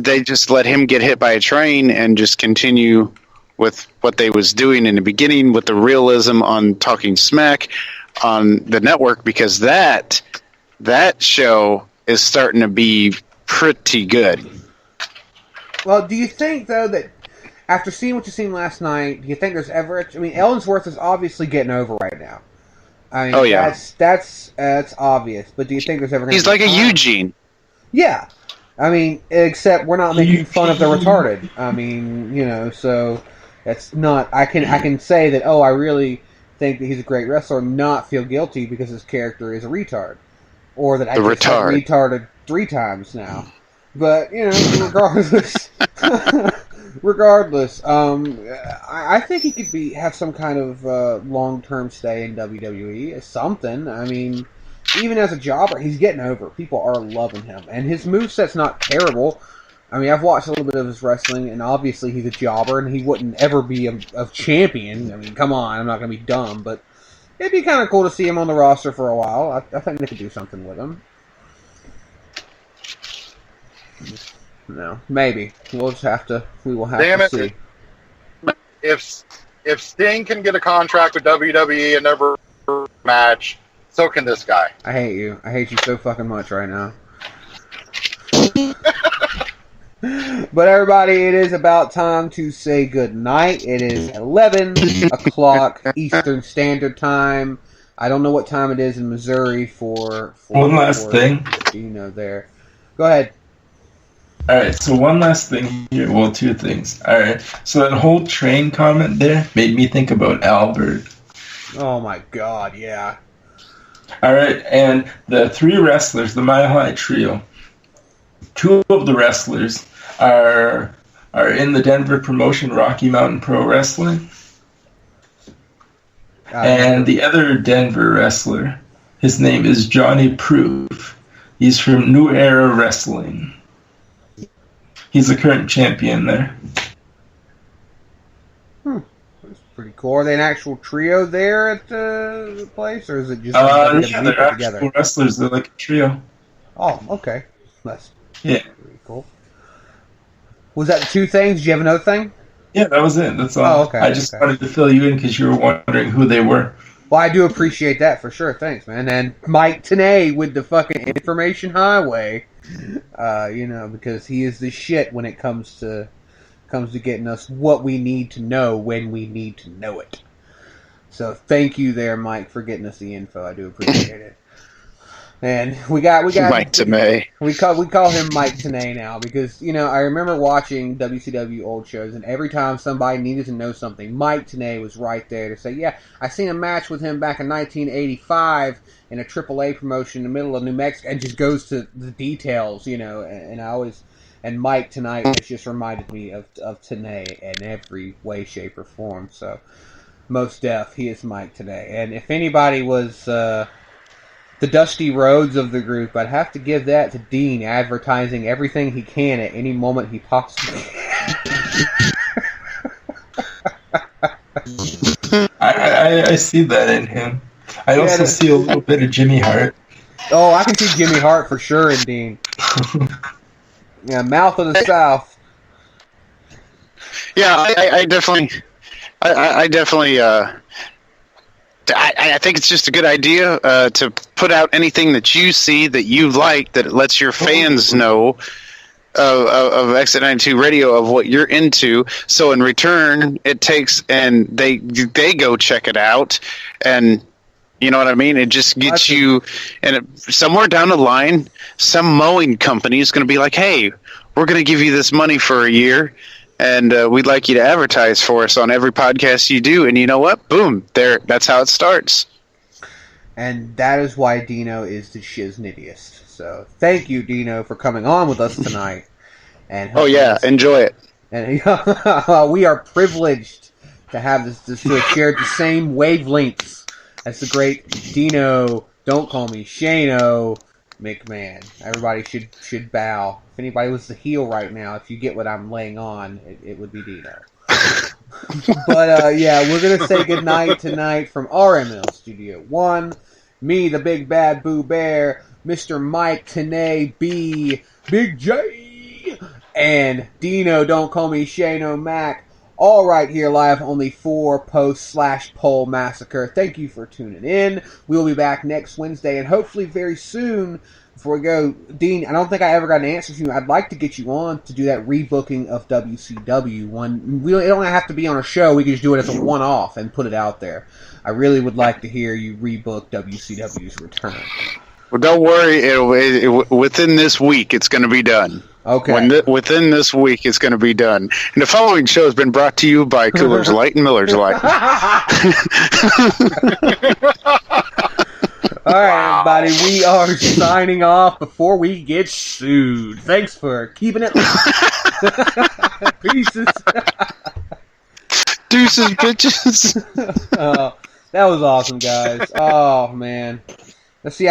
they just let him get hit by a train and just continue with what they was doing in the beginning with the realism on Talking Smack on the network, because that show is starting to be pretty good. Well, do you think, though, that after seeing what you've seen last night, do you think there's ever... I mean, Ellsworth is obviously getting over right now. I mean, that's obvious. But do you think there's ever going to He's like a Eugene. Yeah. I mean, except we're not making fun of the retarded. I mean, so... That's not... I can say that, I really think that he's a great wrestler and not feel guilty because his character is a retard. Or that I just have retarded 3 times now. But, regardless, I think he could have some kind of long-term stay in WWE. Something. I mean, even as a jobber, he's getting over. People are loving him. And his moveset's not terrible. I mean, I've watched a little bit of his wrestling, and obviously he's a jobber, and he wouldn't ever be a champion. I mean, come on, I'm not going to be dumb, but it'd be kind of cool to see him on the roster for a while. I think they could do something with him. No, maybe. We will have to see. If Sting can get a contract with WWE and never match, so can this guy. I hate you. I hate you so fucking much right now. But everybody, it is about time to say good night. It is 11 o'clock Eastern Standard Time. I don't know what time it is in Missouri for one last thing. There. Go ahead. Alright, so one last thing here. Well, 2 things. Alright, so that whole train comment there made me think about Albert. Oh my god, yeah. Alright, and the 3 wrestlers, the Mile High Trio, 2 of the wrestlers are in the Denver promotion Rocky Mountain Pro Wrestling. And the other Denver wrestler, his name is Johnny Proof. He's from New Era Wrestling. He's the current champion there. That's pretty cool. Are they an actual trio there at the place, or is it just yeah, they're actual wrestlers. They're like a trio. Oh, okay. That's pretty cool. Was that the 2 things? Did you have another thing? Yeah, that was it. That's all. Oh, okay. I just wanted to fill you in because you were wondering who they were. Well, I do appreciate that for sure. Thanks, man. And Mike Tenay with the fucking information highway. Because he is the shit when it comes to getting us what we need to know when we need to know it. So thank you there, Mike, for getting us the info. I do appreciate it. And we got Mike Tanay. We call him Mike Tanay now because, you know, I remember watching WCW old shows, and every time somebody needed to know something, Mike Tanay was right there to say, yeah, I seen a match with him back in 1985 in a AAA promotion in the middle of New Mexico, and just goes to the details, you know, and Mike tonight has just reminded me of Tanay in every way, shape, or form. So, most deaf, he is Mike Tanay. And if anybody was the Dusty Rhodes of the group, I'd have to give that to Dean, advertising everything he can at any moment he possibly can. I see that in him. I also see a little bit of Jimmy Hart. Oh, I can see Jimmy Hart for sure in Dean. Yeah, mouth of the South. Yeah, I definitely. I think it's just a good idea to put out anything that you see that you like, that it lets your fans know of X92 Radio of what you're into. So in return, it takes and they go check it out, and you know what I mean. It just gets you, and somewhere down the line, some mowing company is going to be like, "Hey, we're going to give you this money for a year." And we'd like you to advertise for us on every podcast you do. And you know what? Boom. There. That's how it starts. And that is why Dino is the shiznittiest. So thank you, Dino, for coming on with us tonight. And enjoy it. And we are privileged to have this to have shared the same wavelengths as the great Dino, don't call me Shano McMahon. Everybody should bow. If anybody was the heel right now, if you get what I'm laying on, it would be Dino. But we're gonna say goodnight tonight from RML Studio 1. Me, the Big Bad Boo Bear, Mr. Mike Tanay B, Big J, and Dino, don't call me Shano Mac. All right here live on the 4-post/poll massacre. Thank you for tuning in. We'll be back next Wednesday, and hopefully very soon. Before we go, Dean, I don't think I ever got an answer from you. I'd like to get you on to do that rebooking of WCW. It don't have to be on a show. We can just do it as a one-off and put it out there. I really would like to hear you rebook WCW's return. Well, don't worry. Within this week, it's going to be done. Okay. Within this week, it's going to be done. And the following show has been brought to you by Coolers Light and Miller's Light. All right, everybody, we are signing off before we get sued. Thanks for keeping it live. Pieces. Deuces, bitches. That was awesome, guys. Oh, man. Let's see.